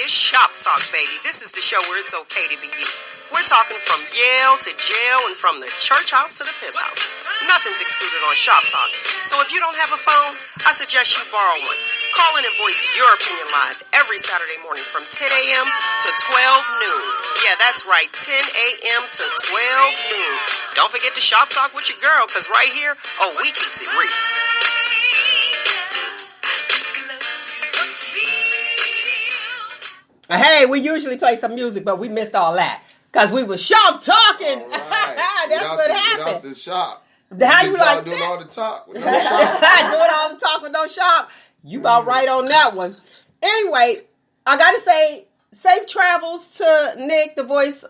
is Shop Talk, baby. This is the show where it's okay to be you. We're talking from Yale to jail and from the church house to the pimp house. Nothing's excluded on Shop Talk. So if you don't have a phone, I suggest you borrow one. Call in and voice your opinion live every Saturday morning from 10 a.m. to 12 noon. Yeah, that's right, 10 a.m. to 12 noon. Don't forget to Shop Talk with your girl, because right here, we keeps it real. Hey, we usually play some music, but we missed all that because we were shop talking. Right. That's what happened. Without the shop. How you like doing all the talk with no doing shop. all the talk with no shop? You about right on that one. Anyway, I gotta say, safe travels to Nick, the voice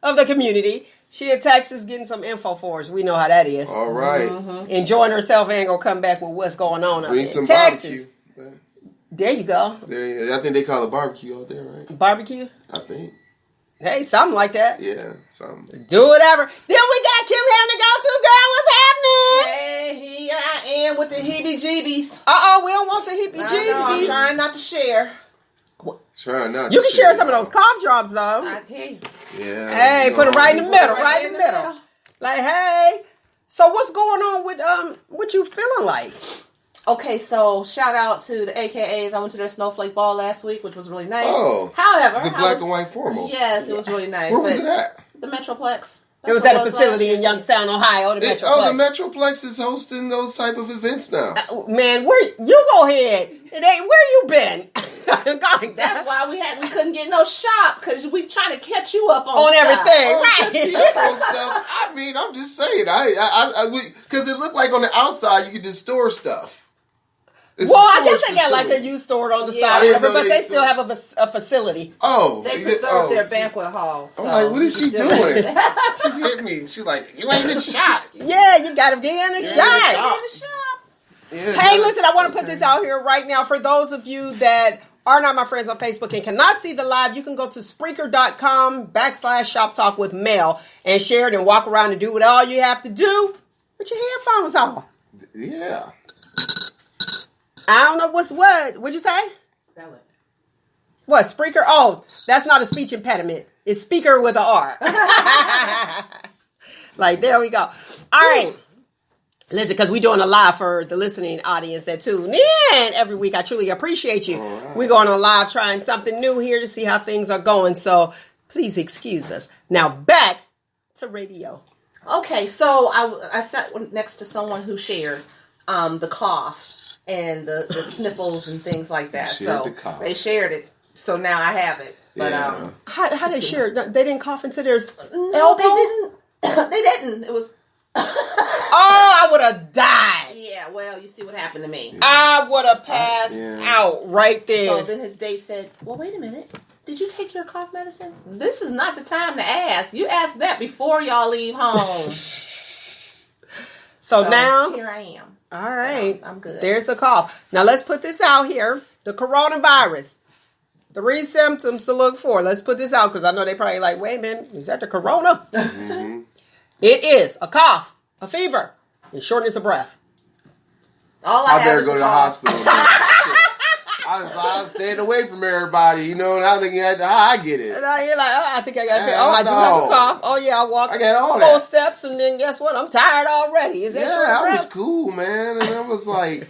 of the community. She in Texas getting some info for us. We know how that is. All right. Enjoying herself and gonna come back with what's going on up in some Texas. barbecue. There you go. I think they call it barbecue out there, right? Barbecue? I think. Hey, something like that. Yeah, something. Do whatever. Then we got Kim having to go to. Girl, what's happening? Hey, here I am with the heebie-jeebies. We don't want the heebie-jeebies. I'm trying not to share. Trying not You to can share some of those cough drops, though. I tell you. Yeah. Hey, put them right in the middle. Right in the middle. Like, hey. So what's going on with what you feeling like? Okay, so shout out to the AKAs. I went to their snowflake ball last week, which was really nice. Oh. However, The black and white formal. Yes, it was really nice. Where was it at? The Metroplex. It was at a facility in Youngstown, Ohio. The Metroplex. The Metroplex is hosting those type of events now. Man, where you go ahead? It ain't where you been. That's why we couldn't get no shop, because we trying to catch you up on everything, right? On stuff. I mean, I'm just saying, because it looked like on the outside you could just store stuff. I guess they got like a used store on the side, or whatever, but they still have a facility. They preserve their banquet hall. So I'm like, what is she doing? She hit me. She's like, you ain't in the shop. Yeah, you got to be in the shop. Yeah, hey, listen, I want to put this out here right now. For those of you that are not my friends on Facebook and cannot see the live, you can go to Spreaker.com/Shop Talk with Mel and share it and walk around and do what all you have to do with your headphones on. Yeah. I don't know what's what. What'd you say? Spell it. What, Spreaker? Oh, that's not a speech impediment. It's speaker with an R. Like, there we go. All right. Listen, because we're doing a live for the listening audience that tune in every week. I truly appreciate you. Right. We're going on live trying something new here to see how things are going. So please excuse us. Now back to radio. Okay, so I sat next to someone who shared the cough and the sniffles and things like that. So they shared it. So now I have it. But yeah. How they share? They didn't cough into their elbow? They didn't. They didn't. It was. I would have died. Yeah, well, you see what happened to me. Yeah. I would have passed out right there. So then his date said, well, wait a minute. Did you take your cough medicine? This is not the time to ask. You ask that before y'all leave home. So now, here I am. All right. I'm good. There's the cough. Now let's put this out here. The coronavirus. 3 symptoms to look for. Let's put this out because I know they probably like, wait a minute, is that the corona? Mm-hmm. It is a cough, a fever, and shortness of breath. All I better go to the hospital. I'm staying away from everybody, you know, and I think I get it. And you're like, I think I got it. I do have a cough. Oh, yeah, I walk 4 steps, and then guess what? I'm tired already. Is that I was cool, man. And I was like,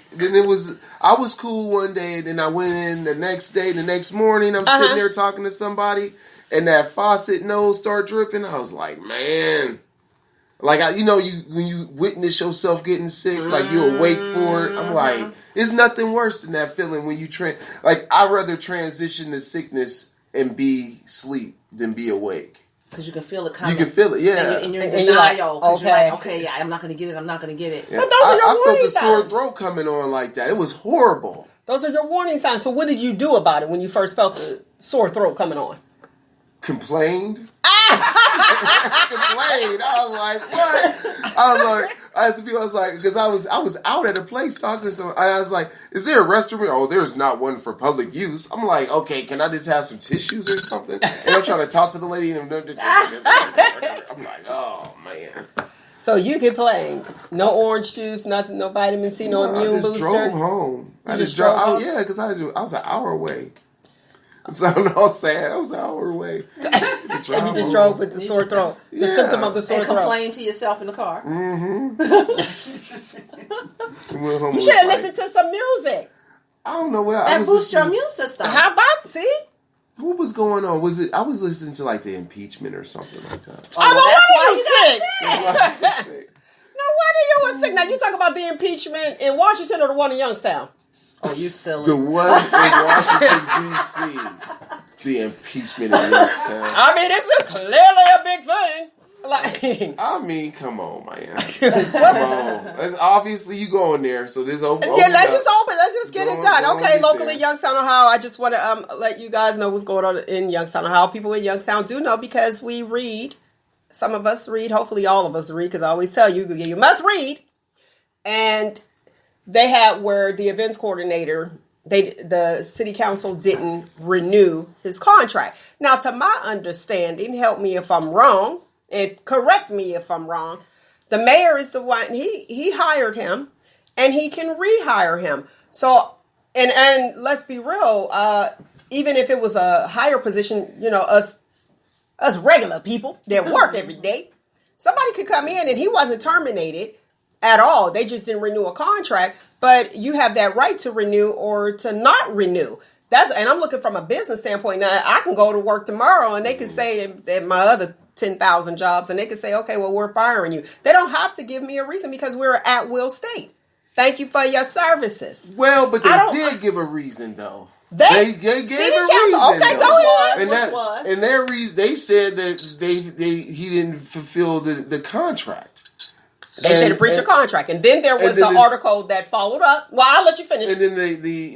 I was cool one day, then I went in the next day, the next morning, I'm sitting there talking to somebody, and that faucet nose started dripping. I was like, man. Like, when you witness yourself getting sick, like you awake for it. I'm like, it's nothing worse than that feeling when you I'd rather transition to sickness and be sleep than be awake. Because you can feel it coming. You can feel it, yeah. And you're in denial. You're like, okay, I'm not going to get it. I'm not going to get it. Yeah. But those are your I felt a sore throat coming on like that. It was horrible. Those are your warning signs. So what did you do about it when you first felt the sore throat coming on? Complained. Complained. I was like, what? I asked people, because I was out at a place talking to someone, and I was like, is there a restroom? Oh, there's not one for public use. I'm like, okay, can I just have some tissues or something? And I'm trying to talk to the lady, and I'm like, oh, man. So you complained. No orange juice, nothing, no vitamin C, no immune booster. I just drove home. I just drove. Yeah, because I was an hour away. sounding all sad. I was an hour away. And you just drove with the sore throat. The symptom of the sore throat. And complained to yourself in the car. Mm-hmm. You should have listened to some music. I don't know what I was boost your immune system. How about, see? What was going on? I was listening to like the impeachment or something like that. Oh, no wonder you sick. That's why I was sick. No wonder you was sick. Now you talk about the impeachment in Washington or the one in Youngstown? Oh, you silly. The one in Washington, D.C. The impeachment in Youngstown. I mean, it's clearly a big thing. Like, I mean, come on, man. Come on. Obviously, you going there, so this open. Yeah, let's just get it done. Okay, locally, Youngstown, Ohio. I just want to let you guys know what's going on in Youngstown, Ohio. People in Youngstown do know because we read. Some of us read. Hopefully, all of us read because I always tell you, you must read. And they had where the events coordinator, the city council didn't renew his contract. Now, to my understanding, help me if I'm wrong. And correct me if I'm wrong. The mayor is the one, he hired him and he can rehire him. So, and let's be real, even if it was a higher position, us regular people that work every day, somebody could come in and he wasn't terminated at all. They just didn't renew a contract, but you have that right to renew or to not renew. And I'm looking from a business standpoint. Now, I can go to work tomorrow and they can say that my other 10,000 jobs and they can say, okay, well, we're firing you. They don't have to give me a reason because we're at will state. Thank you for your services. Well, but they did give a reason though. They gave a reason. Okay, go ahead. And their reason, they said that he didn't fulfill the contract. They said to breach a contract, and then there was an article that followed up. Well, I'll let you finish. And then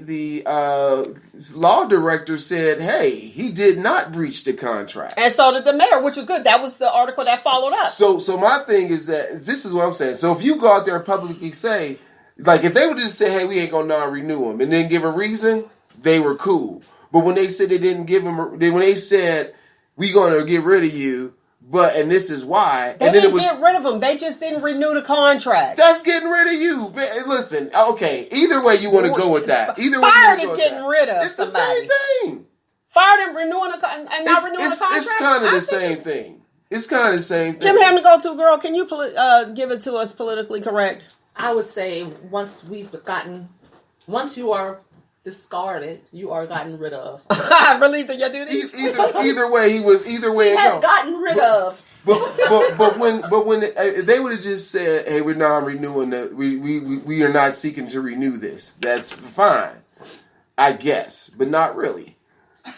the law director said, "Hey, he did not breach the contract," and so did the mayor, which was good. That was the article that followed up. So my thing is that this is what I'm saying. So if you go out there and publicly say, like, if they would just say, "Hey, we ain't gonna non-renew him," and then give a reason, they were cool. But when they said they didn't give him, when they said we gonna get rid of you. And this is why. They didn't get rid of him. They just didn't renew the contract. That's getting rid of you. Listen, okay. Either way you want to go with that. Either way fired is getting rid of it's somebody. It's the same thing. Fired and renewing and not renewing the contract. It's kind of the same thing. It's kind of the same thing. Kim Ham to go to, girl. Can you give it to us politically correct? I would say once you are discarded, you are gotten rid of. Relieved of your duties. Either way, he has gotten rid of. But when they would have just said, "Hey, we're not renewing the we are not seeking to renew this," that's fine, I guess, but not really.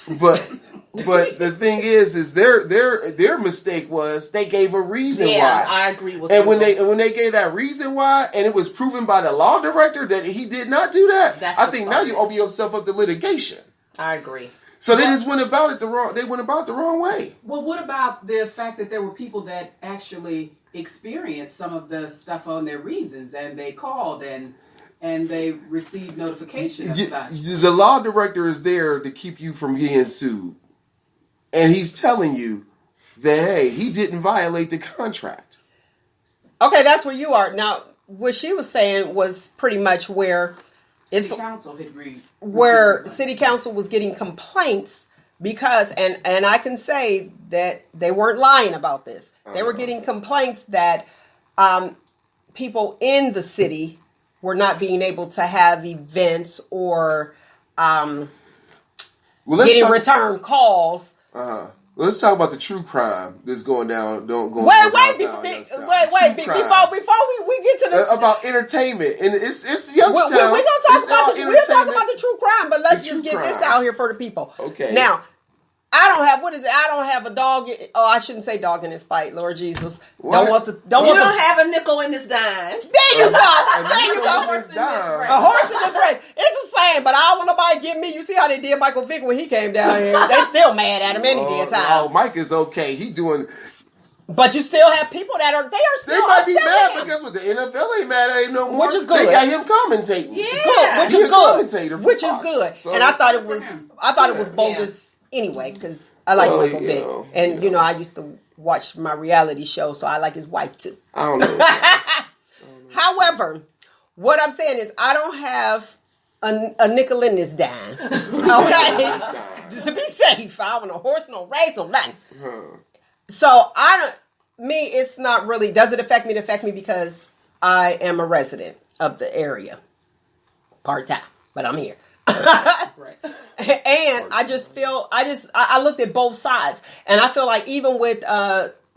But the thing is their mistake was they gave a reason why. Yeah, I agree with. And when they gave that reason why, and it was proven by the law director that he did not do that, I think now you open yourself up to litigation. I agree. So they just went about it the wrong. They went about the wrong way. Well, what about the fact that there were people that actually experienced some of the stuff on their reasons, and they called and they received notification of such? The law director is there to keep you from getting sued. And he's telling you that, hey, he didn't violate the contract. Okay, that's where you are. Now, what she was saying was pretty much where City Council had read. Where City Council was getting complaints because, and I can say that they weren't lying about this. They were getting complaints that people in the city were not being able to have events or getting return calls. Let's talk about the true crime that's going down. Wait! Before we get to the about entertainment, and it's Youngstown. We're gonna talk about the true crime, but let's just get this out here for the people. Okay. Now, I don't have a dog. I shouldn't say dog in this fight, Lord Jesus. What? Don't have a nickel in this dime. There you go. There you go. Horse in this race. A horse in this race. It's the same, but I don't want nobody get me. You see how they did Michael Vick when he came down here? They still mad at him any damn time. Oh, Mike is okay. He doing. But you still have people that are still. They might be mad, but guess what? The NFL ain't mad at him no more. Which is good. They got him commentating. Yeah, good. Which is good. Commentator for which Fox. is good. So, and I thought it was bogus anyway because I like Michael Vick, and I used to watch my reality show, so I like his wife too. I don't know. However, what I'm saying is I don't have a nickel in this dime. Okay? To be safe. I don't want no horse, no race, no nothing. So it's not really, does it affect me? It affect me because I am a resident of the area. Part-time, but I'm here. Right. And I just feel, I looked at both sides. And I feel like even with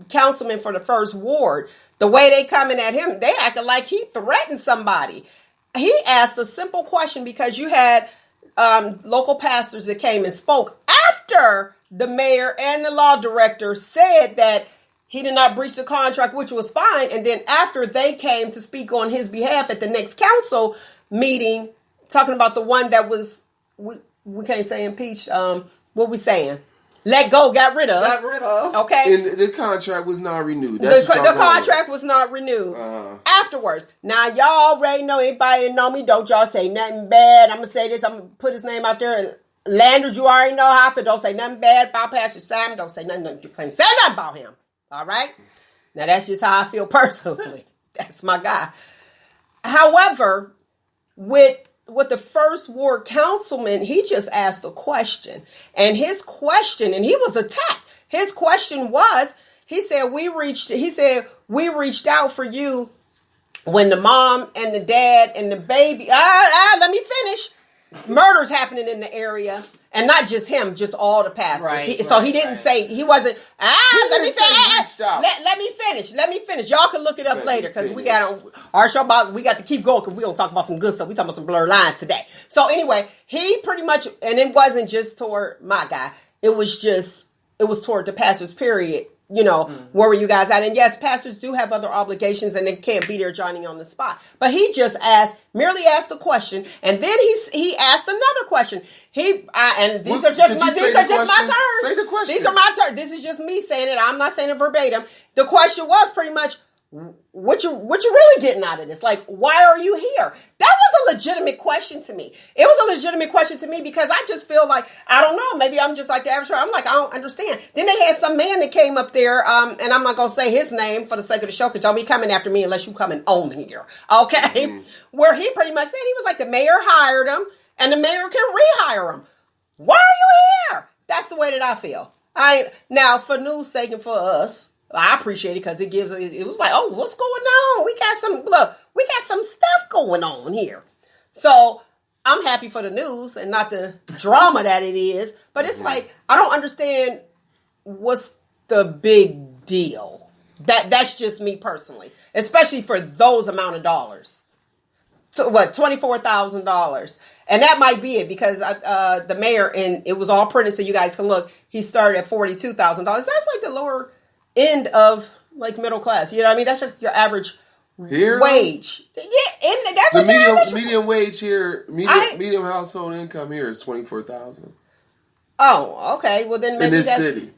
councilman for the first ward, the way they coming at him, they acted like he threatened somebody. He asked a simple question because you had local pastors that came and spoke after the mayor and the law director said that he did not breach the contract, which was fine. And then after they came to speak on his behalf at the next council meeting, talking about the one that was, we can't say impeached. What we saying? Let go, got rid of. Okay. And the contract was not renewed. The contract was not renewed. Afterwards. Now, y'all already know, anybody that know me, don't y'all say nothing bad. I'm going to say this. I'm going to put his name out there. Landers, you already know how I feel. Don't say nothing bad about Pastor Simon. Don't say nothing. You can't say nothing about him. All right? Now, that's just how I feel personally. That's my guy. However, with the first ward councilman, he just asked a question. And his question, and he was attacked. His question was, he said, we reached out for you when the mom and the dad and the baby, let me finish. Murders happening in the area. And not just him, just all the pastors. So he didn't say, he wasn't, let me finish. Y'all can look it up later because we got our show we got to keep going because we don't talk about some good stuff. We talking about some blurred lines today. So anyway, he pretty much, and it wasn't just toward my guy. It was toward the pastors, period. You know, where were you guys at? And yes, pastors do have other obligations and they can't be there joining on the spot. But he just merely asked a question. And then he asked another question. These are just my turns. Say the question. These are my turns. This is just me saying it. I'm not saying it verbatim. The question was pretty much, what you really getting out of this? Like, why are you here? That was a legitimate question to me. It was a legitimate question to me because I just feel like, I don't know, maybe I'm just like the average person. I'm like, I don't understand. Then they had some man that came up there, and I'm not going to say his name for the sake of the show because don't be coming after me unless you coming on here. Okay? Where he pretty much said, he was like, the mayor hired him and the mayor can rehire him. Why are you here? That's the way that I feel. Now, for news sake and for us, I appreciate it because it was like, oh, what's going on? We got some stuff going on here. So I'm happy for the news and not the drama that it is. But it's like, I don't understand what's the big deal. That's just me personally, especially for those amount of dollars. So what, $24,000. And that might be it because the mayor, and it was all printed so you guys can look, he started at $42,000. That's like the lower end of like middle class. You know what I mean? That's just your average wage. Yeah, and that's the medium wage here. Medium household income here is $24,000. Oh, okay. Well, then maybe in this city.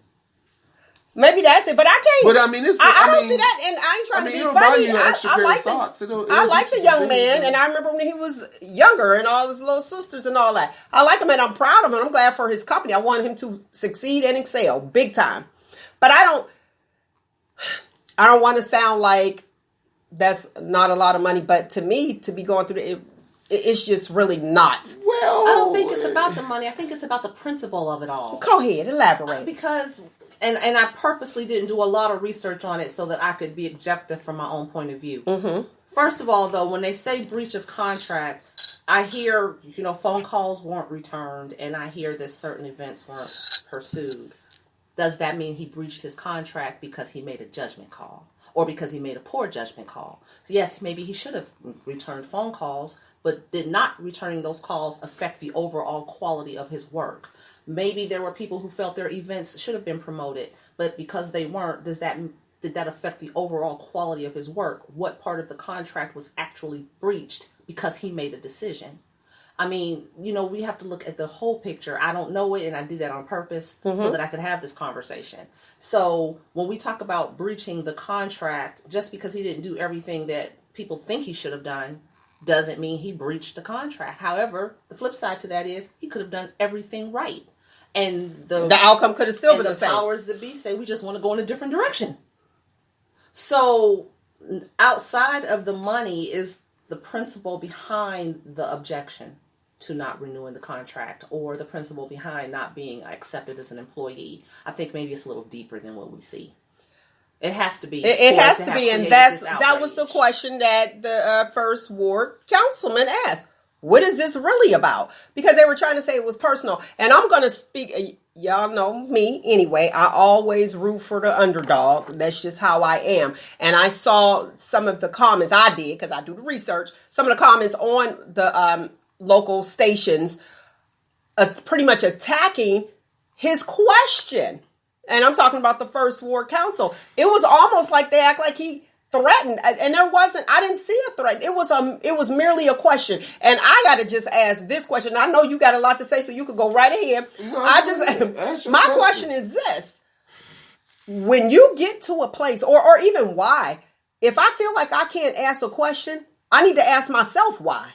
Maybe that's it, but I can't. But I mean, I don't see that, and I ain't trying to be funny. Buy you an extra pair of socks. I like the young man, and I remember when he was younger, and all his little sisters and all that. I like him, and I'm proud of him. I'm glad for his company. I want him to succeed and excel big time. But I don't want to sound like that's not a lot of money, but to me, to be going through it's just really not. Well, I don't think it's about the money. I think it's about the principle of it all. Go ahead, elaborate. Because, and I purposely didn't do a lot of research on it so that I could be objective from my own point of view. Mm-hmm. First of all, though, when they say breach of contract, I hear, phone calls weren't returned, and I hear that certain events weren't pursued. Does that mean he breached his contract because he made a judgment call or because he made a poor judgment call? So yes, maybe he should have returned phone calls, but did not returning those calls affect the overall quality of his work? Maybe there were people who felt their events should have been promoted, but because they weren't, did that affect the overall quality of his work? What part of the contract was actually breached because he made a decision? I mean, we have to look at the whole picture. I don't know it, and I did that on purpose so that I could have this conversation. So when we talk about breaching the contract, just because he didn't do everything that people think he should have done, doesn't mean he breached the contract. However, the flip side to that is he could have done everything right. And the outcome could have still been the same. The powers that be say we just want to go in a different direction. So outside of the money is the principle behind the objection to not renewing the contract or the principle behind not being accepted as an employee. I think maybe it's a little deeper than what we see. It has to be. It has to be, and that was the question that the first ward councilman asked. What is this really about? Because they were trying to say it was personal. And I'm going to speak, y'all know me anyway. I always root for the underdog. That's just how I am. And I saw some of the comments I did, because I do the research, some of the comments on the local stations pretty much attacking his question. And I'm talking about the first ward council. It was almost like they act like he threatened, and I didn't see a threat. It was merely a question. And I got to just ask this question. I know you got a lot to say, so you could go right ahead. No, my question is this. When you get to a place, or even why, if I feel like I can't ask a question, I need to ask myself why.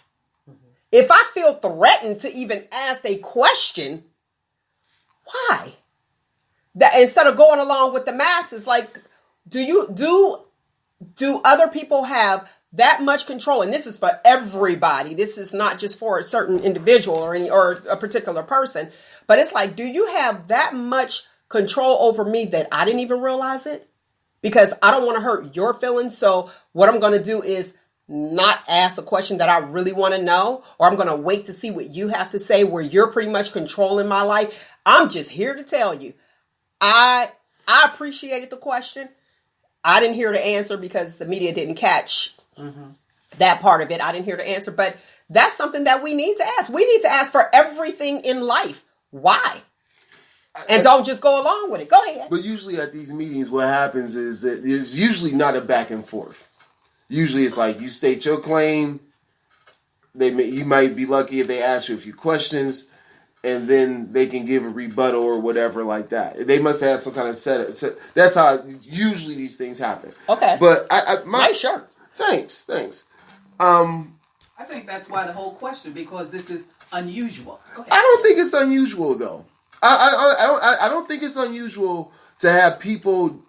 If I feel threatened to even ask a question, why? That instead of going along with the masses, like, do other people have that much control? And this is for everybody. This is not just for a certain individual or a particular person, but it's like, do you have that much control over me that I didn't even realize it? Because I don't want to hurt your feelings. So what I'm going to do is not ask a question that I really want to know, or I'm going to wait to see what you have to say, where you're pretty much controlling my life. I'm just here to tell you, I appreciated the question. I didn't hear the answer because the media didn't catch that part of it. I didn't hear the answer, but that's something that we need to ask. We need to ask for everything in life. Why? And don't just go along with it. Go ahead. But usually at these meetings, what happens is that there's usually not a back and forth. Usually it's like you state your claim. You might be lucky if they ask you a few questions, and then they can give a rebuttal or whatever like that. They must have some kind of setup. That's how usually these things happen. Okay. But sure. Thanks. I think that's why the whole question, because this is unusual. Go ahead. I don't think it's unusual though. I don't think it's unusual to have people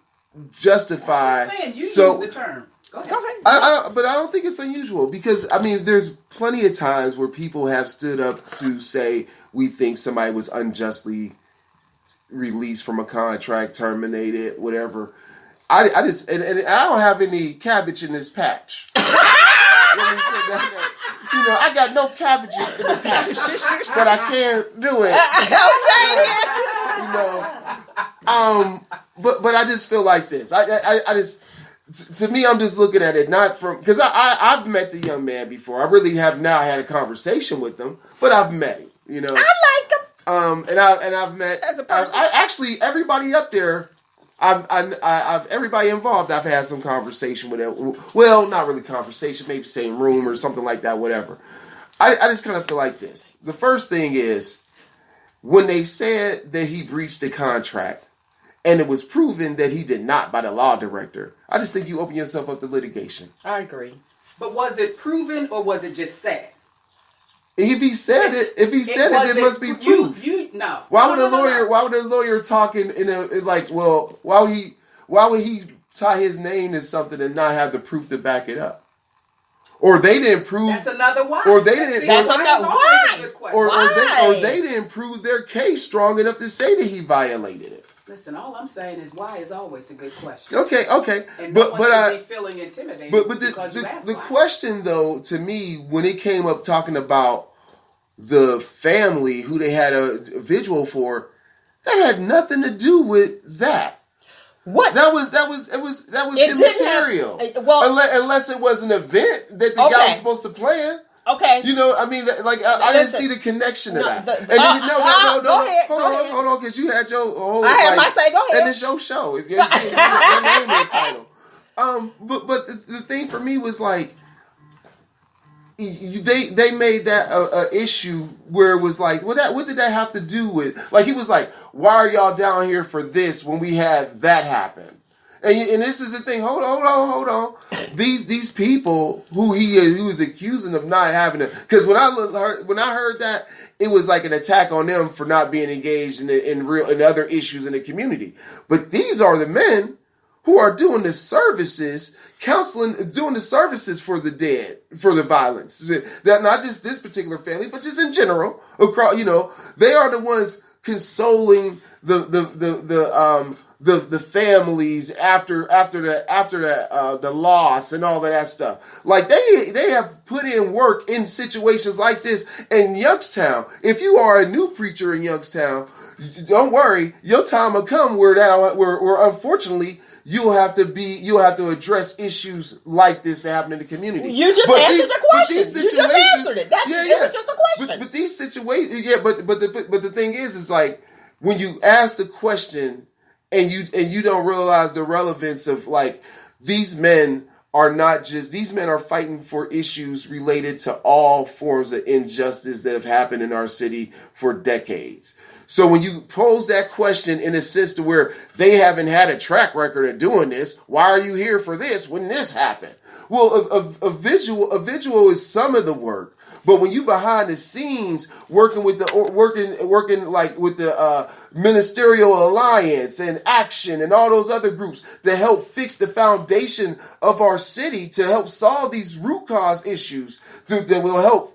justify. I'm saying you use the term. Go ahead. But I don't think it's unusual because, I mean, there's plenty of times where people have stood up to say we think somebody was unjustly released from a contract, terminated, whatever. I just and I don't have any cabbage in this patch. I got no cabbages in the patch, but I can't do it. But I just feel like this. I just. To me, I'm just looking at it not from because I've met the young man before. I really have now had a conversation with him, but I've met him. I like him. And I've met as a person. I actually everybody up there. I've everybody involved. I've had some conversation with him. Well, not really conversation, maybe same room or something like that. Whatever. I just kind of feel like this. The first thing is when they said that he breached the contract. And it was proven that he did not by the law director. I just think you open yourself up to litigation. I agree. But was it proven or was it just said? If he said it, it must be proof. No. Why would a lawyer talk why would he tie his name to something and not have the proof to back it up? Or they didn't prove. That's another why. Or they didn't. That's another why. Or they didn't prove their case strong enough to say that he violated it. Listen, all I'm saying is why is always a good question. Okay. And no one should be feeling intimidated. But the question though, to me, when it came up talking about the family who they had a vigil for, that had nothing to do with that. What? That was immaterial. Unless it was an event that the guy was supposed to plan. Okay. I mean, I didn't see the connection to that. Hold on, because you had your whole. I had my say. Go ahead. And it's your show. It's your name and title. But the thing for me was like, they made that a issue where it was like, what did that have to do with? Like he was like, why are y'all down here for this when we had that happen? And this is the thing. Hold on. These people who he was accusing of not having it, because when I heard that, it was like an attack on them for not being engaged in other issues in the community. But these are the men who are doing the services, counseling, doing the services for the dead, for the violence. That not just this particular family, but just in general, across, they are the ones consoling the families after the loss and all of that stuff. Like they have put in work in situations like this in Youngstown. If you are a new preacher in Youngstown, don't worry, your time will come where unfortunately you'll have to address issues like this that happen in the community. You just answered the question. You just answered it. It was just a question. But these situations, but the thing is like when you ask the question and you don't realize the relevance of like these men are fighting for issues related to all forms of injustice that have happened in our city for decades. So when you pose that question in a sense to where they haven't had a track record of doing this, why are you here for this when this happened? Well, a visual is some of the work, but when you behind the scenes working with the Ministerial Alliance and Action and all those other groups to help fix the foundation of our city, to help solve these root cause issues that will help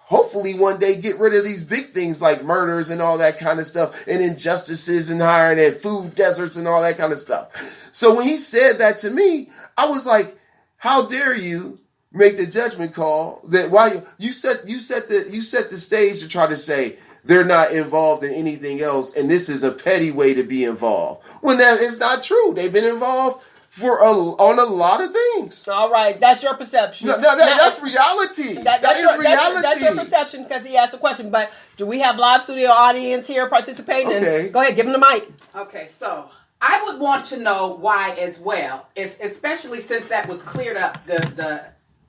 hopefully one day get rid of these big things like murders and all that kind of stuff and injustices and hiring and food deserts and all that kind of stuff. So when he said that to me, I was like, how dare you make the judgment call that while you set the stage to try to say they're not involved in anything else and this is a petty way to be involved, when that is not true. They've been involved on a lot of things. All right, that's your perception. That's reality. That is reality. That's your perception because he asked a question. But do we have live studio audience here participating? Okay. Go ahead, give him the mic. Okay, so I would want to know why as well, especially since that was cleared up.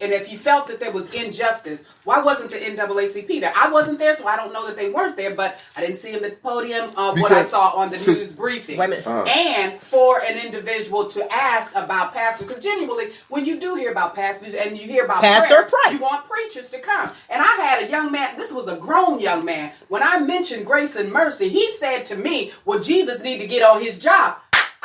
And if you felt that there was injustice, why wasn't the NAACP there? I wasn't there, so I don't know that they weren't there, but I didn't see them at the podium, what I saw on the news briefing. Wait a minute. And for an individual to ask about pastors, because genuinely, when you do hear about pastors and you hear about prayer, you want preachers to come. And I had a young man, this was a grown young man, when I mentioned grace and mercy, he said to me, well, Jesus need to get on his job.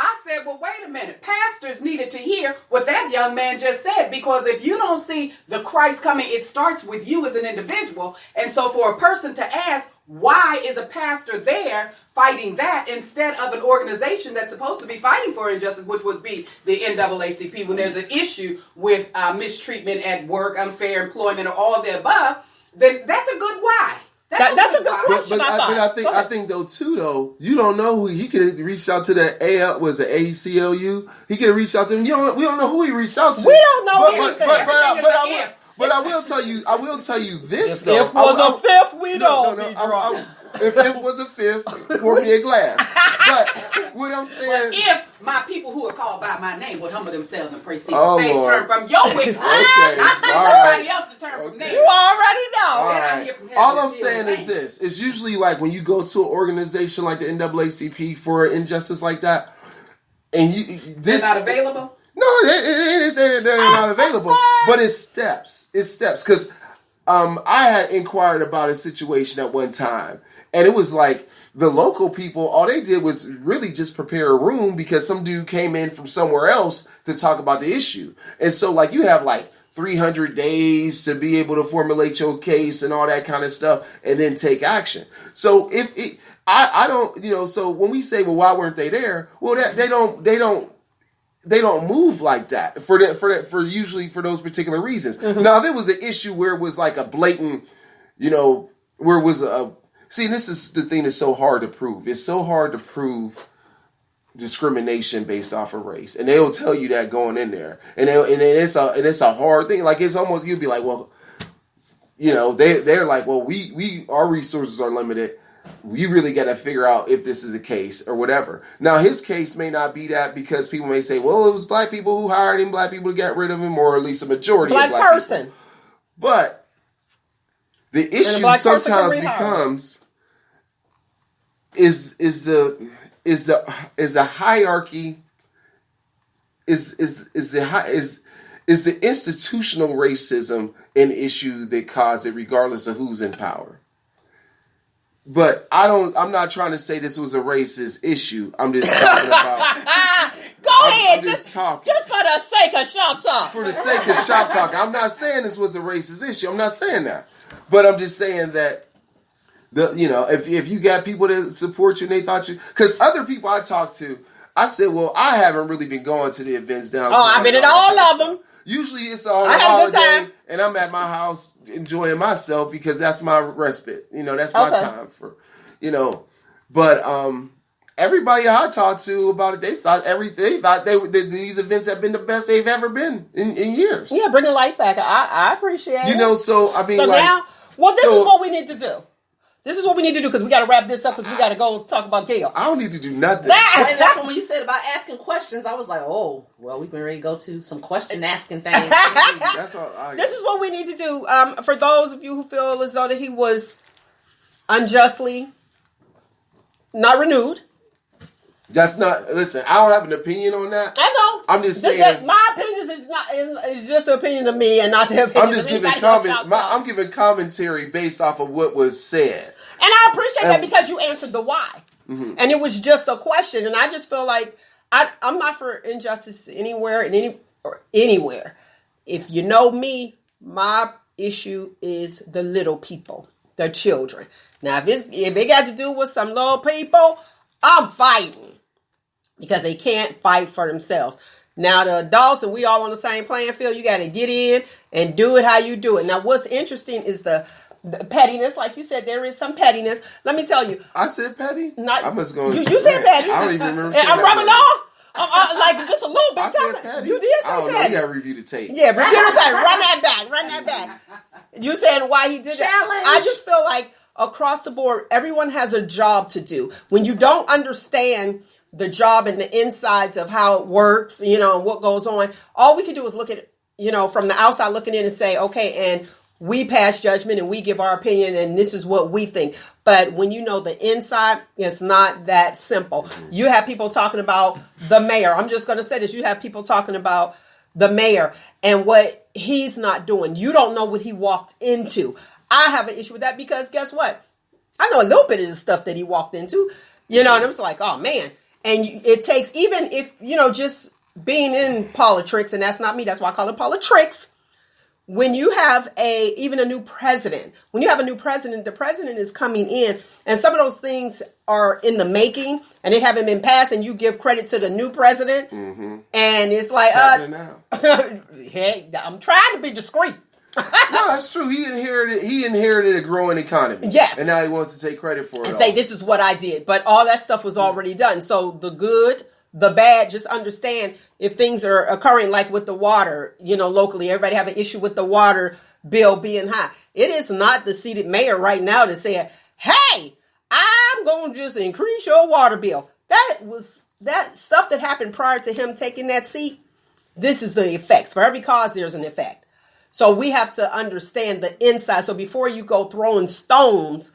I said, well, wait a minute. Pastors needed to hear what that young man just said, because if you don't see the Christ coming, it starts with you as an individual. And so for a person to ask, why is a pastor there fighting that instead of an organization that's supposed to be fighting for injustice, which would be the NAACP, when there's an issue with mistreatment at work, unfair employment, or all of the above, then that's a good why. That's a good question. I think though too you don't know who he could have reached out to. The ACLU. He could have reached out to them. We don't know who he reached out to. We don't know anything. But I will tell you this if though. If was a fifth, we don't be drunk. If it was a fifth, pour me a glass. But what I'm saying, if my people who are called by my name would humble themselves and pray, seek face, turn from your wicked ways. I think somebody else to turn from them. You already know. All I'm saying is this: it's usually like when you go to an organization like the NAACP for injustice like that, and they're not available. No, they're not available. But it's steps. Because I had inquired about a situation at one time, and it was like the local people, all they did was really just prepare a room because some dude came in from somewhere else to talk about the issue. And so, like, you have like 300 days to be able to formulate your case and all that kind of stuff, and then take action. So I don't, so when we say, well, why weren't they there? Well, they don't move like that for usually for those particular reasons. Mm-hmm. Now, if it was an issue where it was like a blatant, where it was this is the thing that's so hard to prove. It's so hard to prove discrimination based off of race, and they'll tell you that going in there, and it's a hard thing. Like, it's almost, you'd be like, well, they're like, well, our resources are limited. We really got to figure out if this is a case or whatever. Now, his case may not be that, because people may say, well, it was black people who hired him, black people got rid of him, or at least a majority of black person. People. But the issue sometimes becomes is the hierarchy, is the institutional racism an issue that caused it, regardless of who's in power. But I'm not trying to say this was a racist issue. I'm just talking about. Go ahead. I'm just talking. Just for the sake of shop talk. For the sake of shop talk. I'm not saying this was a racist issue. I'm not saying that. But I'm just saying that, if you got people that support you and they thought you... Because other people I talked to, I said, well, I haven't really been going to the events downtown. Oh, I've been at all of them. Usually it's on a holiday, had a good time. And I'm at my house enjoying myself because that's my respite. That's my time for, But everybody I talked to about it, they thought these events have been the best they've ever been in years. Yeah, bringing life back. I appreciate it. So I mean, so now, this is what we need to do. This is what we need to do because we got to wrap this up because we got to go talk about Gail. I don't need to do nothing. And that's when you said about asking questions, I was like, oh, well, we've been ready to go to some question asking things. That's all. This is what we need to do. For those of you who feel as though that he was unjustly not renewed. That's not. Listen, I don't have an opinion on that. I know. I'm just saying. My opinion is just the opinion of me and not the opinion. I'm just giving I'm giving commentary based off of what was said. And I appreciate that because you answered the why, and it was just a question. And I just feel like I'm not for injustice anywhere anywhere. If you know me, my issue is the little people, the children. Now, if it got to do with some little people, I'm fighting. Because they can't fight for themselves. Now, the adults, and we all on the same playing field, you got to get in and do it how you do it. Now, what's interesting is the pettiness. Like you said, there is some pettiness. Let me tell you. I said petty? I must go. You said petty. I don't even remember saying I'm rubbing off. Like just a little bit. I said petty. You did say petty. I don't know. You got to review the tape. Yeah, review the tape. Run that back. You saying why he did that. I just feel like across the board, everyone has a job to do. When you don't understand the job and the insides of how it works, what goes on. All we can do is look at it, from the outside looking in and say, okay, and we pass judgment and we give our opinion and this is what we think. But when you know the inside, it's not that simple. You have people talking about the mayor. I'm just going to say this. You have people talking about the mayor and what he's not doing. You don't know what he walked into. I have an issue with that because guess what? I know a little bit of the stuff that he walked into, and I'm just like, oh man. And it takes, even if, just being in politics, and that's not me, that's why I call it politics. When you have even a new president, the president is coming in and some of those things are in the making and they haven't been passed and you give credit to the new president. Mm-hmm. And it's like, hey, I'm trying to be discreet. No, that's true. He inherited a growing economy. Yes. And now he wants to take credit for it. And say, this is what I did. But all that stuff was already done. So the good, the bad, just understand if things are occurring like with the water, locally, everybody have an issue with the water bill being high. It is not the seated mayor right now to say, hey, I'm going to just increase your water bill. That stuff that happened prior to him taking that seat. This is the effects. For every cause, there's an effect. So we have to understand the inside. So before you go throwing stones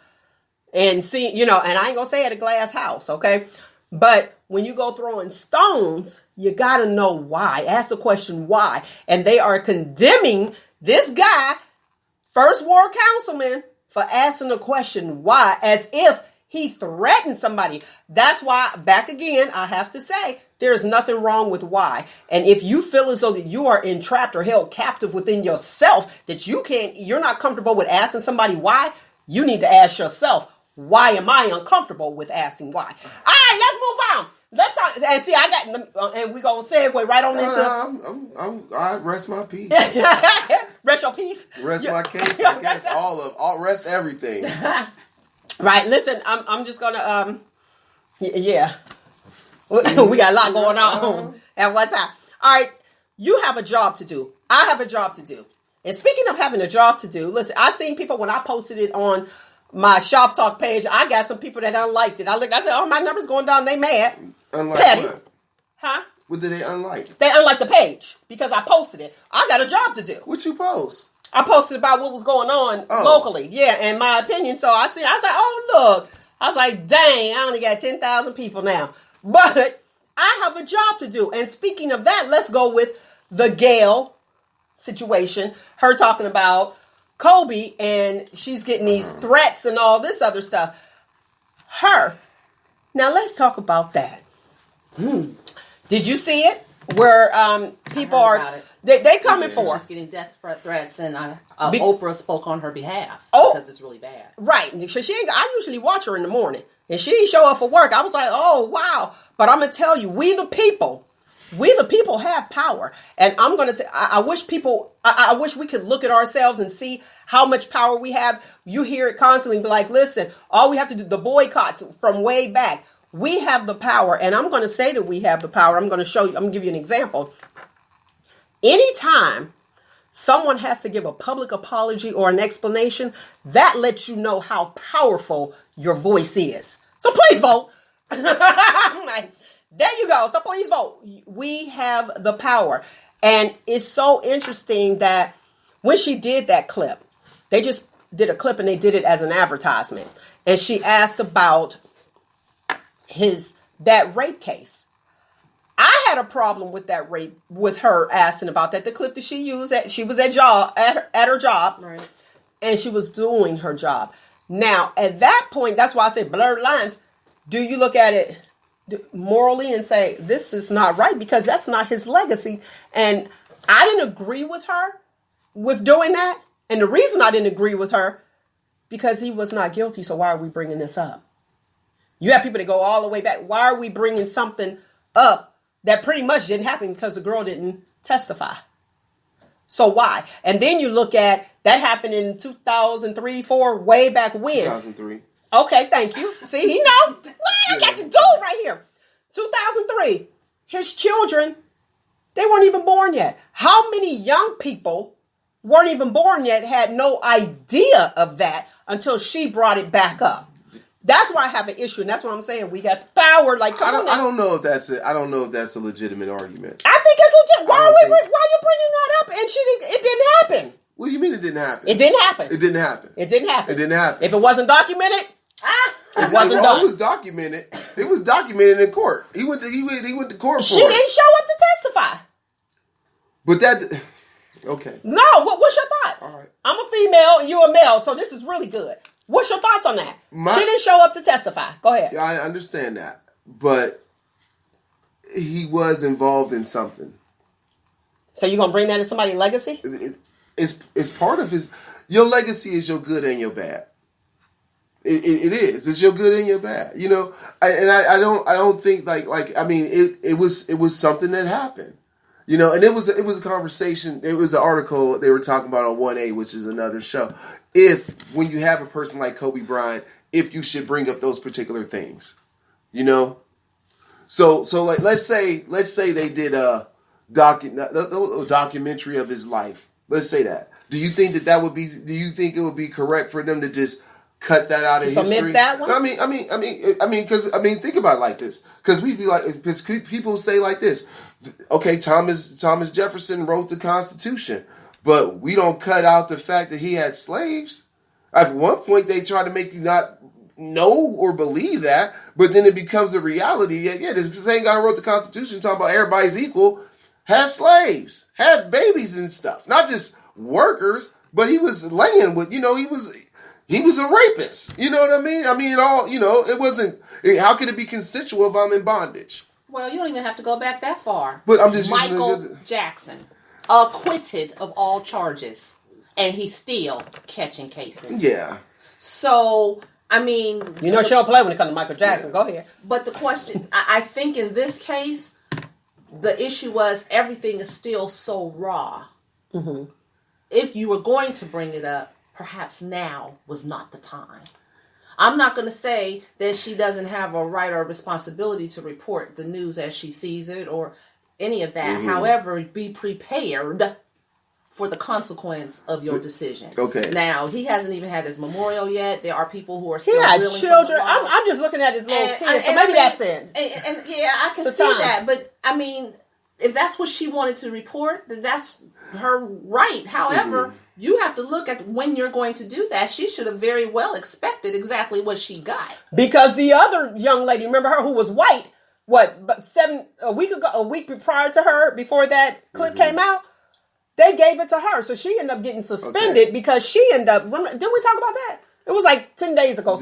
and see, and I ain't going to say at a glass house, okay? But when you go throwing stones, you got to know why. Ask the question why. And they are condemning this guy, first ward councilman, for asking the question why, as if he threatened somebody. That's why, back again, I have to say, there is nothing wrong with why. And if you feel as though that you are entrapped or held captive within yourself, that you're not comfortable with asking somebody why, you need to ask yourself, why am I uncomfortable with asking why? All right, let's move on. Let's talk. And see, and we gonna segue right on into. I rest my peace. Rest your peace. Rest my case. I guess all rest everything. Right. Listen, I'm just gonna yeah. We got a lot going on at one time. All right, you have a job to do. I have a job to do. And speaking of having a job to do, listen, I seen people when I posted it on my Shop Talk page. I got some people that unliked it. I said, oh, my number's going down. They mad. Unlike petty. What? Huh? What did they unlike? They unliked the page because I posted it. I got a job to do. What you post? I posted about what was going on locally. Yeah, and my opinion. So I was like, oh, look. I was like, dang, I only got 10,000 people now. But I have a job to do. And speaking of that, let's go with the Gail situation. Her talking about Kobe and she's getting these threats and all this other stuff. Her. Now let's talk about that. Did Did you see it? Where people are they coming for? She's getting death threats, and Oprah spoke on her behalf because it's really bad. Right? Because I usually watch her in the morning, and she didn't show up for work. I was like, oh wow! But I'm gonna tell you, we the people have power, and I'm gonna. I wish people. I wish we could look at ourselves and see how much power we have. You hear it constantly, be like, listen, all we have to do, the boycotts from way back. We have the power, and I'm going to say that we have the power. I'm going to show you. I'm going to give you an example. Anytime someone has to give a public apology or an explanation, that lets you know how powerful your voice is. So please vote. I'm like, there you go. So please vote. We have the power. And it's so interesting that when she did that clip, they just did a clip and they did it as an advertisement. And she asked about that rape case. I had a problem with that rape, with her asking about that. The clip that she used, she was at her job, right, and she was doing her job. Now, at that point, that's why I say blurred lines. Do you look at it morally and say this is not right, because that's not his legacy? And I didn't agree with her with doing that, and the reason I didn't agree with her, because he was not guilty. So why are we bringing this up? You have people that go all the way back. Why are we bringing something up that pretty much didn't happen because the girl didn't testify? So why? And then you look at that happened in 2003, 4, way back when. 2003. Okay, thank you. See, he know. I got to do it right here. 2003. His children, they weren't even born yet. How many young people weren't even born yet, had no idea of that until she brought it back up? That's why I have an issue, and that's what I'm saying. We got the power. Like, I don't know if that's a legitimate argument. I think it's legit. Why are you bringing that up? And it didn't happen. What do you mean it didn't happen? It didn't happen. It didn't happen. It didn't happen. It didn't happen. If it wasn't documented, it wasn't done. It was documented. It was documented in court. He went to court for it. She didn't show up to testify. But that. Okay. No. What's your thoughts? All right. I'm a female and you're a male, so this is really good. What's your thoughts on that? She didn't show up to testify. Go ahead. Yeah, I understand that. But he was involved in something. So you're going to bring that in somebody's legacy? It's part of his... Your legacy is your good and your bad. It is. It's your good and your bad. You know? I don't think it was something that happened. You know, and it was a conversation. It was an article they were talking about on 1A, which is another show. When you have a person like Kobe Bryant, if you should bring up those particular things, you know. So like let's say they did a documentary of his life. Let's say that. Do you think that would be? Do you think it would be correct for them to just cut that out of history? That one? I mean, because think about it like this. Because people say like this. Okay, Thomas Jefferson wrote the Constitution, but we don't cut out the fact that he had slaves. At one point, they try to make you not know or believe that, but then it becomes a reality. Yeah, this same guy who wrote the Constitution, talking about everybody's equal, had slaves, had babies and stuff. Not just workers, but he was laying with, he was a rapist. You know what I mean? I mean, it wasn't, how could it be consensual if I'm in bondage? Well, you don't even have to go back that far. But I'm just Michael Jackson, acquitted of all charges, and he's still catching cases. Yeah. So, I mean... she'll play when it comes to Michael Jackson. Yeah. Go ahead. But the question, I think in this case, the issue was everything is still so raw. Mm-hmm. If you were going to bring it up, perhaps now was not the time. I'm not going to say that she doesn't have a right or responsibility to report the news as she sees it or any of that. Mm-hmm. However, be prepared for the consequence of your decision. Okay. Now, he hasn't even had his memorial yet. There are people who are still reeling children. I'm just looking at his little kids, so maybe that's it. And yeah, I can see that. But, I mean, if that's what she wanted to report, then that's her right. However... Mm-hmm. You have to look at when you're going to do that. She should have very well expected exactly what she got. Because the other young lady, remember her, who was white, a week prior to her, before that clip came out, they gave it to her. So she ended up getting suspended because she ended up, didn't we talk about that? It was like 10 days ago.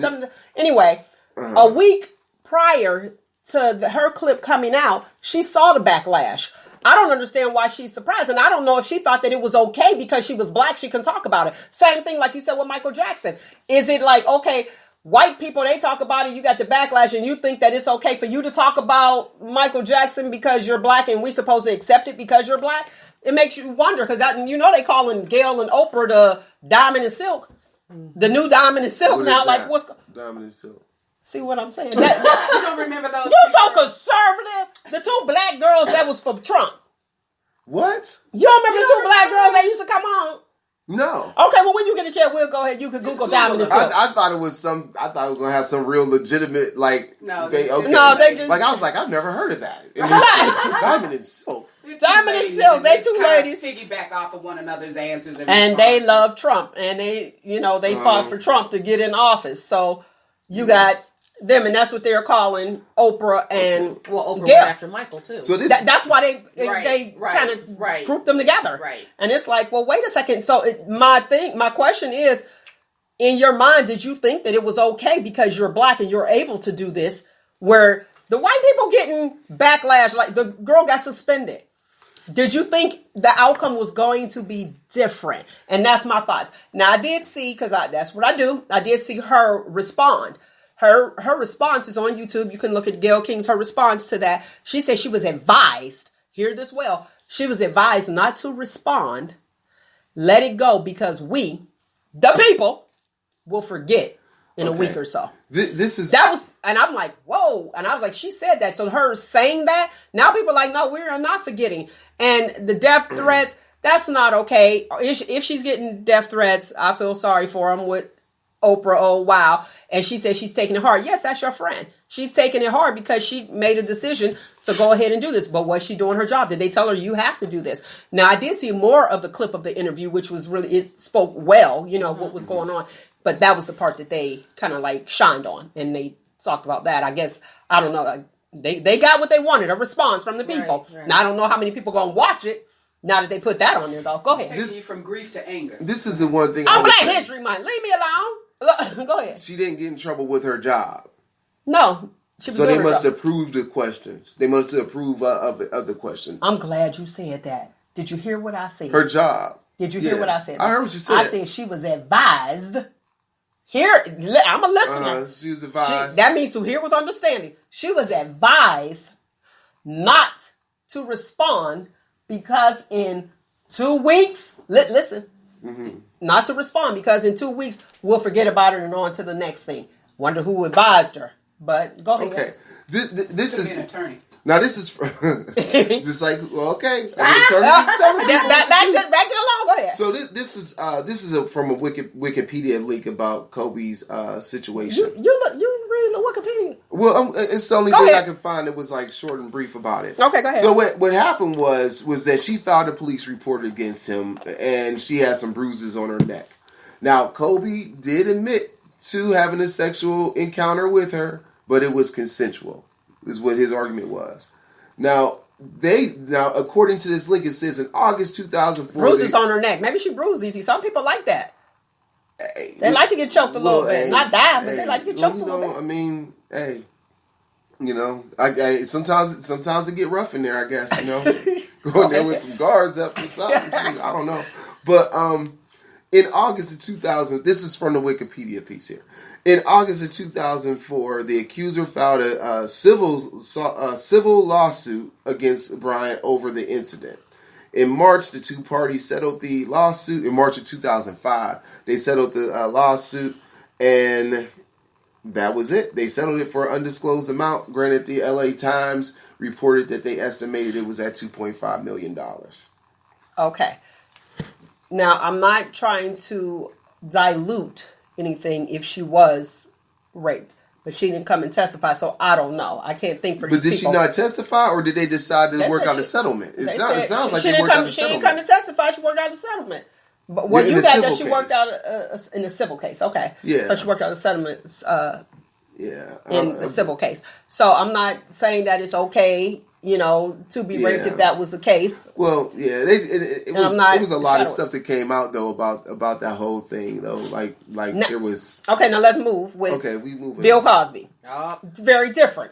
Anyway, a week prior, to her clip coming out, she saw the backlash. I don't understand why she's surprised. And I don't know if she thought that it was okay because she was black, she can talk about it. Same thing like you said with Michael Jackson. Is it like, okay, white people, they talk about it, you got the backlash, and you think that it's okay for you to talk about Michael Jackson because you're black and we're supposed to accept it because you're black? It makes you wonder, because they calling Gail and Oprah the Diamond and Silk. The new Diamond and Silk. Now, like, what's... Diamond and Silk. See what I'm saying? You don't remember those? You're so conservative. The two black girls that was for Trump. What? You don't remember the two black girls that used to come on? No. Okay, well, when you get a chance, we'll go ahead. You can Google Diamond and Silk. I thought it was gonna have some real legitimate, like, no, they just like, I was like, I've never heard of that. It was Diamond and Silk. Diamond and Silk. They two ladies piggyback off of one another's answers and they love Trump, and they fought for Trump to get in office. So you got them, and that's what they're calling Oprah and Oprah Gail. went after Michael too. So that's why they kind of grouped them together. Right. And it's like, well, wait a second. So my question is, in your mind, did you think that it was okay because you're black and you're able to do this, where the white people getting backlash, like the girl got suspended? Did you think the outcome was going to be different? And that's my thoughts. Now, I did see, because that's what I do, I did see her respond. Her response is on YouTube. You can look at Gayle King's, her response to that. She said she was advised, hear this well, she was advised not to respond, let it go, because we, the people, will forget in a week or so. And I'm like, whoa. And I was like, she said that. So her saying that, now people are like, no, we are not forgetting. And the death threats, that's not okay. If she's getting death threats, I feel sorry for them with Oprah. Oh, wow. And she said she's taking it hard. Yes, that's your friend. She's taking it hard because she made a decision to go ahead and do this. But was she doing her job? Did they tell her you have to do this? Now, I did see more of the clip of the interview, which was really, it spoke well, what was going on. But that was the part that they kind of like shined on. And they talked about that. I guess, I don't know. They got what they wanted, a response from the people. Right. Now, I don't know how many people going to watch it now that they put that on there, though. Go ahead. Taking you from grief to anger. This is the one thing. On Black History Month. Leave me alone. Go ahead. She didn't get in trouble with her job. No. So they must approve the questions. They must approve of the question. I'm glad you said that. Did you hear what I said? Her job. Did you hear what I said? I heard what you said. I said she was advised. Here, I'm a listener. She was advised. That means to hear with understanding. She was advised not to respond because in 2 weeks, listen, not to respond because in 2 weeks, we'll forget about it and on to the next thing. Wonder who advised her. But go ahead. Okay. This is an attorney. Now this is just like, well, okay. Back to the law. Go ahead. So this is from a Wikipedia link about Kobe's situation. You read the Wikipedia? Well, it's the only thing I can find that was like short and brief about it. Okay, go ahead. So what happened was that she filed a police report against him, and she had some bruises on her neck. Now Kobe did admit to having a sexual encounter with her, but it was consensual. Is what his argument was. Now, according to this link, it says in August 2004... Bruises on her neck. Maybe she bruised easy. Some people like that. They like to get choked a little bit. Not die, but they like to get choked a little bit. I mean, I sometimes it get rough in there, I guess, Go in there with some guards up or something. I don't know. But in August of 2000... This is from the Wikipedia piece here. In August of 2004, the accuser filed a civil lawsuit against Bryant over the incident. In March, the two parties settled the lawsuit. In March of 2005, they settled the lawsuit, and that was it. They settled it for an undisclosed amount. Granted, the LA Times reported that they estimated it was at $2.5 million. Okay. Now, I'm not trying to dilute anything if she was raped, but she didn't come and testify, so I don't know. I can't think for these people. But did she not testify, or did they decide to work out a settlement? It sounds like they worked out a settlement. She didn't come and testify. She worked out a settlement. But what you got that she worked out in a civil case. Okay. Yeah. So she worked out a settlement in a civil case. So I'm not saying that it's okay, to be raped if that was the case. Well, yeah, it was a lot of stuff that came out though about that whole thing though. Like now, there was. Okay, now let's move with. Okay, we move. Bill Cosby. It's very different.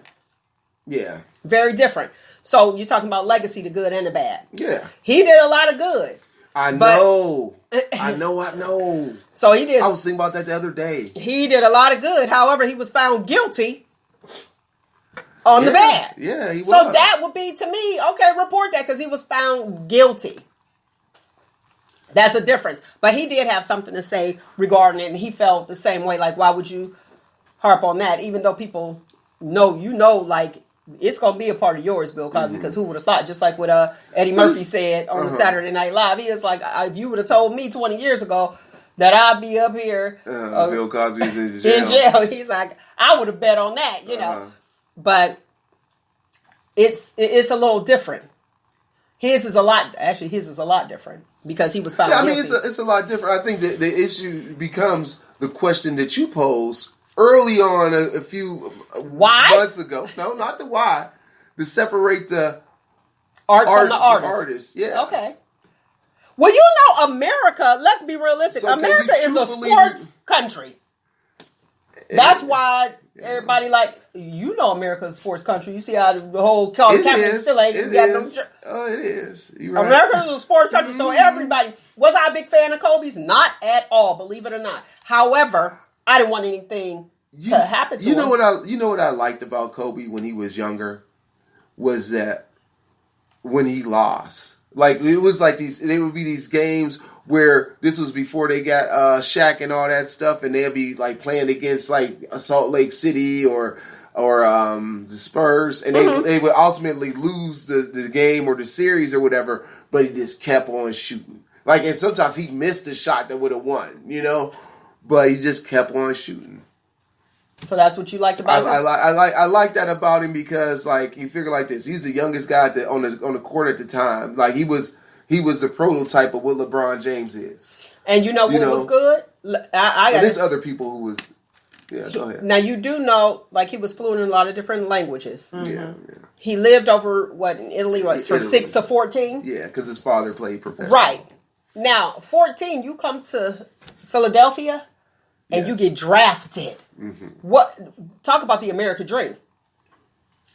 Yeah. Very different. So you're talking about legacy, the good and the bad. Yeah. He did a lot of good. I know. I know. So he did. I was thinking about that the other day. He did a lot of good. However, he was found guilty on the bad. Yeah, he was. So that would be, to me, okay, report that, because he was found guilty. That's a difference. But he did have something to say regarding it, and he felt the same way. Like, why would you harp on that? Even though people know, like, it's going to be a part of yours, Bill Cosby, because who would have thought? Just like what Eddie Murphy said on Saturday Night Live. He was like, if you would have told me 20 years ago that I'd be up here. Bill Cosby's in jail. In jail. He's like, I would have bet on that, you know. But it's a little different. His is a lot different because he was found guilty. I mean, it's a lot different. I think that the issue becomes the question that you posed early on a few months ago. No, not the why. To separate the art from the artist. Yeah. Okay. Well, you know, America, let's be realistic. So America is a sports country. That's why everybody America's a sports country. You see how the whole Kaepernick still ain't got no shirt. Oh, it is. You're right. America is a sports country, so everybody. Was I a big fan of Kobe's? Not at all, believe it or not. However, I didn't want anything to happen to him. You know what I liked about Kobe when he was younger was that when he lost, like it was like there would be these games where this was before they got Shaq and all that stuff, and they'd be like playing against like Salt Lake City or the Spurs, and they would ultimately lose the game or the series or whatever, but he just kept on shooting. Like, and sometimes he missed a shot that would have won, you know, but he just kept on shooting. So that's what you liked about him? I like that about him because, like, you figure like this: he's the youngest guy on the court at the time. Like, he was the prototype of what LeBron James is. And you know what was good? There's other people who was. Yeah, go ahead. Now you do know, like, he was fluent in a lot of different languages. Mm-hmm. Yeah. He lived over in Italy? From 6 to 14. Yeah, because his father played professional. Right. Now, 14, you come to Philadelphia and you get drafted. Mm-hmm. Talk about the American dream.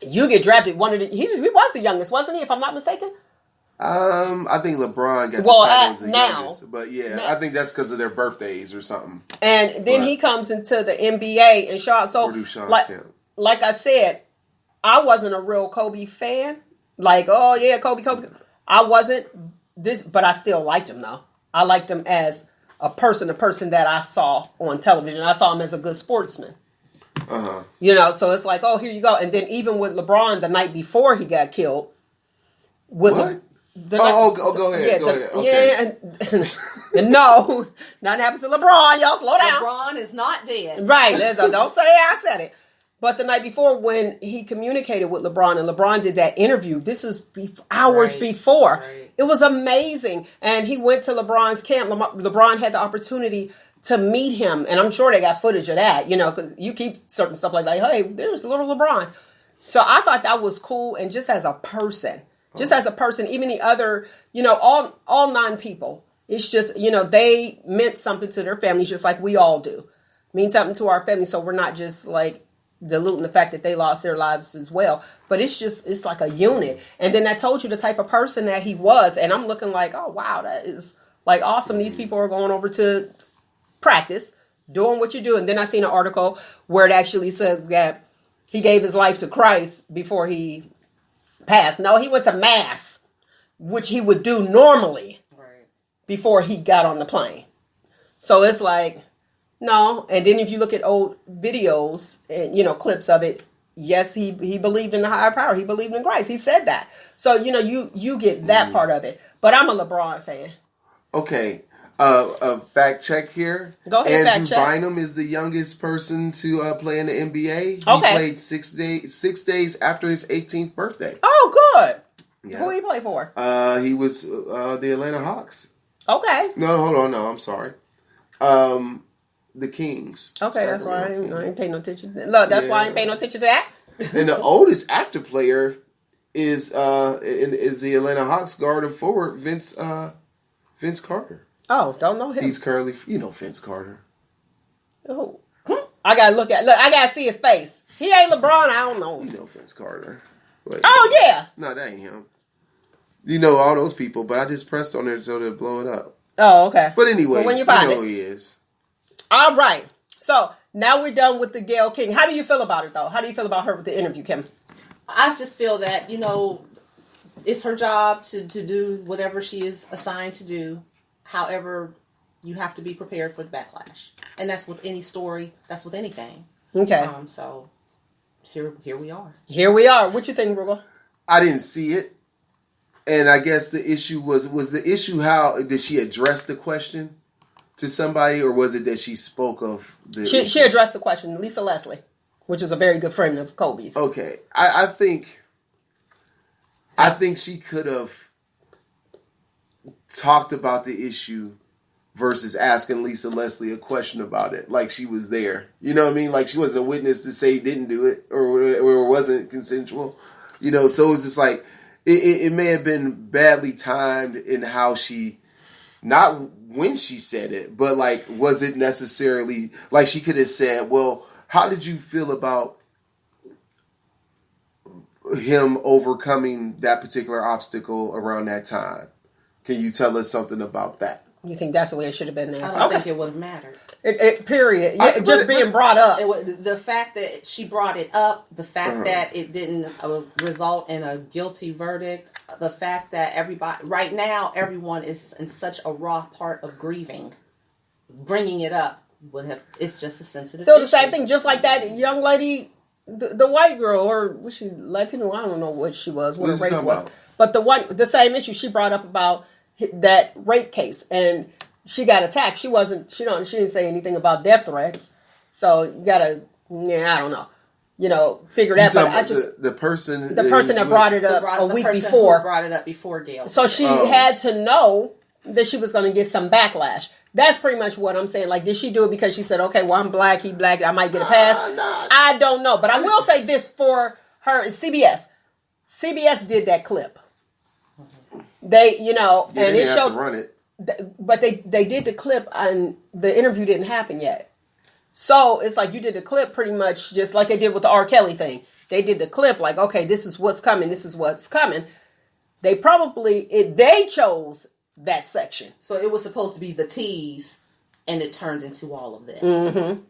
You get drafted. He was the youngest, wasn't he? If I'm not mistaken. I think LeBron got the titles the youngest, but I think that's because of their birthdays or something. And then he comes into the NBA and Sean. So, like I said, I wasn't a real Kobe fan. Like, oh yeah, Kobe. I wasn't but I still liked him though. I liked him as a person that I saw on television. I saw him as a good sportsman. You know, so it's like, oh, here you go. And then even with LeBron the night before he got killed. Go ahead. Go ahead. Okay. Yeah, no, nothing happens to LeBron. Y'all slow down. LeBron is not dead. Right. Don't say I said it. But the night before, when he communicated with LeBron, and LeBron did that interview, this was hours before. Right. It was amazing. And he went to LeBron's camp. LeBron had the opportunity to meet him. And I'm sure they got footage of that, you know, because you keep certain stuff like, hey, there's a little LeBron. So I thought that was cool. And just as a person, even the other, you know, all 9 people, it's just, you know, they meant something to their families just like we all do. Mean something to our families. So we're not just like diluting the fact that they lost their lives as well. But it's like a unit. And then that told you the type of person that he was. And I'm looking like, oh, wow, that is like awesome. These people are going over to practice, doing what you do. And then I seen an article where it actually said that he gave his life to Christ before he passed. No, he went to mass, which he would do normally before he got on the plane. So it's like, no. And then if you look at old videos and, you know, clips of it, yes, he believed in the higher power. He believed in Christ. He said that. So, you know, you get that part of it. But I'm a LeBron fan. Okay. A fact check here. Go ahead, Andrew fact check. Bynum is the youngest person to play in the NBA. He played 6 days after his 18th birthday. Oh, good. Yeah. Who he play for? He was the Atlanta Hawks. Okay. No, hold on. No, I'm sorry. The Kings. Okay, that's why I ain't paying no attention. Look, that's why I ain't paying no attention to that. And the oldest active player is the Atlanta Hawks guard and forward Vince Carter. Oh, don't know him. He's currently, Vince Carter. Oh, I gotta look. I gotta see his face. He ain't LeBron. I don't know. You know Vince Carter. But, oh yeah. No, that ain't him. You know all those people, but I just pressed on there so to blow it up. Oh, okay. But anyway, well, when you find know it. who he is. All right. So now we're done with the Gayle King. How do you feel about it, though? How do you feel about her with the interview, Kim? I just feel that, it's her job to do whatever she is assigned to do. However, you have to be prepared for the backlash. And that's with any story. That's with anything. Okay. So here we are. Here we are. What you think, Roogle? I didn't see it. And I guess the issue was the issue how did she address the question to somebody, or was it that she spoke of the She addressed the question, Lisa Leslie, which is a very good friend of Kobe's. Okay. I think she could have talked about the issue versus asking Lisa Leslie a question about it, like she was there. You know what I mean? Like she wasn't a witness to say he didn't do it or wasn't consensual. So it was just like it may have been badly timed in how she, not when she said it, but like was it necessarily like she could have said, well, how did you feel about him overcoming that particular obstacle around that time? Can you tell us something about that? You think that's the way it should have been answered? I don't think it would have mattered. Period. Yeah, being brought up. The fact that she brought it up, the fact that it didn't result in a guilty verdict, the fact that right now, everyone is in such a raw part of grieving. Bringing it up it's just a sensitive Still issue. the same thing, just like that young lady, the white girl, or was she Latino? I don't know what she was, what her race was. But the same issue she brought up about that rape case, and she got attacked. She didn't say anything about death threats. So you gotta, I don't know, figure that. But I just the person that brought it up a week before brought it up before Gayle. So she had to know that she was going to get some backlash. That's pretty much what I'm saying. Like, did she do it because she said, okay, well, I'm black, he black, I might get a pass? I don't know. But I will say this for her, CBS. CBS did that clip. They, and it showed. To run it. But they did the clip, and the interview didn't happen yet. So it's like you did the clip pretty much just like they did with the R. Kelly thing. They did the clip like, okay, this is what's coming. This is what's coming. They chose that section. So it was supposed to be the tease, and it turned into all of this. Mm-hmm.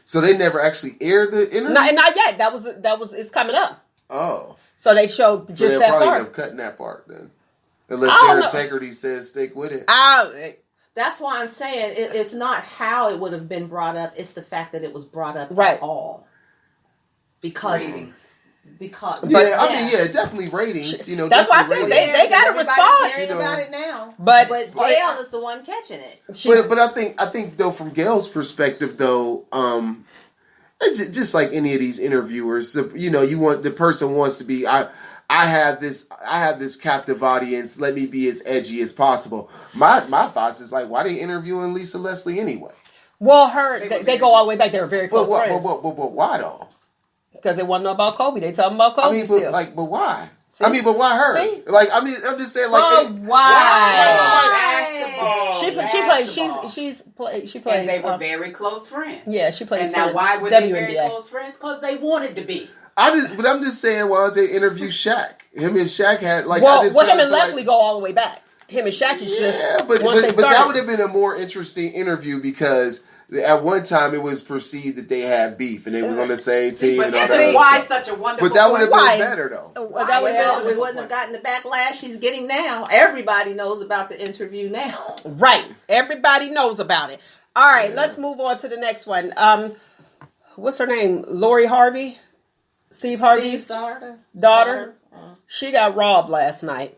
So they never actually aired the interview? Not yet. It's coming up. Oh. So they showed just that part. So they'll probably end up cutting that part then. Unless their integrity says stick with it. That's why I'm saying it's not how it would have been brought up. It's the fact that it was brought up at all. Because ratings. Definitely ratings. That's why I said they got a response. Hearing about it now, but Gayle is the one catching it. But I think though, from Gayle's perspective, though, just like any of these interviewers, the person wants to be. I have this captive audience. Let me be as edgy as possible. My thoughts is like, why are they interviewing Lisa Leslie anyway? Well, they go all the way back. They were very close friends. But why though? Because they want to know about Kobe. They tell them about Kobe. But why? See? But why her? See? I'm just saying, like, why? She plays. And they were very close friends. Yeah, she plays. And now, why were they very close friends? Because they wanted to be. I'm just saying, why don't they interview Shaq? Him and Shaq had like. Him and Leslie go all the way back. Him and Shaq is just. But that would have been a more interesting interview because at one time it was perceived that they had beef and they was on the same team. But this is why such a wonderful. But that would have been better though. We wouldn't have gotten the backlash he's getting now. Everybody knows about the interview now. Right. Everybody knows about it. All right, let's move on to the next one. What's her name? Lori Harvey. Steve Harvey's daughter. She got robbed last night.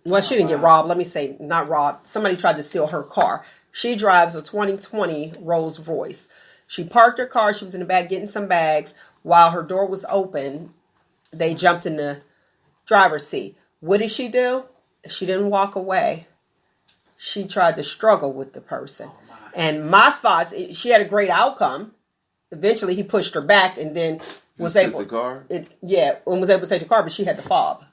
Well, she didn't get robbed. Let me say, not robbed. Somebody tried to steal her car. She drives a 2020 Rolls Royce. She parked her car. She was in the back getting some bags. While her door was open, they jumped in the driver's seat. What did she do? She didn't walk away. She tried to struggle with the person. And my thoughts, she had a great outcome. Eventually, he pushed her back and then was able to take the car. Was able to take the car, but she had the fob.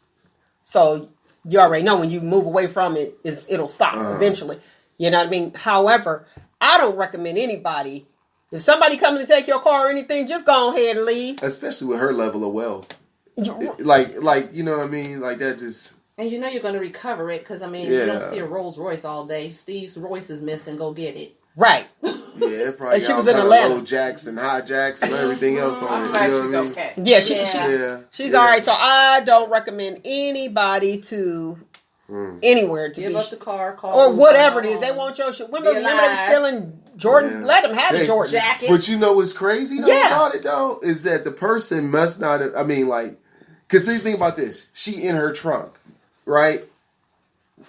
So you already know when you move away from it, it'll stop eventually. You know what I mean? However, I don't recommend anybody If somebody coming to take your car or anything, just go ahead and leave. Especially with her level of wealth. Like you know what I mean? Like that just... And you know you're going to recover it because, I mean, you don't see a Rolls Royce all day. Steve's Royce is missing. Go get it. Right. Yeah, it probably and she was in Atlanta. Low jacks and high jacks and everything else on it. I'm glad you know she's what I mean? okay. Yeah, she's all right. So I don't recommend anybody to anywhere to give up the car, or whatever it is. They want your shit. Remember they were stealing Jordans? Yeah. Let them have the Jordans jackets. But you know what's crazy about it though is that the person must not have, I mean, like, because see, think about this. She in her trunk, right?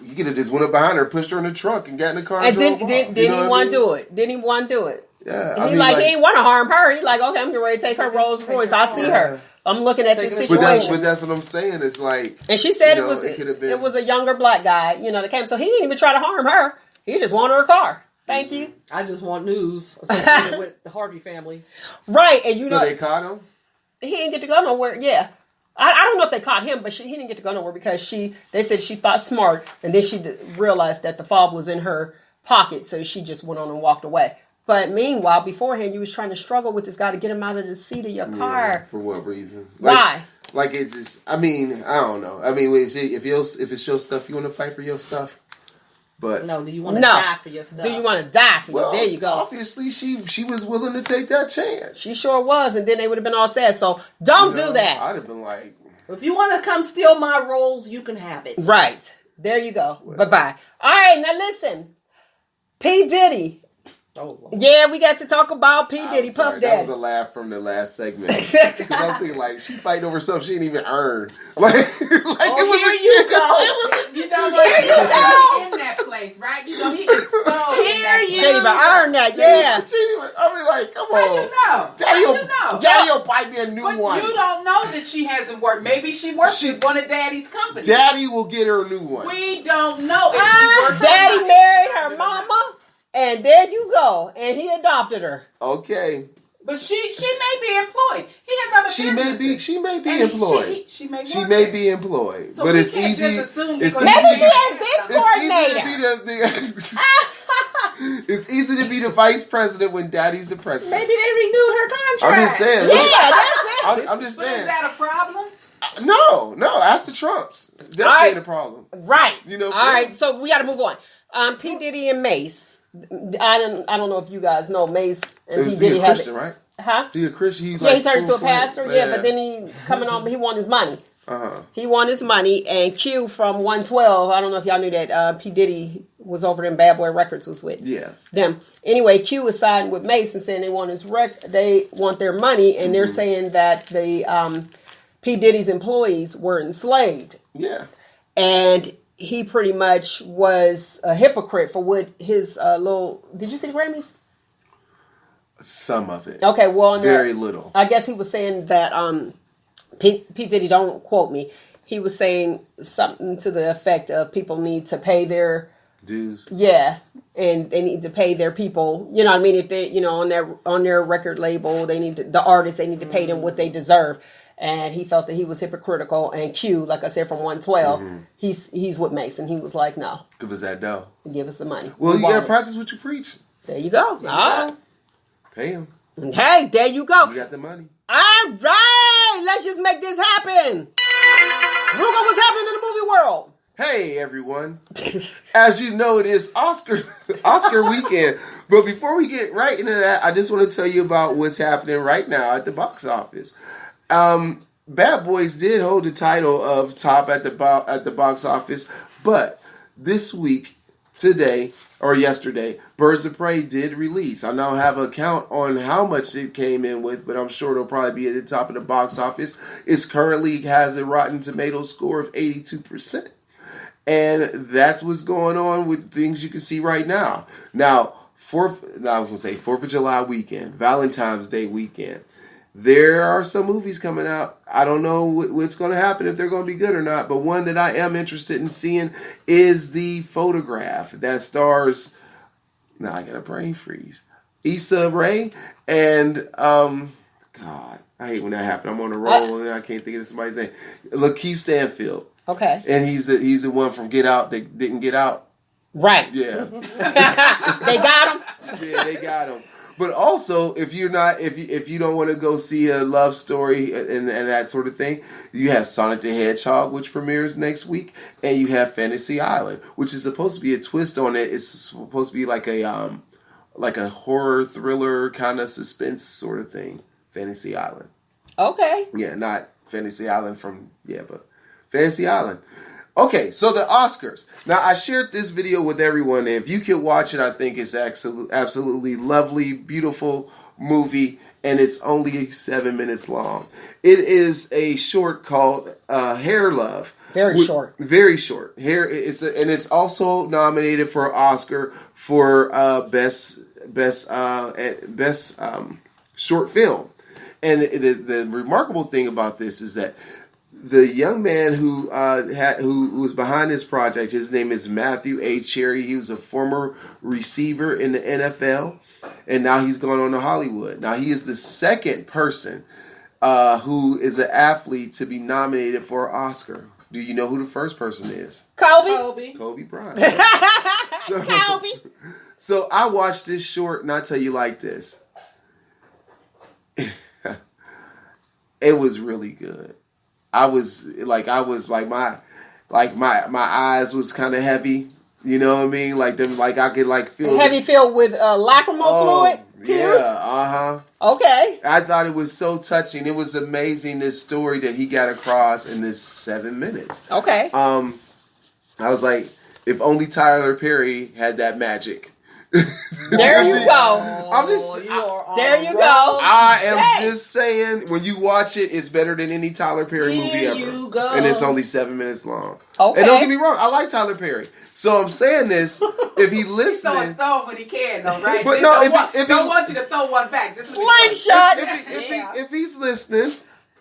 You could have just went up behind her, pushed her in the trunk, and got in the car. And didn't he want to do it? Didn't he want to do it? Yeah, and he didn't want to harm her. He like, okay, I'm getting ready to take her Rolls Royce. I see her. I'm looking at this situation. But that's what I'm saying. It's like, and she said it was a younger black guy, that came. So he didn't even try to harm her. He just wanted her car. Thank you. I just want news associated with the Harvey family. Right, and so they caught him. He didn't get to go nowhere. Yeah. I don't know if they caught him, but he didn't get to go nowhere because they said she thought smart, and then she realized that the fob was in her pocket, so she just went on and walked away. But meanwhile, beforehand, you was trying to struggle with this guy to get him out of the seat of your car. Yeah, for what reason? Why? Like it just, I mean, I don't know. I mean, if it's your stuff, you want to fight for your stuff. But no, do you want to die for your stuff? Do you want to die for well, There you go. Obviously, she was willing to take that chance. She sure was, and then they would have been all sad. So don't do that. I'd have been like, if you want to come steal my rolls, you can have it. Right. There you go. Well, bye-bye. All right, now listen. P. Diddy. Oh, yeah, we got to talk about P. Diddy, Puff Daddy. That was a laugh from the last segment. Because I was thinking, like, she fighting over something she didn't even earn. Like here you go. You know what? He's in that place, right? You know, he is so in that place. She didn't even earn that, yeah. I mean, like, come on. How Daddy will buy me a new one. You don't know that she hasn't worked. Maybe she works with one of Daddy's companies. Daddy will get her a new one. We don't know if she works. Daddy married her mama. And there you go. And he adopted her. Okay. But she may be employed. He has other businesses. She may be employed. She may be employed. So but we it's can't easy. Just assume maybe she had this coordinator. It's easy to be the vice president when Daddy's the president. Maybe they renewed her contract. I'm just saying. Yeah, that's it. I'm just saying. Is that a problem? No. Ask the Trumps. Definitely ain't a problem. Right. All right. So we got to move on. P. Diddy and Mace. I don't know if you guys know Mace and P. Diddy Christian, right? Huh? He a Christian. He turned into a pastor. Yeah, but then he coming on. He won his money. He won his money, and Q from 112. I don't know if y'all knew that P. Diddy was over in Bad Boy Records was with them. Anyway, Q was siding with Mace and saying they want they want their money, and they're saying that the P. Diddy's employees were enslaved. Yeah, and he pretty much was a hypocrite for what his little... Did you see the Grammys? Some of it. Okay, well... Very little. I guess he was saying that... P. Diddy, don't quote me. He was saying something to the effect of people need to pay their... dues. Yeah, and they need to pay their people. You know what I mean? If they, on their record label, they need to... The artists, they need to pay them what they deserve. And he felt that he was hypocritical. And Q, like I said, from 112, he's with Mason. He was like, no. Give us that dough. Give us the money. Well, you got to practice what you preach. There you go. All right. Pay him. Hey, there you go. You got the money. All right. Let's just make this happen. Roogle, what's happening in the movie world? Hey, everyone. As you know, it is Oscar weekend. But before we get right into that, I just want to tell you about what's happening right now at the box office. Bad Boys did hold the title of top at the box office, but this week, today or yesterday, Birds of Prey did release. I now have a count on how much it came in with, but I'm sure it'll probably be at the top of the box office. It currently has a Rotten Tomatoes score of 82%, and that's what's going on with things you can see right now. Now, 4th of July weekend, Valentine's Day weekend. There are some movies coming out. I don't know what's going to happen, if they're going to be good or not, but one that I am interested in seeing is The Photograph that stars, now I got a brain freeze, Issa Rae and, God, I hate when that happens. I'm on a roll and I can't think of somebody's name. Lakeith Stanfield. Okay. And he's the one from Get Out that didn't get out. Right. Yeah. They got him. Yeah, they got him. But also, if you don't want to go see a love story and that sort of thing, you have Sonic the Hedgehog, which premieres next week, and you have Fantasy Island, which is supposed to be a twist on it. It's supposed to be like a horror thriller kind of suspense sort of thing. Fantasy Island. Okay. Yeah, not Fantasy Island but Fantasy Island. Okay, so the Oscars. Now, I shared this video with everyone, and if you could watch it, I think it's absolutely lovely, beautiful movie, and it's only 7 minutes long. It is a short called Hair Love. Very short. Very short. And it's also nominated for an Oscar for best short film. And the remarkable thing about this is that the young man who was behind this project, his name is Matthew A. Cherry. He was a former receiver in the NFL, and now he's gone on to Hollywood. Now he is the second person who is an athlete to be nominated for an Oscar. Do you know who the first person is? Kobe Bryant. Kobe. So I watched this short, and I tell you like this. It was really good. I was like my eyes was kind of heavy. You know what I mean? Like them, like I could like feel heavy filled with lacrimal fluid, tears. Yeah, Okay. I thought it was so touching. It was amazing, this story that he got across in this 7 minutes. Okay. I was like, if only Tyler Perry had that magic. There you go. There you go. I am just saying, when you watch it, it's better than any Tyler Perry movie ever. You go. And it's only 7 minutes long. Okay. And don't get me wrong, I like Tyler Perry. So I'm saying this, if he listening... He's throwing stone when he can, though, right? But no, don't want you to throw one back. Just slingshot. If he's listening,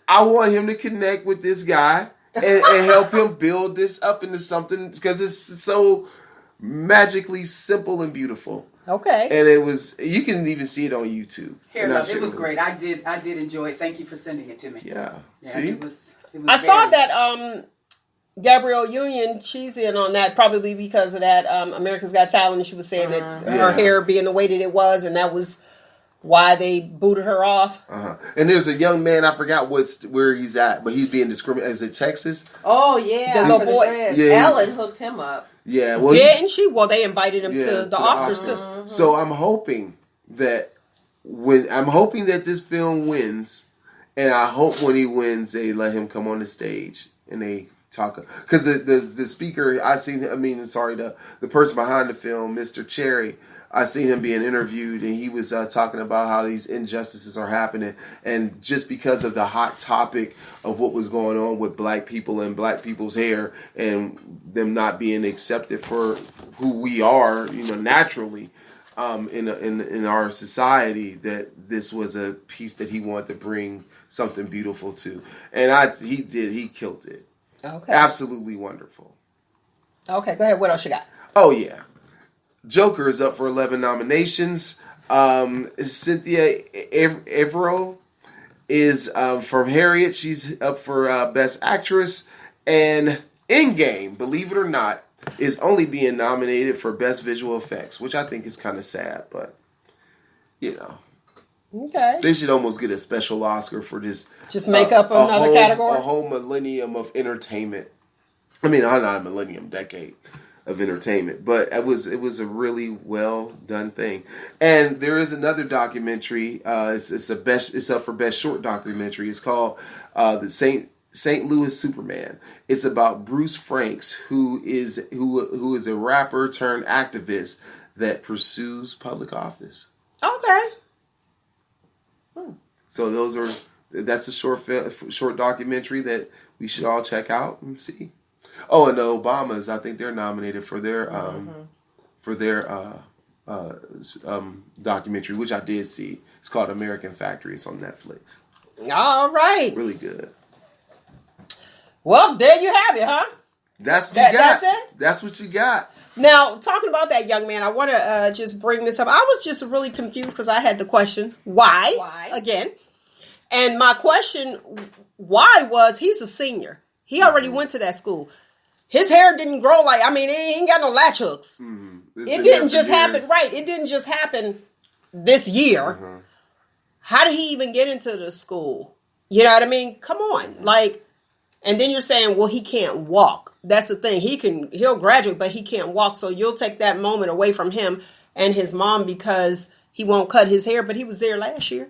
I want him to connect with this guy and help him build this up into something, because it's so magically simple and beautiful. Okay. And it was, you can even see it on YouTube. Hair Love, it was great. I did enjoy it. Thank you for sending it to me. Yeah. See? It was I saw that Gabrielle Union, she's in on that probably because of that America's Got Talent, and she was saying that her hair being the way that it was, and that was why they booted her off. And there's a young man, I forgot where he's at, but he's being discriminated. Is it Texas? Oh, yeah. The little boy. Yeah. Ellen hooked him up. Yeah. Well, didn't she? Well, they invited him to the Oscars too. Mm-hmm. So I'm hoping that this film wins, and I hope when he wins, they let him come on the stage and they talk, because the speaker the person behind the film, Mr. Cherry, I seen him being interviewed, and he was talking about how these injustices are happening, and just because of the hot topic of what was going on with black people and black people's hair, and them not being accepted for who we are, naturally, in our society, that this was a piece that he wanted to bring something beautiful to, and he killed it. Okay. Absolutely wonderful. Okay, go ahead. What else you got? Oh, yeah. Joker is up for 11 nominations. Cynthia Erivo is from Harriet. She's up for Best Actress. And Endgame, believe it or not, is only being nominated for Best Visual Effects, which I think is kind of sad, but, Okay. They should almost get a special Oscar for this. Just make up another category? A whole millennium of entertainment. I mean, not a millennium, decade of entertainment. But it was a really well done thing. And there is another documentary. It's up for Best Short Documentary. It's called the St. Louis Superman. It's about Bruce Franks, who is a rapper turned activist that pursues public office. Okay. So that's a short documentary that we should all check out and see. Oh, and the Obamas, I think they're nominated for their documentary, which I did see. It's called American Factory. It's on Netflix. All right. Really good. Well, there you have it, huh? That's what you got. That's it? That's what you got. Now, talking about that young man, I want to just bring this up. I was just really confused because I had the question, why? Again. And my question, why, was he's a senior. He already went to that school. His hair didn't grow he ain't got no latch hooks. Mm-hmm. It didn't just happen, right. It didn't just happen this year. How did he even get into the school? You know what I mean? Come on. Like, and then you're saying, well, he can't walk. That's the thing. He'll graduate, but he can't walk. So you'll take that moment away from him and his mom because he won't cut his hair, but he was there last year.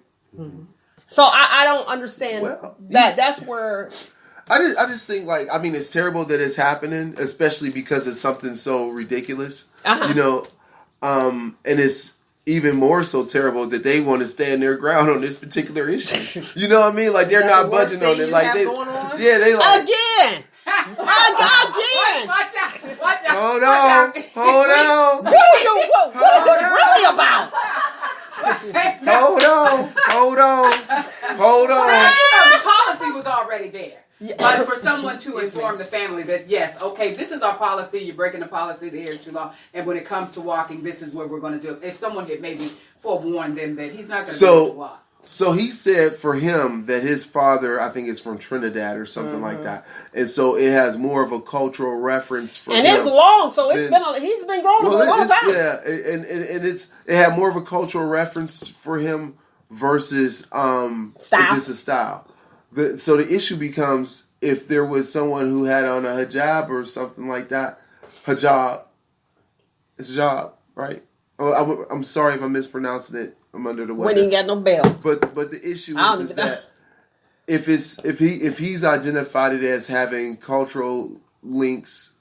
So I don't understand that. That's where I just think, like, I mean, it's terrible that it's happening, especially because it's something so ridiculous, you know, and it's even more so terrible that they want to stand their ground on this particular issue. You know what I mean? Like, they're not budging on it. Like, they like again. Again. Watch out. Hold on. What is this really about? Hold on. The policy was already there. But for someone to inform the family that, yes, okay, this is our policy, you're breaking the policy, the hair is too long, and when it comes to walking, this is what we're going to do. If someone had maybe forewarned them that he's not going to be able to walk. So he said for him that his father, I think it's from Trinidad or something like that. And so it has more of a cultural reference for him. And it's long, so he's been growing for a long time. Yeah, and it had more of a cultural reference for him versus just a style. So the issue becomes if there was someone who had on a hijab or something like that. Hijab, right? Oh, I'm sorry if I'm mispronouncing it. I'm under the weather. When he got no bell. But the issue is that if he's identified it as having cultural links,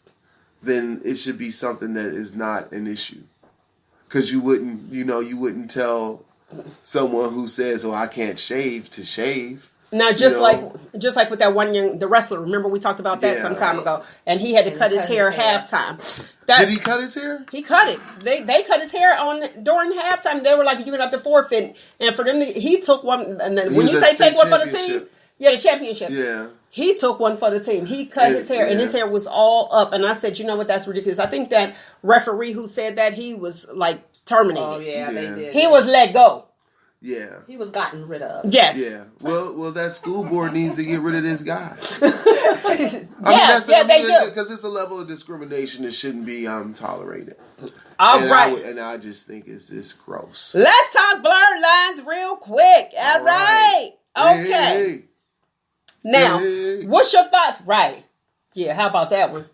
then it should be something that is not an issue. Because you wouldn't tell someone who says, "Oh, I can't shave" to shave. Now, just like with that the wrestler. Remember we talked about that some time ago, and he had to cut his hair halftime. Did he cut his hair? He cut it. They cut his hair during halftime. They were like, "You're gonna have to forfeit." And for them, he took one. And then when you say take one for the team, the championship. Yeah. He took one for the team. He cut his hair, and his hair was all up. And I said, you know what? That's ridiculous. I think that referee who said that, he was like terminated. Oh yeah, they did. He was let go. Yeah. He was gotten rid of. Yes. Yeah. Well, that school board needs to get rid of this guy. They do. Because it's a level of discrimination that shouldn't be tolerated. All right. And I just think it's just gross. Let's talk blurred lines real quick. All right. Okay. Hey. Now, what's your thoughts? Right. Yeah, how about that one?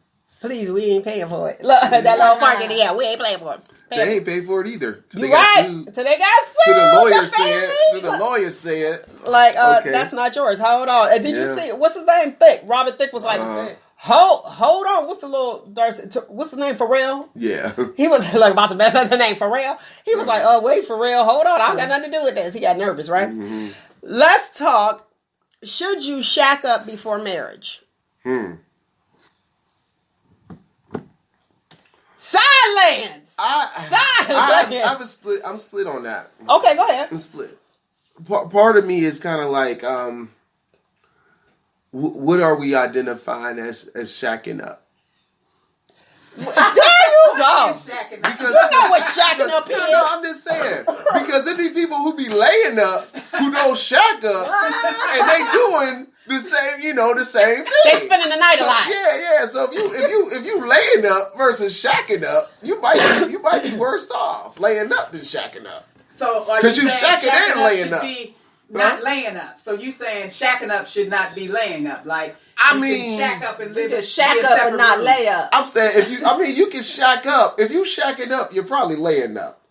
Please, we ain't paying for it. Look, that little market, we ain't paying for it. They ain't paid for it either. You're right. So they got sued. The lawyer said. Like, that's not yours. Hold on. And did you see, what's his name? Thick. Robert Thick was like, hold on. What's the little Darcy? What's his name? Pharrell? Yeah. He was like about to mess up the name. Pharrell. He was like, oh, wait, Pharrell. Hold on. I don't got nothing to do with this. He got nervous, right? Mm-hmm. Let's talk. Should you shack up before marriage? Silence. I'm split on that. Okay, go ahead. I'm split. Part of me is kind of like, what are we identifying as shacking up? There you go. Because you know what shacking up is. No, I'm just saying. Because there be people who be laying up who don't shack up, and they doing the same thing. They spending the night a lot. Yeah. So if you laying up versus shacking up, you might be worse off laying up than shacking up. So because you shacking and laying up, not laying up. So you saying shacking up should not be laying up, like. I mean, shack up and live. Shack up and not lay up. I'm saying you can shack up. If you shacking up, you're probably laying up.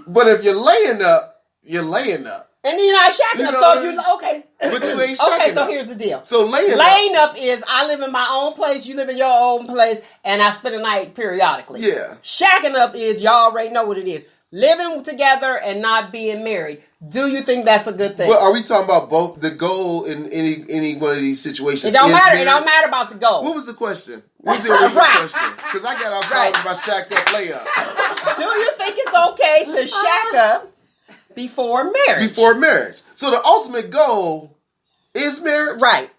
But if you're laying up, you're laying up. And you're not shacking up. So if you okay. But you ain't shacking up. Okay, so here's the deal. So laying up is I live in my own place, you live in your own place, and I spend the night periodically. Yeah. Shacking up is y'all already know what it is. Living together and not being married. Do you think that's a good thing? Well, are we talking about both the goal in any one of these situations? It don't matter. It don't matter about the goal. What was the question? What was the original question? Because I got off talking about shacked up layup. Do you think it's okay to shack up before marriage? Before marriage. So the ultimate goal is marriage? Right.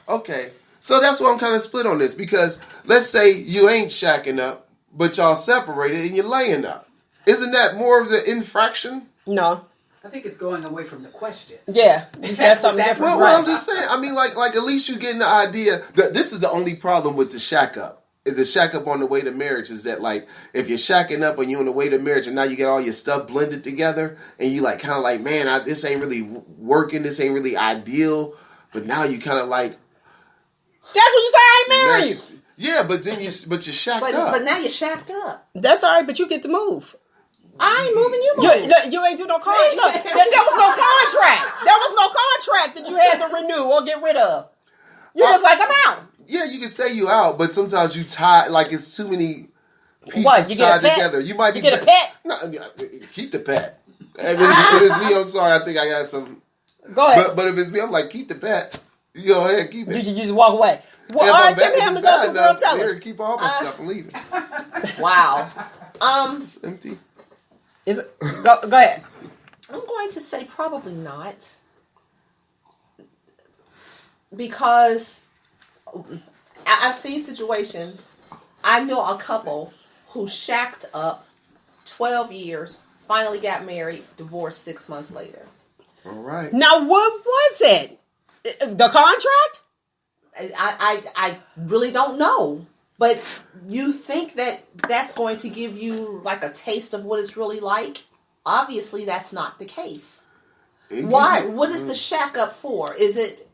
Okay. So that's why I'm kind of split on this. Because let's say you ain't shacking up, but y'all separated and you're laying up. Isn't that more of the infraction? No. I think it's going away from the question. Yeah. That's something different. Well, I'm just saying. I mean, like at least you're getting the idea that this is the only problem with the shack up. the shack up on the way to marriage is that, like, if you're shacking up and you're on the way to marriage and now you get all your stuff blended together and you, like, kind of like, man, this ain't really working. This ain't really ideal. But now you kind of like. That's what you say, I ain't marrying you. Yeah, but then you're shacked up. But now you're shacked up. That's all right, but you get to move. I ain't moving, you move. You ain't do no contract. Look, there was no contract. There was no contract that you had to renew or get rid of. You was like, I'm out. Yeah, you can say you out, but sometimes you tie, like, it's too many pieces tied together. You might be. You get a pet? No, keep the pet. If it's me, I'm sorry. I think I got some. Go ahead. But if it's me, I'm like, keep the pet. You go ahead, keep it. Did you just walk away? Well, all right, give him to go to girl. Tell us. Keep all my stuff and leave it. Wow. It's empty. Is it? Go ahead. I'm going to say probably not, because I've seen situations. I know a couple who shacked up 12 years, finally got married, divorced 6 months later. All right. Now, what was it? The contract? I really don't know. But you think that that's going to give you like a taste of what it's really like? Obviously, that's not the case. Why? What is the shack up for? Is it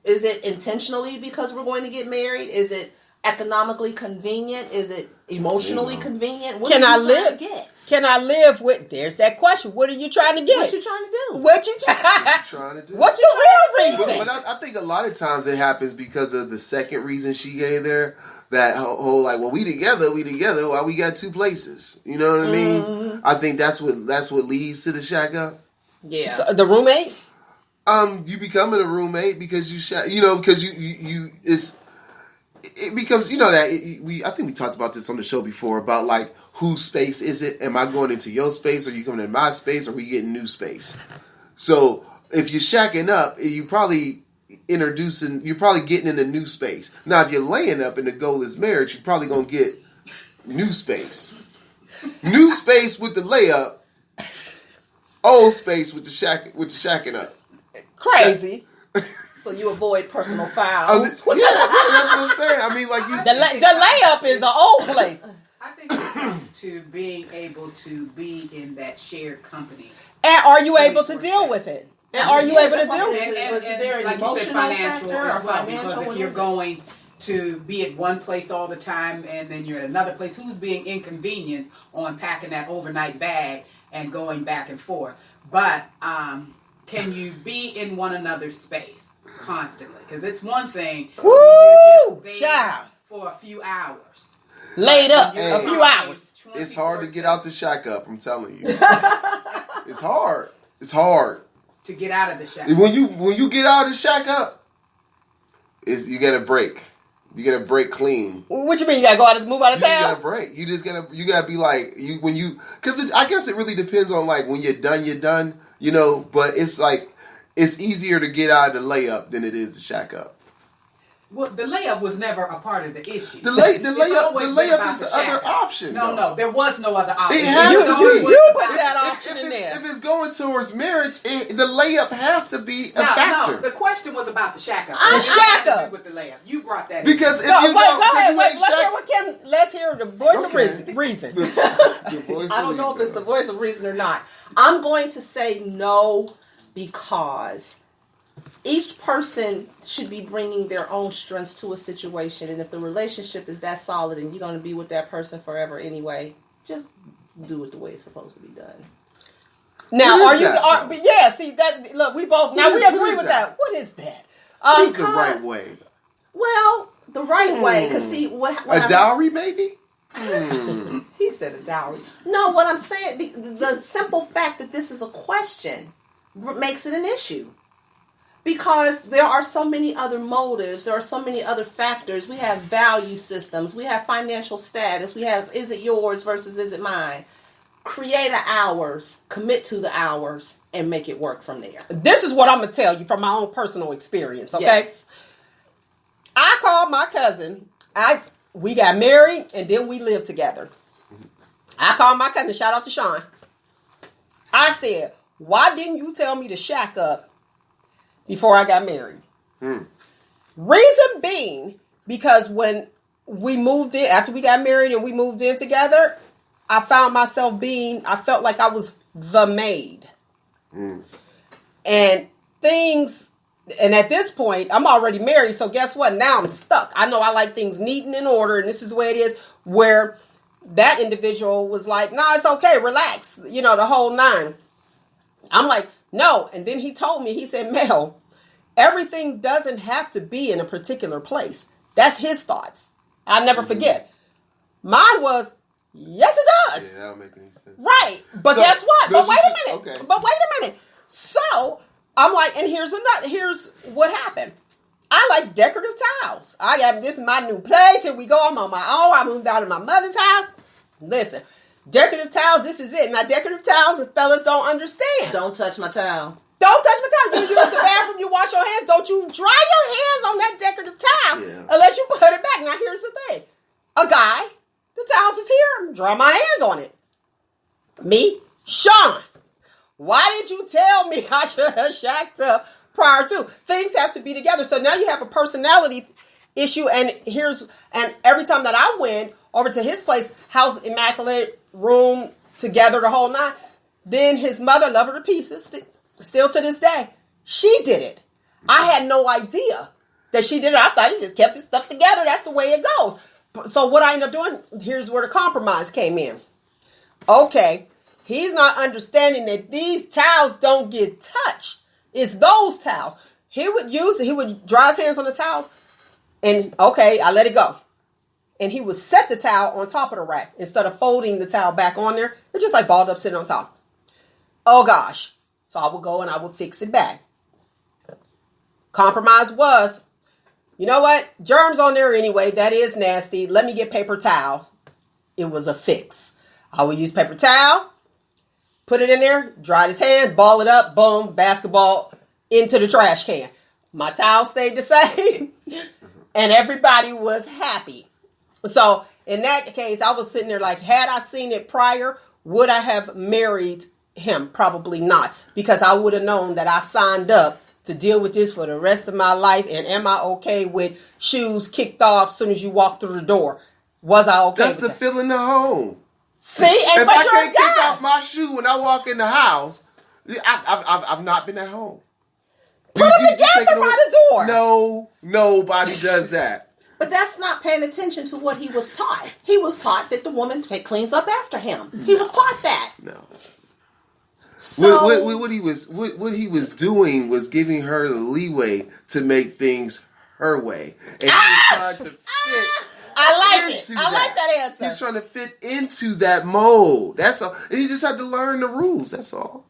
intentionally because we're going to get married? Is it economically convenient? Is it emotionally convenient? What Can are I you live? trying to get? Can I live with? There's that question. What are you trying to get? What you trying to do? What you trying to do? What's the real reason? But I think a lot of times it happens because of the second reason she gave there. That whole like, well, we together. Why we got two places? You know what I mean? Mm-hmm. I think that's what leads to the shack up. Yeah, so, the roommate. You becoming a roommate because you shack. You know, because you it becomes, you know, that I think we talked about this on the show before about like whose space is it? Am I going into your space? Or are you coming into my space? Or are we getting new space? So if you're shacking up, you probably getting in a new space. Now, if you're laying up and the goal is marriage, you're probably gonna get new space. New space with the layup, old space with the shacking up. Crazy. So you avoid personal fouls. That's what I'm saying. I mean, like the layup is an old place. I think it comes to being able to be in that shared company. And are you able to deal with it? And are you able to deal with it? Was there an like emotional you said, financial factor as well? financial? Because if you're going to be at one place all the time and then you're at another place, who's being inconvenienced on packing that overnight bag and going back and forth? But can you be in one another's space constantly? Because it's one thing when you're just there for a few hours. Laid up a few hours. It's hard to get out the shack up, I'm telling you. It's hard. It's hard. To get out of the shack. When you get out of the shack up, you get a break. You get a break clean. What you mean? You gotta go move out of town? You gotta break. You gotta be like because I guess it really depends on like when you're done. You know, but it's like it's easier to get out of the layup than it is to shack up. Well, the layup was never a part of the issue. The layup is the other option. No, there was no other option. It has to be. You put that option in there. If it's going towards marriage, the layup has to be a factor. No, the question was about the shack up. The shack up with the layup. You brought that because in. if you go ahead. Let's hear the voice of reason. I don't know if it's the voice of reason or not. I'm going to say no because each person should be bringing their own strengths to a situation, and if the relationship is that solid and you're going to be with that person forever anyway, just do it the way it's supposed to be done. Now, see that? Look, we both we agree with that. What is that? What's the right way? Well, the right way, because see what dowry maybe. He said a dowry. No, what I'm saying, the simple fact that this is a question makes it an issue. Because there are so many other motives, there are so many other factors. We have value systems, we have financial status, we have is it yours versus is it mine. Create the hours, commit to the hours, and make it work from there. This is what I'm going to tell you from my own personal experience, okay? Yes. I called my cousin. We got married, and then we lived together. I called my cousin, shout out to Sean. I said, why didn't you tell me to shack up before I got married? Reason being, because when we moved in, after we got married and we moved in together, I found myself I felt like I was the maid. And at this point, I'm already married, so guess what? Now I'm stuck. I know I like things neat and in order, and this is the way it is, where that individual was like, nah, it's okay, relax, the whole nine. I'm like, no. And then he told me, he said, Mel, everything doesn't have to be in a particular place. That's his thoughts. I'll never forget. Mine was, yes, it does. Yeah, that don't make any sense. Right. But guess what? But wait a minute. Okay. But wait a minute. So I'm like, and here's what happened. I like decorative tiles. This is my new place. Here we go. I'm on my own. I moved out of my mother's house. Listen, decorative tiles, this is it. Now, decorative tiles, the fellas don't understand. Don't touch my towel. Don't touch my towel. You use the bathroom, you wash your hands. Don't you dry your hands on that decorative towel unless you put it back. Now, here's the thing. A guy, the towels is here. Dry my hands on it. Me, Sean. Why did you tell me I should have shacked up prior to? Things have to be together. So now you have a personality issue. And every time that I went over to his place, house immaculate, room together, the whole nine, then his mother, love her to pieces, still to this day, she did it. I had no idea that she did it. I thought he just kept his stuff together. That's the way it goes. So what I ended up doing, here's where the compromise came in. Okay, he's not understanding that these towels don't get touched. It's those towels. He would dry his hands on the towels, and okay, I let it go. And he would set the towel on top of the rack instead of folding the towel back on there. It's just like balled up sitting on top. Oh gosh. So I would go and I would fix it back. Compromise was, you know what? Germs on there anyway. That is nasty. Let me get paper towels. It was a fix. I would use paper towel, put it in there, dry his hand, ball it up, boom, basketball into the trash can. My towel stayed the same and everybody was happy. So in that case, I was sitting there like, had I seen it prior, would I have married him? Probably not, because I would have known that I signed up to deal with this for the rest of my life. And am I okay with shoes kicked off as soon as you walk through the door? Was I okay? That's the feeling of home. See, and if but I you're can't a guy. kick off my shoe when I walk in the house, I've not been at home. Put them together by the door. No, nobody does that. But that's not paying attention to what he was taught. He was taught that the woman cleans up after him. He was taught that. No. So what he was doing was giving her the leeway to make things her way, and he was trying to fit. I like it. I like that answer. He's trying to fit into that mold. That's all. And he just had to learn the rules. That's all.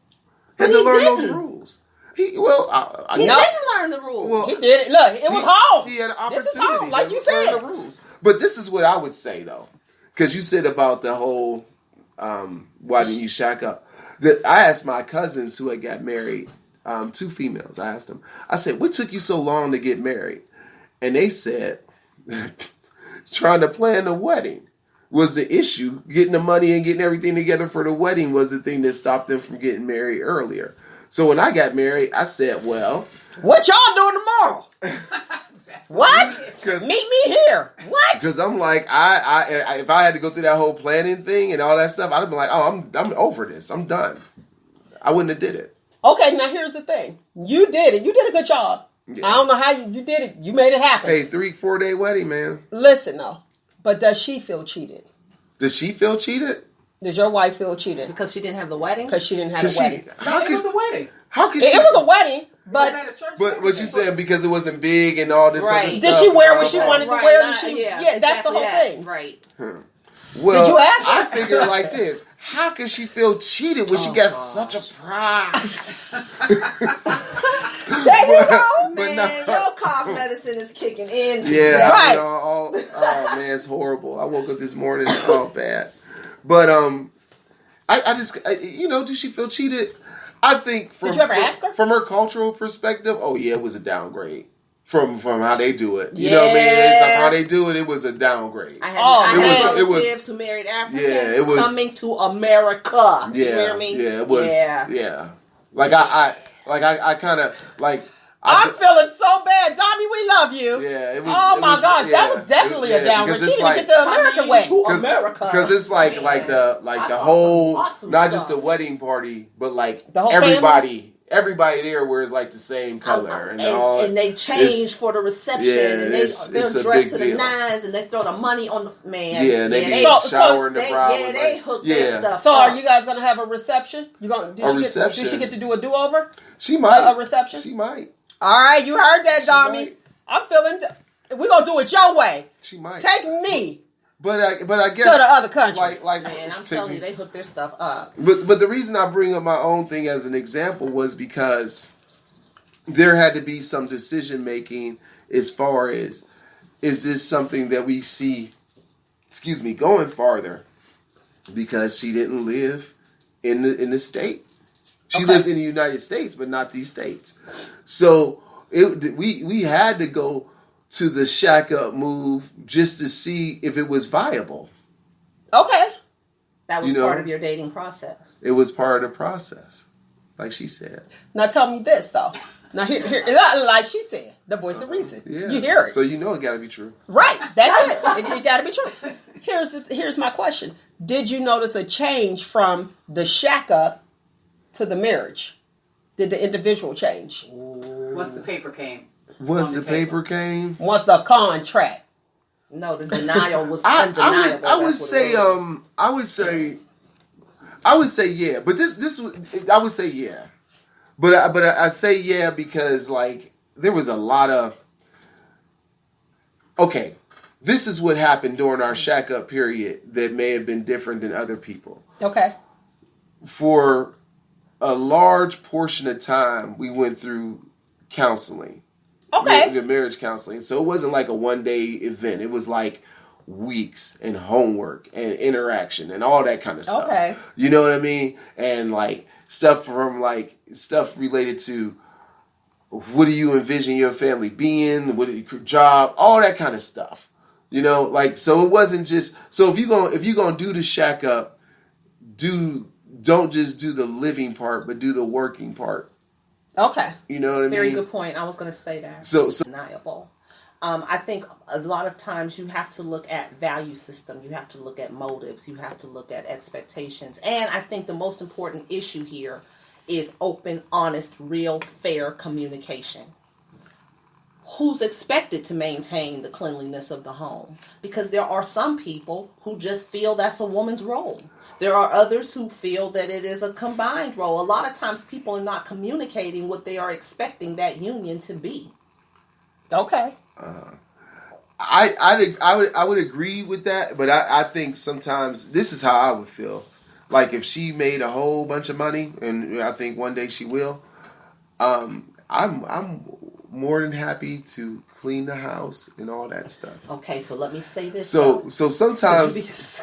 He had to learn those rules. He didn't learn the rules. Well, he did it. Look, it was home. He had an opportunity. This is home, like you said. Learn the rules. But this is what I would say though, because you said about the whole why didn't you shack up? That I asked my cousins who had got married, 2 females. I asked them. I said, "What took you so long to get married?" And they said, "Trying to plan the wedding was the issue. Getting the money and getting everything together for the wedding was the thing that stopped them from getting married earlier." So when I got married, I said, "Well, what y'all doing tomorrow?" What? Meet me here. What? Because I'm like, I if I had to go through that whole planning thing and all that stuff, I'd have been like, "Oh, I'm over this. I'm done." I wouldn't have did it. Okay, now here's the thing. You did it. You did a good job. Yeah. I don't know how you did it. You made it happen. Hey, 3-4 day wedding, man. Listen though, but does she feel cheated? Does she feel cheated? Does your wife feel cheated? Because she didn't have the wedding? Because she didn't have the wedding. It was a wedding. How could she? It was a wedding, but what you saying, because it wasn't big and all this other stuff. Did she wear what she wanted to wear? Did she? Yeah, exactly, that's the whole thing. Right. Well, did you ask her? I figure like this: how can she feel cheated when she got such a prize? There you go, man. Your cough medicine is kicking in. Yeah, right. Oh man, it's horrible. I woke up this morning, it's all bad. But I just do she feel cheated? I think did you ever ask her? From her cultural perspective? Oh yeah, it was a downgrade from how they do it. You know what I mean? It's how they do it. It was a downgrade. I had relatives who married Africans. Yeah, it was coming to America. Yeah, do you hear me? Yeah, it was. Yeah, like I kind of like. I'm feeling so bad, Tommy. We love you. Yeah, it was. Oh my gosh, that was definitely a downgrade. She didn't even get the American way. Because it's like the whole, awesome not just the wedding party, but like the whole everybody. Everybody there wears like the same color, and they change for the reception, and they're dressed to the nines, and they throw the money on the man. Yeah, and they shower in the bride. Yeah, they hook their stuff. So, are you guys gonna have a reception? Did she get to do a do over? She might a reception. She might. All right, you heard that, Dami. I'm feeling. We're gonna do it your way. She might take me. But I guess to the other country. Like man, I'm telling you, they hook their stuff up. But the reason I bring up my own thing as an example was because there had to be some decision making as far as, is this something that we see, going farther, because she didn't live in the state. She lived in the United States, but not these states. So we had to go to the shack up move just to see if it was viable. Okay. That was part of your dating process. It was part of the process, like she said. Now tell me this, though. Now here like she said, the voice of reason. Yeah. You hear it. So you know it got to be true. Right. That's it. It got to be true. Here's my question. Did you notice a change from the shack up to the marriage? Did the individual change? Once the paper came. Once the paper came? Once the contract. No, the denial was undeniable. I would say yeah. But this I would say yeah. But I say yeah because like there was a lot of this is what happened during our shack up period that may have been different than other people. Okay. For a large portion of time we went through counseling. Okay. The marriage counseling. So it wasn't like a one-day event. It was like weeks and homework and interaction and all that kind of stuff. Okay. You know what I mean? And like stuff related to what do you envision your family being, what your job, all that kind of stuff. You know, like so it wasn't just so if you're gonna do the shack up, don't just do the living part, but do the working part. Okay. You know what I mean? Very good point. I was going to say that. So undeniable. I think a lot of times you have to look at value system. You have to look at motives. You have to look at expectations. And I think the most important issue here is open, honest, real, fair communication. Who's expected to maintain the cleanliness of the home? Because there are some people who just feel that's a woman's role. There are others who feel that it is a combined role. A lot of times people are not communicating what they are expecting that union to be. Okay. I would agree with that, but I think sometimes this is how I would feel. Like if she made a whole bunch of money, and I think one day she will, I'm more than happy to clean the house and all that stuff. Okay, so let me say this. So sometimes.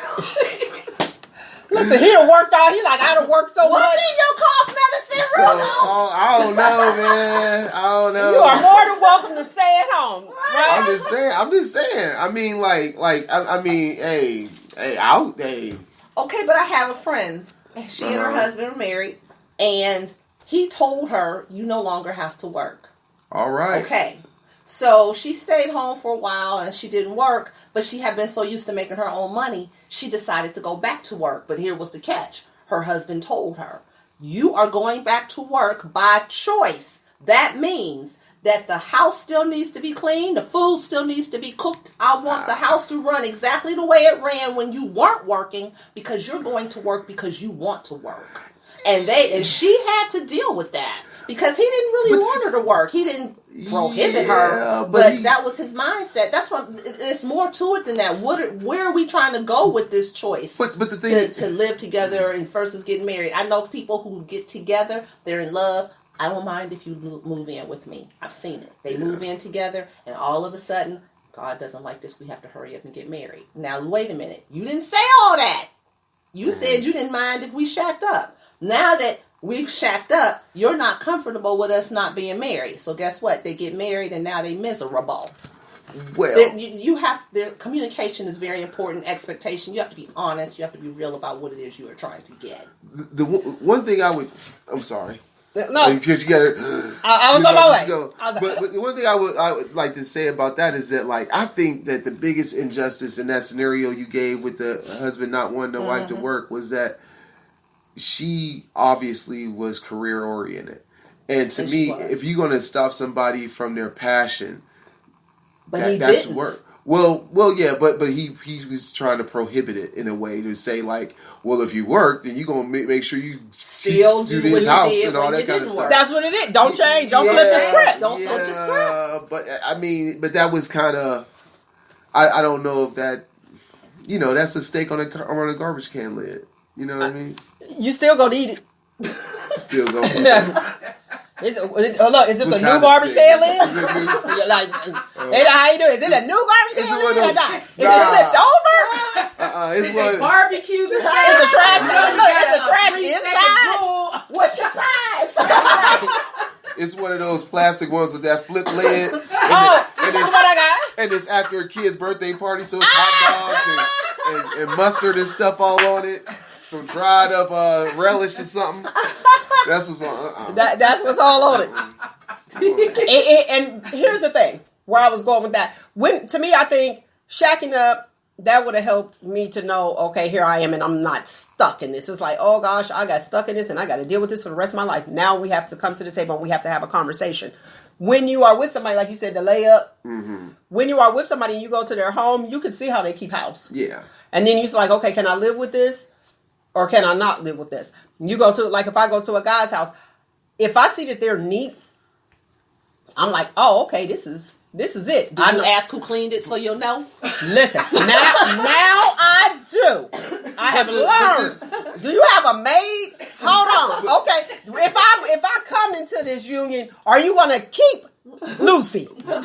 Listen, he done worked out. He like, I done worked so much. What's in your cough medicine, Roogle? I don't know, man. I don't know. You are more than welcome to stay at home. Right? I'm just saying. I mean, hey. Okay, but I have a friend. She and her husband are married, and he told her, you no longer have to work. All right. Okay. So she stayed home for a while and she didn't work, but she had been so used to making her own money, she decided to go back to work. But here was the catch. Her husband told her, you are going back to work by choice. That means that the house still needs to be clean, the food still needs to be cooked. I want the house to run exactly the way it ran when you weren't working, because you're going to work because you want to work. And she had to deal with that. Because he didn't really want her to work. He didn't prohibit her, but that was his mindset. That's what it's more to it than that. Where are we trying to go with this choice? But the thing to live together and versus getting married. I know people who get together, they're in love. I don't mind if you move in with me. I've seen it. They move in together, and all of a sudden, God doesn't like this. We have to hurry up and get married. Now, wait a minute. You didn't say all that. You said you didn't mind if we shacked up. Now that we've shacked up, you're not comfortable with us not being married. So guess what? They get married and now they're miserable. Well, their communication is very important. Expectation. You have to be honest. You have to be real about what it is you are trying to get. The one thing I'm sorry. No, because you gotta. I was on my way. But the one thing I would like to say about that is that, like, I think that the biggest injustice in that scenario you gave with the husband not wanting the wife to work was that she obviously was career oriented, and to me, if you're gonna stop somebody from their passion, that's work. Well, yeah, but he was trying to prohibit it in a way to say, like, well, if you work, then you're going to make sure you still do this house and all that kind of stuff. That's what it is. Don't change. Don't flip the script. Don't flip the script. But, I mean, that was kind of, I don't know if that, that's a steak on a garbage can lid. You know what I mean? You still going to eat it. Still going to eat it. Look, is this a new garbage can lid? Like, how you do? Is it a new garbage can lid or not? Is it flipped over? It's one barbecue. It's a trash. Look, it's a trash inside. What's your size? It's one of those plastic ones with that flip lid. That's what I got. And it's after a kid's birthday party, so it's hot dogs and mustard and stuff all on it. Some dried up relish or something. That's what's on. That's what's all on it. And here's the thing, where I was going with that. To me, I think shacking up, that would have helped me to know, okay, here I am and I'm not stuck in this. It's like, oh gosh, I got stuck in this and I got to deal with this for the rest of my life. Now we have to come to the table and we have to have a conversation. When you are with somebody, like you said, the layup, when you are with somebody and you go to their home, you can see how they keep house. Yeah. And then you're like, okay, can I live with this? Or can I not live with this? You go to, like, if I go to a guy's house, if I see that they're neat, I'm like, oh, okay, this is it. Do you ask who cleaned it so you'll know? Listen, now I do. I have learned. Do you have a maid? Hold on. Okay, if I come into this union, are you gonna keep Lucy? Or you gonna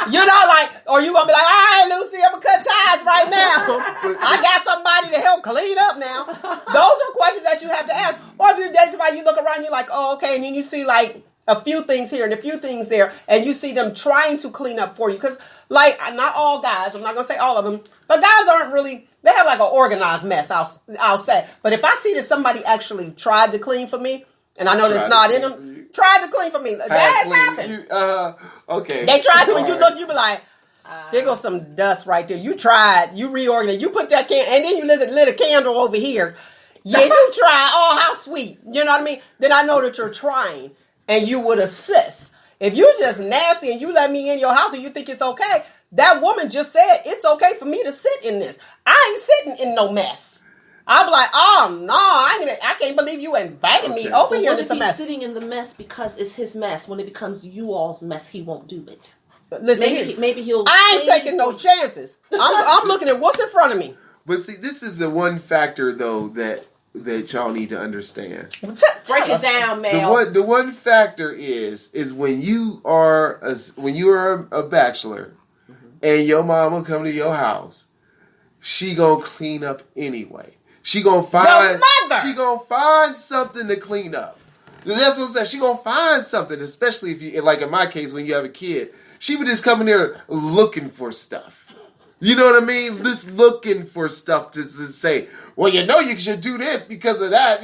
be like, all right, Lucy, I'm gonna cut ties right now. I got somebody to help clean up now. Those are questions that you have to ask. Or if you're dating somebody, you look around, you're like, oh, okay, and then you see like a few things here and a few things there, and you see them trying to clean up for you. Because, like, not all guys, I'm not going to say all of them, but guys aren't really, they have like an organized mess, I'll say. But if I see that somebody actually tried to clean for me, and I know that's not in them, tried to clean for me. That has happened. Okay. They tried to, and you look, you be like, there goes some dust right there. You tried, you reorganized, you put that can, and then you lit a candle over here. Yeah, you tried. Oh, how sweet. You know what I mean? Then I know that you're trying. And you would assist. If you're just nasty and you let me in your house and you think it's okay, that woman just said, it's okay for me to sit in this. I ain't sitting in no mess. I'm like, oh, no, I can't believe you invited me over here to some mess. Sitting in the mess because it's his mess. When it becomes you all's mess, he won't do it. Listen, maybe he'll... I ain't taking no chances. I'm looking at what's in front of me. But see, this is the one factor, though, that y'all need to understand. Break it down, man. The one factor is when you are a bachelor and your mama come to your house, she gonna clean up anyway. She gonna find something to clean up. That's what I'm saying. She gonna find something, especially if you, like in my case, when you have a kid, she would just come in there looking for stuff. You know what I mean? Just looking for stuff to say, well, you should do this because of that.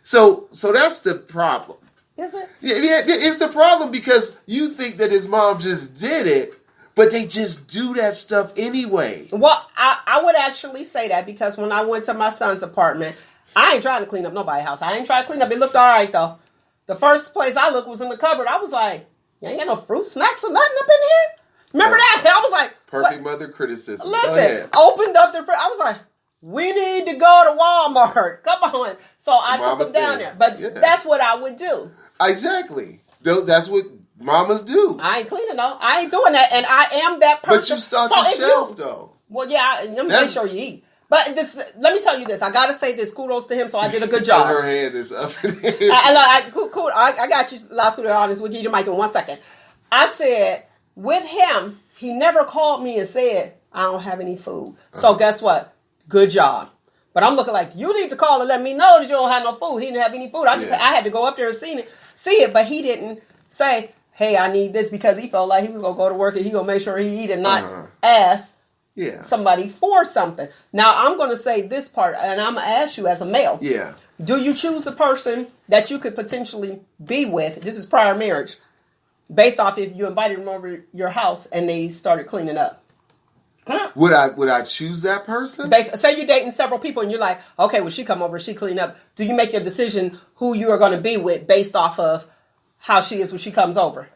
So that's the problem. Is it? Yeah, it's the problem because you think that his mom just did it, but they just do that stuff anyway. Well, I would actually say that because when I went to my son's apartment, I ain't trying to clean up nobody's house. I ain't trying to clean up. It looked all right, though. The first place I looked was in the cupboard. I was like, you ain't got no fruit snacks or nothing up in here? Remember that? I was like... Perfect mother criticism. Listen, opened up the fridge. I was like, we need to go to Walmart. Come on. So I took them down there. But that's what I would do. Exactly. That's what mamas do. I ain't cleaning, though. I ain't doing that. And I am that person. But you stock the shelf, though. Well, yeah. Let me make sure you eat. But let me tell you this. I got to say this. Kudos to him. So I did a good job. Her hand is up in the air. Cool. I got you. Last to the audience. We'll give you the mic in 1 second. I said... With him, he never called me and said, I don't have any food. So guess what? Good job. But I'm looking like, you need to call and let me know that you don't have no food. He didn't have any food. I had to go up there and see it. But he didn't say, hey, I need this because he felt like he was going to go to work and he going to make sure he eat and not ask somebody for something. Now, I'm going to say this part, and I'm going to ask you as a male. Yeah. Do you choose the person that you could potentially be with? This is prior marriage, based off if you invited them over your house and they started cleaning up. Would I choose that person? Say you're dating several people and you're like, okay, when she come over, she clean up. Do you make your decision who you are going to be with based off of how she is when she comes over?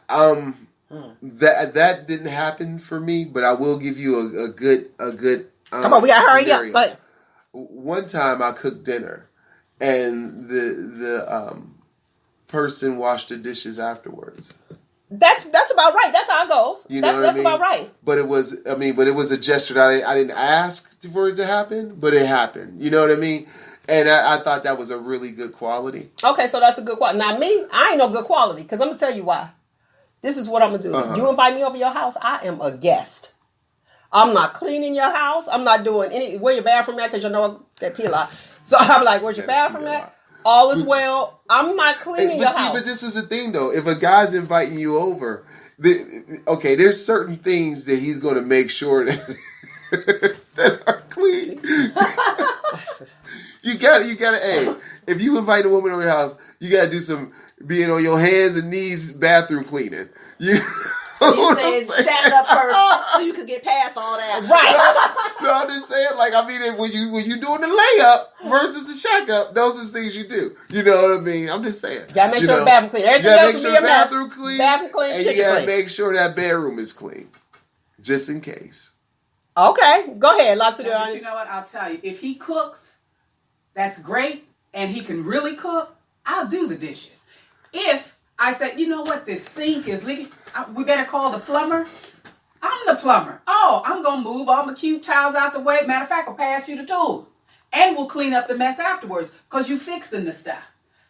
That didn't happen for me, but I will give you a good. Come on, we gotta hurry up. Go ahead. One time I cooked dinner, and the person washed the dishes afterwards. That's about right. That's how it goes. You know that's about right. But it was a gesture that I didn't ask for it to happen, but it happened. You know what I mean? And I thought that was a really good quality. Okay, so that's a good quality. Now me, I ain't no good quality, because I'm gonna tell you why. This is what I'm gonna do. You invite me over your house, I am a guest. I'm not cleaning your house. I'm not doing where your bathroom at, because you know that pee a lot. So I'm like, where's your bathroom at? All is well. I'm not cleaning your house. But this is the thing, though. If a guy's inviting you over, there's certain things that he's going to make sure that that are clean. you got to. Hey, if you invite a woman over your house, you got to do some being on your hands and knees bathroom cleaning. So you saying shack up first so you could get past all that. Right. No, I'm just saying, when you doing the layup versus the shack up, those are things you do. You know what I mean? I'm just saying. You gotta make sure the bathroom clean. Everything else will be a mess. Bathroom clean. Bathroom clean, and kitchen you gotta clean. make sure that bedroom is clean. Just in case. Okay. Go ahead. Lots to do. But you know what? I'll tell you. If he cooks, that's great, and he can really cook, I'll do the dishes. If I said, you know what, this sink is leaking, we better call the plumber. I'm the plumber. Oh, I'm going to move all my cute towels out the way. Matter of fact, I'll pass you the tools. And we'll clean up the mess afterwards, because you fixing the stuff.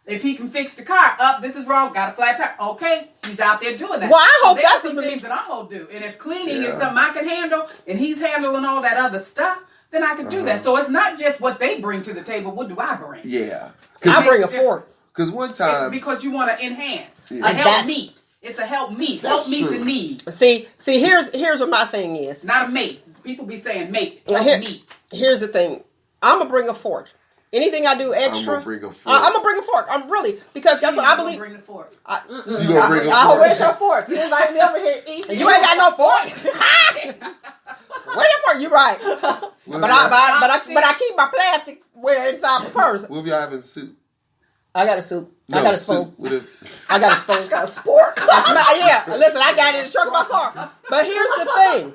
If he can fix the car, this is wrong, got a flat tire. Okay, he's out there doing that. Well, I hope that's some things that I'm going to do. And if cleaning is something I can handle, and he's handling all that other stuff, then I can do that. So it's not just what they bring to the table. What do I bring? Yeah. I bring a fork. Because one time... Because you want to enhance. Yeah. A help meet. It's a help meet. Help meet the need. See, here's what my thing is. Not a mate. People be saying mate. Help meet. Here's the thing. I'm going to bring a fork. Anything I do extra, I'm going to bring a fork. I'm going to bring a fork. I'm really, because that's what I believe. Bring the fork. You going to bring a fork? Where's your fork? You invite me over here to eat. You ain't got no fork. Where your fork? You right. But I keep my plasticware inside my purse. What if y'all having soup? I got a soup. I got a spoon. I got a spoon. Got a spork. Yeah. Listen, I got it in the trunk of my car. But here's the thing.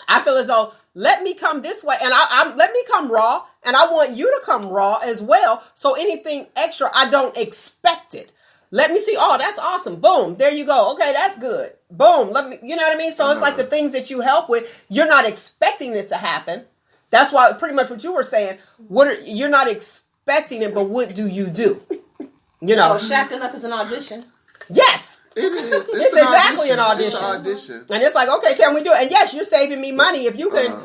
I feel as though, let me come this way, and let me come raw, and I want you to come raw as well. So anything extra, I don't expect it. Let me see. Oh, that's awesome. Boom. There you go. Okay, that's good. Boom. Let me. You know what I mean? So it's like the things that you help with, you're not expecting it to happen. That's why pretty much what you were saying. You're not expecting it, but what do you do? You know, so shacking up is an audition. Yes, it is. It's exactly an audition. It's an audition, and it's like, okay, can we do it? And yes, you're saving me money if you can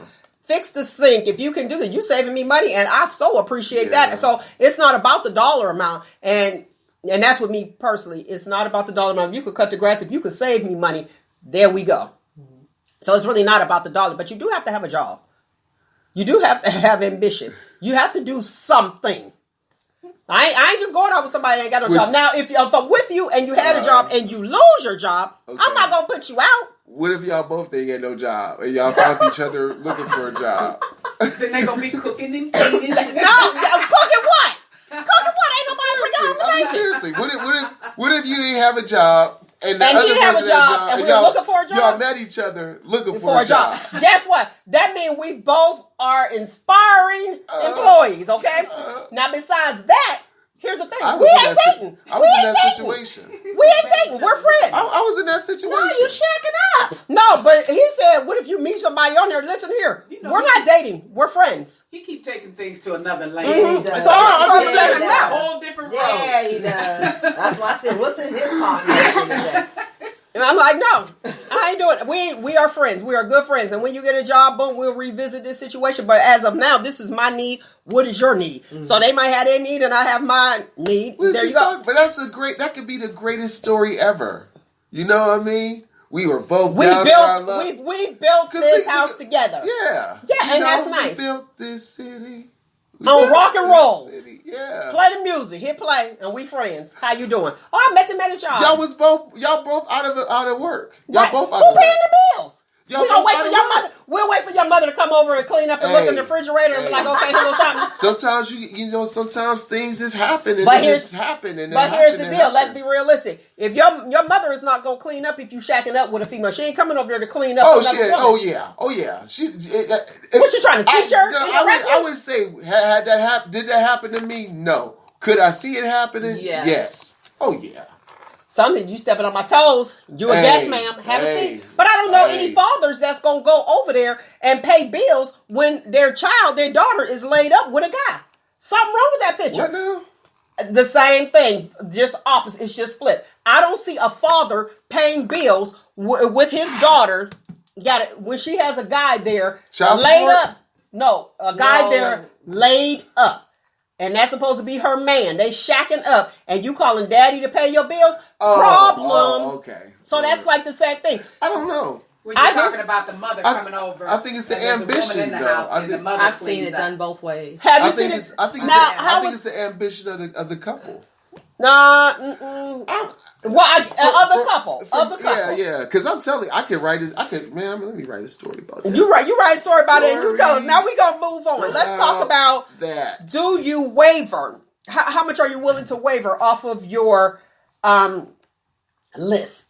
fix the sink. If you can do that, you saving me money, and I so appreciate that. So it's not about the dollar amount, and that's with me personally. It's not about the dollar amount. If you could cut the grass, if you could save me money, there we go. So it's really not about the dollar, but you do have to have a job. You do have to have ambition. You have to do something. I ain't just going out with somebody that ain't got no job. Now, if I'm with you and you had a job and you lose your job, okay, I'm not going to put you out. What if y'all both ain't got no job and y'all found each other looking for a job? Then they going to be cooking and cleaning. No, cooking what? Cooking what? Ain't nobody bring home I mean, seriously. What if you didn't have a job and the and other he have a job and we were looking for a job? Y'all met each other looking for a job. Guess what? That means we both are inspiring employees, okay? Now, besides that, here's the thing. We ain't dating. I was in that situation. We ain't dating. We're friends. I was in that situation. No, you shacking up. No, but he said, what if you meet somebody on there? Listen here. We're not dating. We're friends. He keep taking things to another lane. Yeah, he does. So I'm letting him a know. whole different road. Yeah, he does. That's why I said, what's in his pocket? And I'm like, no, I ain't doing it. We are friends. We are good friends. And when you get a job, boom, we'll revisit this situation. But as of now, this is my need. What is your need? Mm-hmm. So they might have their need and I have my need. There you go. But that could be the greatest story ever. You know what I mean? We were both down in our luck. We built this house together. Yeah. Yeah, and that's nice. We built this city On rock and roll. Yeah. Play the music. Hit play, and we friends. How you doing? Oh, I met them at a job. Y'all both out of work. Y'all Right. both out Who of work. paying the bills? Y'all We gonna both wait out for of your work. mother. We'll wait for your mother to come over and clean up and look in the refrigerator and be like, okay, here goes something. Sometimes you know, sometimes things just happen and But it just happen. But here's the deal. Let's be realistic. If your mother is not gonna clean up if you shacking up with a female, she ain't coming over there to clean up. Oh another shit! woman. Oh yeah! What she trying to teach her? I would say had that happen. Did that happen to me? No. Could I see it happening? Yes. Oh yeah. Something you stepping on my toes. You a guest, ma'am. Have a seat. But I don't know any fathers that's gonna go over there and pay bills when their daughter is laid up with a guy. Something wrong with that picture. What now? The same thing, just opposite. It's just flipped. I don't see a father paying bills with his daughter. Got it when she has a guy there laid up. No, a guy there laid up. And that's supposed to be her man. They shacking up, and you calling daddy to pay your bills? Problem. Oh, okay. So that's like the same thing. I don't know. When you're talking about the mother coming over, I think it's the and there's a ambition, woman in the though. house, and the mother I've seen it cleans up. done both ways. Have you seen it? I think it's the ambition of the couple. Nah. Other couple. Yeah. Because I'm telling you, I could write this. Man, let me write a story about that. You write a story about it, and you tell us. Now we gonna move on. Let's talk about that. Do you waver? How much are you willing to waver off of your list?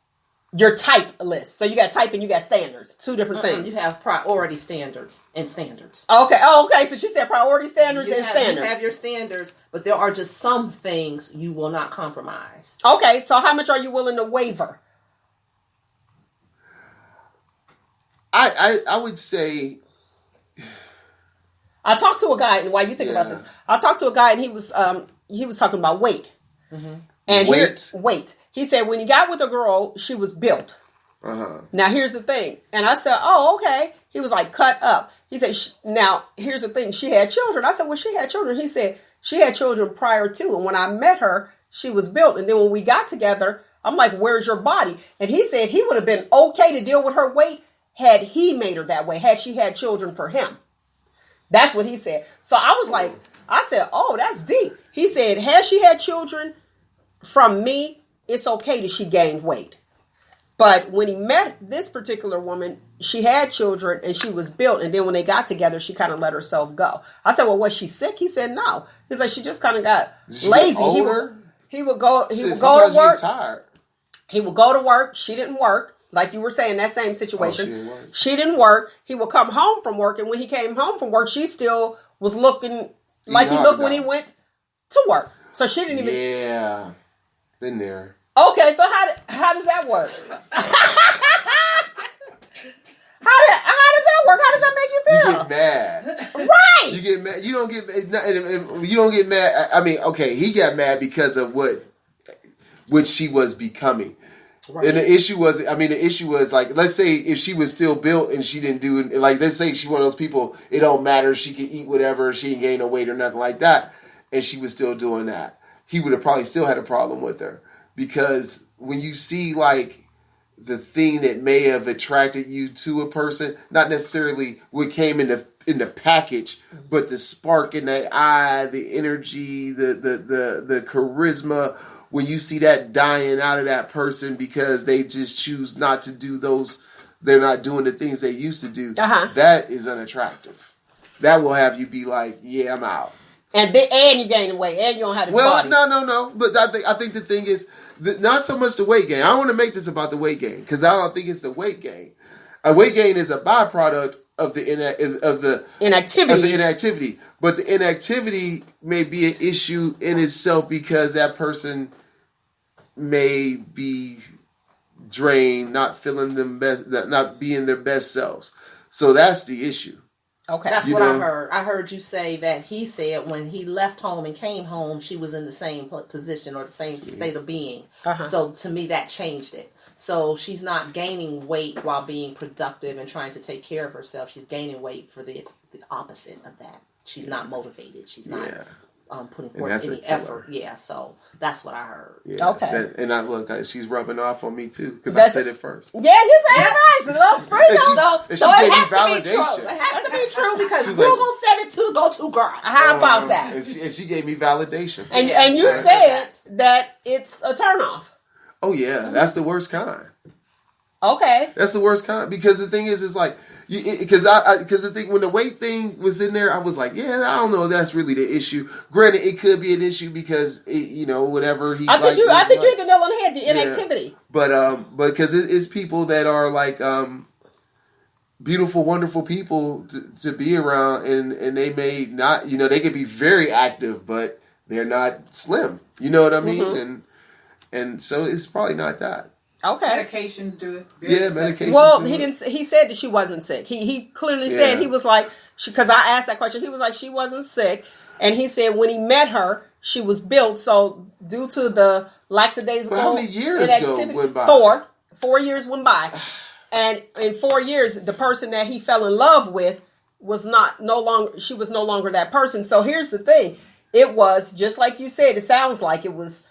Your type list. So you got type and you got standards. Two different things. You have priority standards and standards. Okay. So she said priority standards and standards. You have your standards, but there are just some things you will not compromise. Okay. So how much are you willing to waver? I would say. I talked to a guy, and while you think about this, I talked to a guy, and he was talking about weight. Mm-hmm. And weight. He said when he got with a girl, she was built. Uh-huh. Now here's the thing, and I said, "Oh, okay." He was like cut up. He said, "Now here's the thing. She had children." I said, "Well, she had children." He said she had children prior to, and when I met her, she was built. And then when we got together, I'm like, "Where's your body?" And he said he would have been okay to deal with her weight had he made her that way. Had she had children for him. That's what he said. So I was like, I said, oh, that's deep. He said, has she had children from me, it's okay that she gained weight. But when he met this particular woman, she had children and she was built. And then when they got together, she kind of let herself go. I said, well, was she sick? He said, no. He's like, she just kind of got lazy. He would go to work. Tired. He would go to work. She didn't work. Like you were saying, that same situation. She didn't work. He would come home from work. And when he came home from work, she still was looking like he looked when he went to work. So she didn't even. Yeah. Been there. Okay, so how does that work? How does that work? How does that make you feel? You get mad. Right. You get mad. You don't get mad. I mean, okay, he got mad because of what she was becoming. Right. And the issue was like, let's say if she was still built and she didn't do, like, let's say she's one of those people, it don't matter, she can eat whatever, she didn't gain no weight or nothing like that, and she was still doing that. He would have probably still had a problem with her. Because when you see, like, the thing that may have attracted you to a person, not necessarily what came in the package, but the spark in the eye, the energy, the charisma, when you see that dying out of that person because they just choose not to do those, they're not doing the things they used to do, that is unattractive. That will have you be like, yeah, I'm out. And you gain weight, and you don't have the body. No. But I think the thing is, not so much the weight gain. I don't want to make this about the weight gain because I don't think it's the weight gain. A weight gain is a byproduct of the inactivity. But the inactivity may be an issue in itself because that person may be drained, not feeling them best, not being their best selves. So that's the issue. Okay, that's what I heard. I heard you say that he said when he left home and came home, she was in the same position or the same state of being. So to me, that changed it. So she's not gaining weight while being productive and trying to take care of herself. She's gaining weight for the opposite of that. She's not motivated. She's not putting forth any effort. Yeah, so that's what I heard. Yeah, okay. And I look, she's rubbing off on me too because I said it first. Yeah, you said it first. A little sprinkle. So it has to be true. It has to be true because Roogle said it too. Go to girl. How about that? And she gave me validation. And you said that it's a turnoff. Oh yeah, that's the worst kind. Okay. That's the worst kind because the thing is like because the thing when the weight thing was in there, I was like, yeah, I don't know if that's really the issue. Granted, it could be an issue because whatever he. I think you hit the nail on the head. The inactivity. But because it's people that are like beautiful, wonderful people to be around, and they may not, they could be very active, but they're not slim. You know what I mean? Mm-hmm. And so it's probably not that. Okay. Medications do it. Medications. Well, he didn't. He said that she wasn't sick. He clearly said, he was like, because I asked that question, he was like, she wasn't sick, and he said when he met her, she was built. So due to the lackadaisical how many years inactivity, went by? 4 years went by, and in 4 years, the person that he fell in love with was no longer that person. So here's the thing: it was just like you said. It sounds like it was.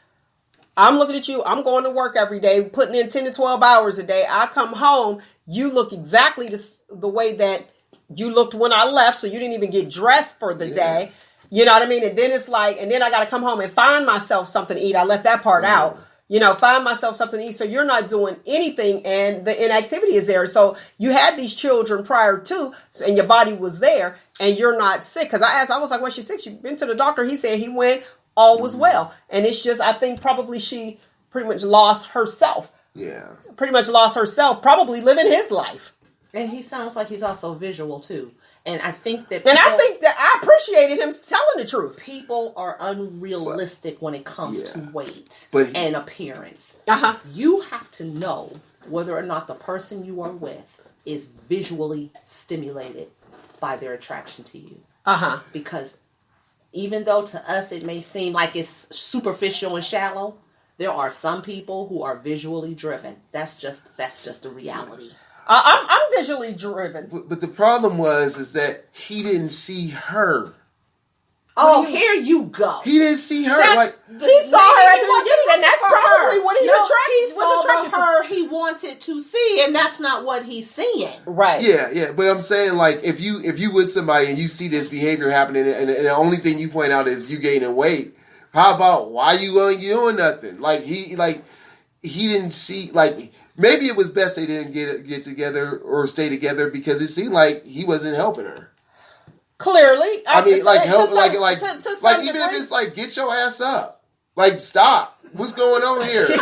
I'm looking at you. I'm going to work every day, putting in 10 to 12 hours a day. I come home. You look exactly the way that you looked when I left. So you didn't even get dressed for the day. You know what I mean? And then it's like, and then I got to come home and find myself something to eat. I left that part out. Find myself something to eat. So you're not doing anything and the inactivity is there. So you had these children prior to, and your body was there and you're not sick. Because I was like, well, she's sick. She's been to the doctor. He said he went. All was well. And it's just, I think probably she pretty much lost herself. Yeah. Pretty much lost herself, probably living his life. And he sounds like he's also visual too. And I think that I appreciated him telling the truth. People are unrealistic when it comes to weight and appearance. Uh-huh. You have to know whether or not the person you are with is visually stimulated by their attraction to you. Uh-huh. Because even though to us it may seem like it's superficial and shallow, there are some people who are visually driven. That's just a reality. I'm visually driven. But the problem is that he didn't see her. Oh, here you go. He didn't see her. He saw her at the beginning, and that's probably what he was attracted to. Her he wanted to see, and that's not what he's seeing. Right. Yeah. But I'm saying, like, if you with somebody and you see this behavior happening, and the only thing you point out is you gaining weight, how about why you ain't doing nothing? He didn't see, like, maybe it was best they didn't get together or stay together because it seemed like he wasn't helping her. Clearly, I mean, like help, like even degree. if it's like get your ass up, like stop. What's going on here? And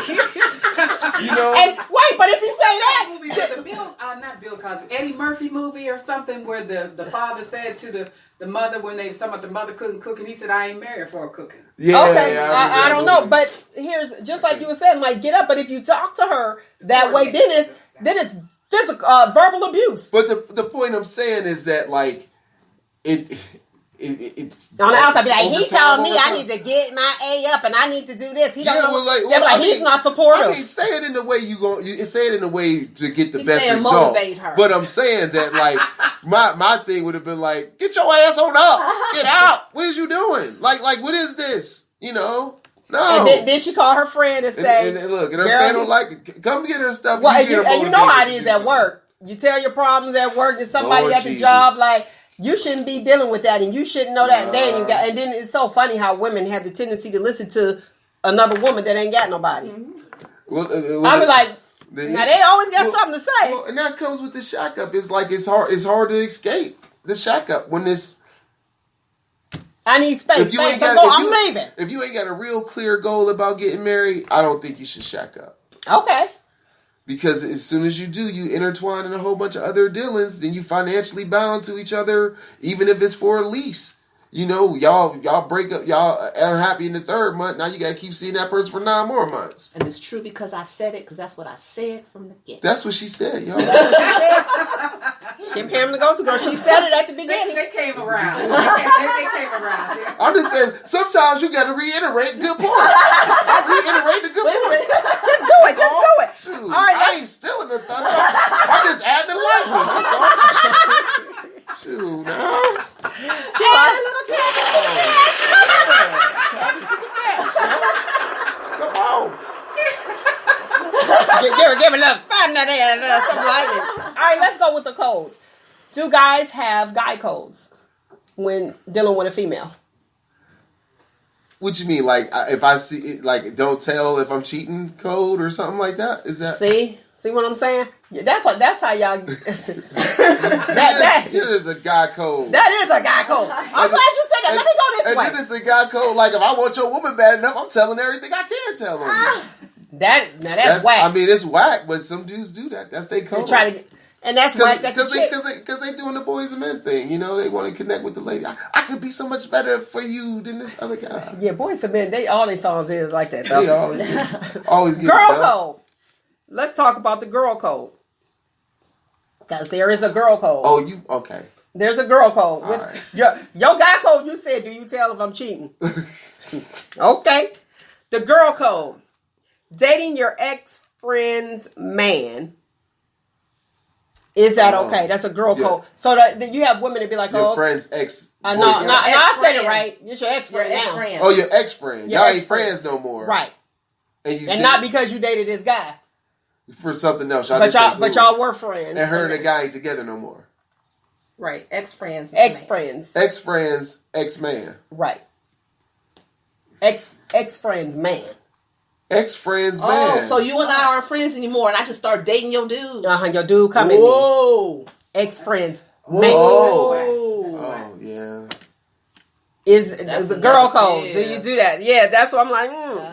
wait, but if you say that, movie was not Bill Cosby, Eddie Murphy movie or something where the father said to the mother when they talking about the mother couldn't cook, and he said, "I ain't married for a cooking." Yeah, okay, I don't know, but here's just like you were saying, like get up. But if you talk to her that way, then it's physical, verbal abuse. But the point I'm saying is that like. It's on the outside, be like, he told me I need to get my A up and I need to do this. He don't know. He's not supportive. I mean, say it in the way say it in the way to get the best result. Motivate her. But I'm saying that like my thing would have been like, get your ass on up, get out. What is you doing? Like what is this? No. And then she called her friend and say, and look, and her friend don't like it. Come get her stuff. Well, and you know how it is at work. You tell your problems at work and somebody at the job like. You shouldn't be dealing with that, and you shouldn't know that. And then it's so funny how women have the tendency to listen to another woman that ain't got nobody. Well, I be like, now they always got something to say. Well, and that comes with the shack up. It's like it's hard to escape the shack up when this. I need space. I'm leaving. If you ain't got a real clear goal about getting married, I don't think you should shack up. Okay. Because as soon as you do, you intertwine in a whole bunch of other dealings. Then you financially bound to each other, even if it's for a lease. Y'all break up. Y'all are happy in the third month. Now you got to keep seeing that person for 9 more months. And it's true because I said it, because that's what I said from the get. That's what she said, y'all. That's what she said. Give him the go-to girl. She said it at the beginning. They came around. They came around. Yeah. I'm just saying, sometimes you got to reiterate good points. Reiterate the good points. Just do it. Just do it. Shoot, all right, I ain't stealing the thunder. I'm just adding the language. That's all. Shoot, now. give a little fun there, something like it. All right, let's go with the codes. Do guys have guy codes when dealing with a female? What you mean? Like, if I see it, like, don't tell if I'm cheating code or something like that? Is that... See what I'm saying? That's how y'all... It is a guy code. That is a guy code. I'm glad you said that. Let me go this way. And then it's a guy code. Like, if I want your woman bad enough, I'm telling everything I can tell on you. That's whack. I mean, it's whack, but some dudes do that. That's their code. And that's whack. Because they doing the boys and men thing. You know, they want to connect with the lady. I could be so much better for you than this other guy. Yeah, boys and men, all their songs is like that. Though. They always get girl code. Let's talk about the girl code. Because there is a girl code. Oh, okay. There's a girl code. Right. Your guy code, you said, do you tell if I'm cheating? Okay. The girl code. Dating your ex-friend's man. Is that okay? That's a girl code. So that you have women that be like, your friend's ex. No, I said it right. It's your ex-friend now. Oh, your ex-friend. Y'all ain't friends no more. Right. And not because you dated this guy. For something else. But y'all were friends. And her and the guy ain't together no more. Right. Ex-friends. Ex-friends. Ex-friends, ex-man. Right. Ex-friends, man. Ex-friends, man. Oh, so you and I aren't friends anymore, and I just start dating your dude. Your dude coming. Whoa. Ex-friends, man. Oh, yeah. Is the girl code. Do you do that? Yeah, that's what I'm like,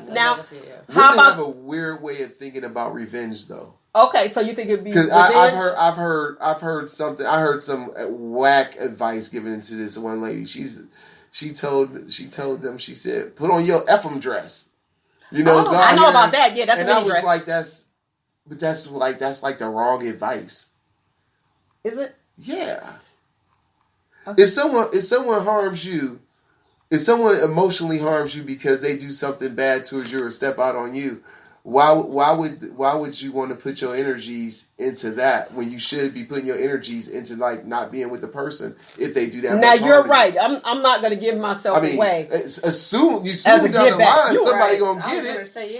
Now, how about... have a weird way of thinking about revenge, though. Okay, so you think it'd be revenge? I've heard something. I heard some whack advice given to this one lady. She told them. She said, "Put on your Ephraim dress." You know, I know about that. Yeah, that's a mini dress. That's like the wrong advice. Is it? Yeah. Okay. If someone harms you, if someone emotionally harms you because they do something bad towards you or step out on you, why would you want to put your energies into that when you should be putting your energies into like not being with the person if they do that? Now you're right. I'm not going to give myself away. Assume down the line somebody gonna get it. I was going to say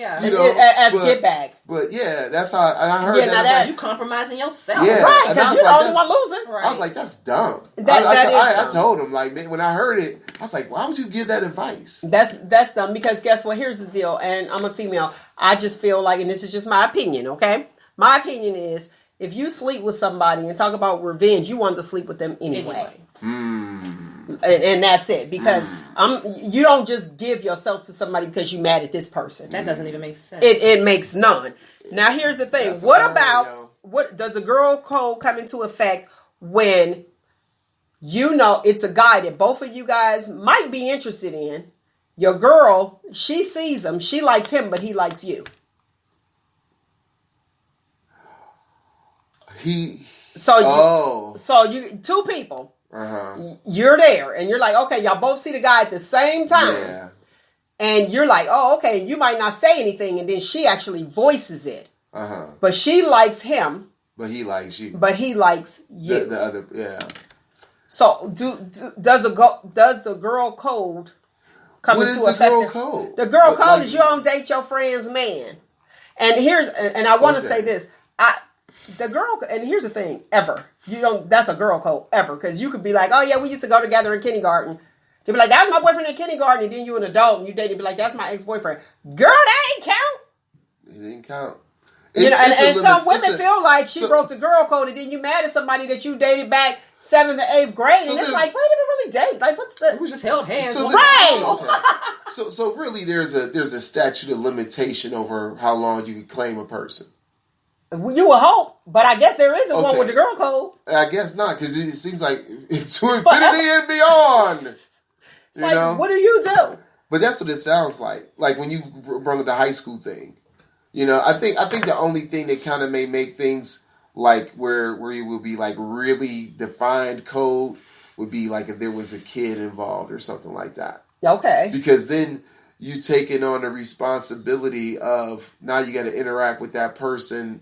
get back. But yeah, that's how I heard that. Now you compromising yourself, yeah, right? Because you're the only one losing. Right. I was like, that's dumb. I told him like when I heard it, I was like, why would you give that advice? That's dumb because guess what? Here's the deal, and I'm a female. I just feel like, and this is just my opinion, okay? My opinion is, if you sleep with somebody and talk about revenge, you want to sleep with them anyway. And that's it. Because you don't just give yourself to somebody because you're mad at this person. That doesn't even make sense. It makes none. Now, here's the thing. What does a girl code come into effect when you know it's a guy that both of you guys might be interested in? Your girl, she sees him. She likes him, but he likes you. So you two people. You're there, and you're like, okay, y'all both see the guy at the same time. Yeah. And you're like, oh, okay. You might not say anything, and then she actually voices it. But she likes him. But he likes you. But he likes you. The other, yeah. So does the girl code come into effect? What is the girl code? The girl code is you don't date your friend's man. And I want to say this. Here's the thing, ever. That's a girl code, ever. Because you could be like, oh yeah, we used to go together in kindergarten. They'd be like, that's my boyfriend in kindergarten, and then you an adult and you date and be like, that's my ex-boyfriend. Girl, that ain't count. It didn't count. And some women feel like she broke the girl code, and then you mad at somebody that you dated back 7th to 8th grade, and it's like, wait, did we really date? Like, what's the? We just held hands, right? Okay. So really, there's a statute of limitation over how long you can claim a person. You would hope, but I guess there isn't one with the girl code. I guess not, because it seems like it's to infinity and beyond. It's like, what do you do? But that's what it sounds like. Like when you brought up the high school thing. You know, I think the only thing that kind of may make things like where you will be like really defined code would be like if there was a kid involved or something like that. Okay. Because then you taking on the responsibility of now you got to interact with that person.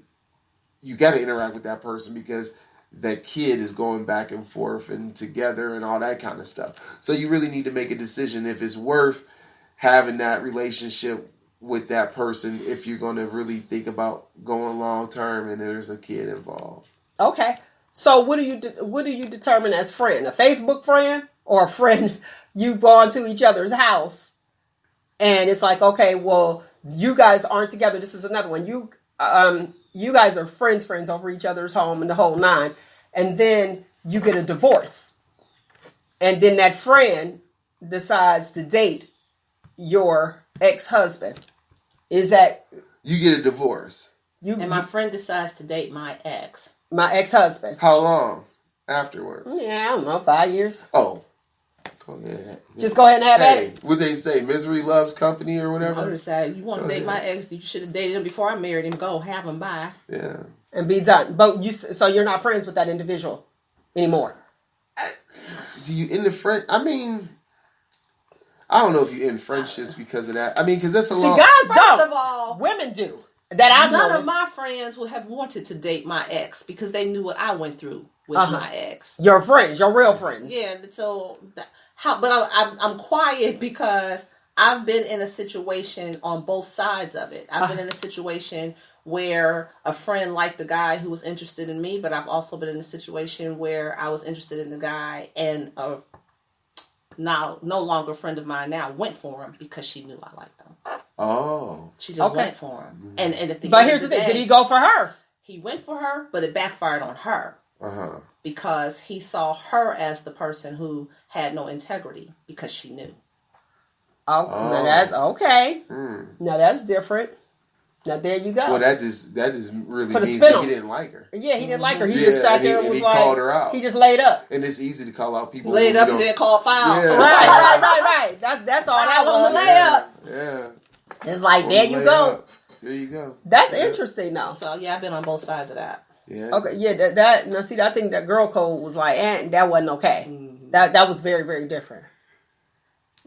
You got to interact with that person because that kid is going back and forth and together and all that kind of stuff. So you really need to make a decision if it's worth having that relationship with that person if you're going to really think about going long term and there's a kid involved. Okay. So what do you determine as friend? A Facebook friend or a friend you've gone to each other's house and it's like, okay, well, you guys aren't together. This is another one. You guys are friends over each other's home and the whole nine. And then you get a divorce. And then that friend decides to date your ex-husband. Is that... You get a divorce. And my friend decides to date my ex. My ex-husband. How long afterwards? Yeah, I don't know, 5 years. Oh. Go ahead. Just go ahead and have at it. What they say, misery loves company or whatever? I would say, you want to date my ex, you should have dated him before I married him. Go, have him, bye. Yeah. And be done. But so you're not friends with that individual anymore? Do you end the friend? I mean... I don't know if you end friendships because of that. I mean, because that's a long... See, guys don't. First of all... Women do. That I've None noticed. of my friends would have wanted to date my ex because they knew what I went through with my ex. Your friends, your real friends. Yeah, so... I'm quiet because I've been in a situation on both sides of it. I've been in a situation where a friend liked the guy who was interested in me, but I've also been in a situation where I was interested in the guy and now no longer a friend of mine now went for him because she knew I liked him. Oh. She just went for him. And at the But end here's of the thing, day, did he go for her? He went for her, but it backfired on her. Uh-huh. Because he saw her as the person who had no integrity because she knew. Oh. Now that's okay. Now that's different. Now there you go. Well, that just really Put a means spin that on he it. didn't like her. Yeah, he didn't like her. He just sat there and was he like, called her out. He just laid up. And it's easy to call out people. Laid up and then called foul. Yeah. Right. That's all that was. Yeah. It's like, there you go. Up. There you go. That's interesting, though. So yeah, I've been on both sides of that. Yeah. Okay, yeah, that now see, I think that girl code was like, that wasn't okay. That was very, very different.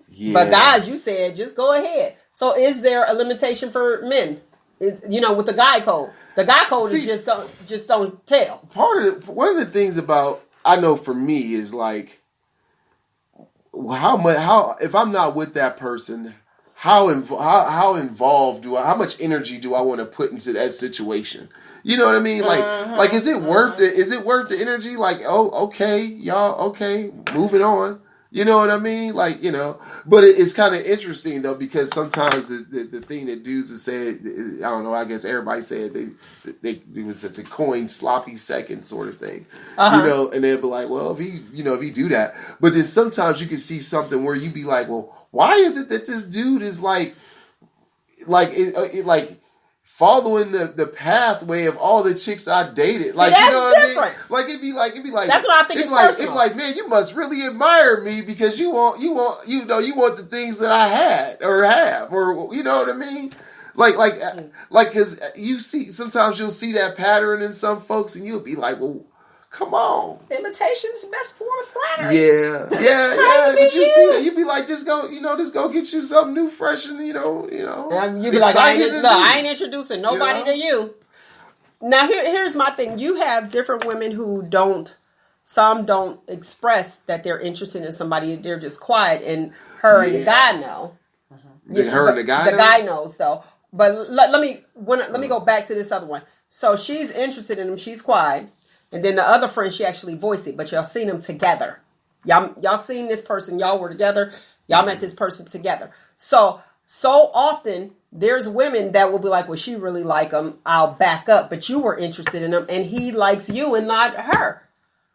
Yeah. But guys, you said just go ahead. So is there a limitation for men? With the guy code, the guy code is just don't tell. One of the things about, I know for me is like, how if I'm not with that person, how involved how much energy do I want to put into that situation? You know what I mean? Like is it worth it? Is it worth the energy? Like, oh, okay, y'all, okay, moving on. You know what I mean? Like, but it's kind of interesting though, because sometimes the thing that dudes have said, I don't know, I guess everybody said it was the coin sloppy second sort of thing, and they'd be like, well, if he do that, but then sometimes you can see something where you be like, well, why is it that this dude is like following the pathway of all the chicks I dated? Like, that's you know what different. I mean? Like it'd be like that's what I think. It's personal. It'd be like, man, you must really admire me because you want the things that I had or have, or you know what I mean? Like, because you see, sometimes you'll see that pattern in some folks, and you'll be like, well, come on. Imitation is the best form of flattery. Yeah. But you see that, you'd be like, just go get you something new, fresh, and you'd be like, I ain't introducing nobody to you. Now here's my thing. You have different women who some don't express that they're interested in somebody. They're just quiet, and her and the guy know. Her and the guy. The guy knows though. But let me go back to this other one. So she's interested in him. She's quiet. And then the other friend, she actually voiced it, but y'all seen them together. Y'all seen this person. Y'all were together. Y'all met this person together. So often there's women that will be like, well, she really like him. I'll back up. But you were interested in him and he likes you and not her.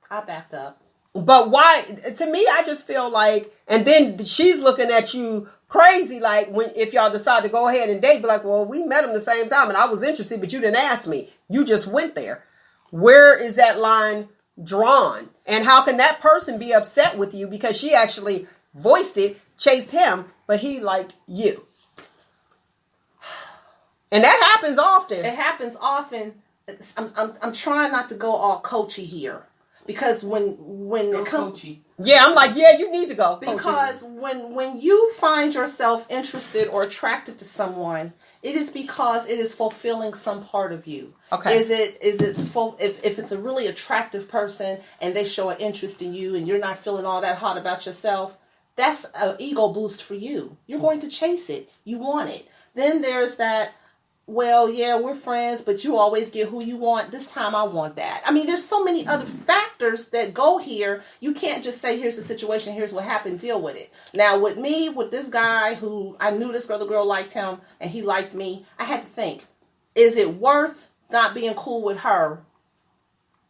I backed up. But why? To me, I just feel like, and then she's looking at you crazy. Like if y'all decide to go ahead and date, be like, well, we met him the same time and I was interested, but you didn't ask me. You just went there. Where is that line drawn? And how can that person be upset with you because she actually voiced it, chased him, but he liked you? And that happens often. It happens often. I'm trying not to go all coachy here. Because when it comes, yeah, I'm like, yeah, you need to go. Because when you find yourself interested or attracted to someone, it is because it is fulfilling some part of you. Okay. Is it if it's a really attractive person and they show an interest in you and you're not feeling all that hot about yourself, that's an ego boost for you. You're going to chase it. You want it. Then there's that, well, yeah, we're friends, but you always get who you want. This time I want that. I mean, there's so many other factors that go here. You can't just say, here's the situation, here's what happened, deal with it. Now, with me, with this guy who I knew the girl liked him, and he liked me, I had to think, is it worth not being cool with her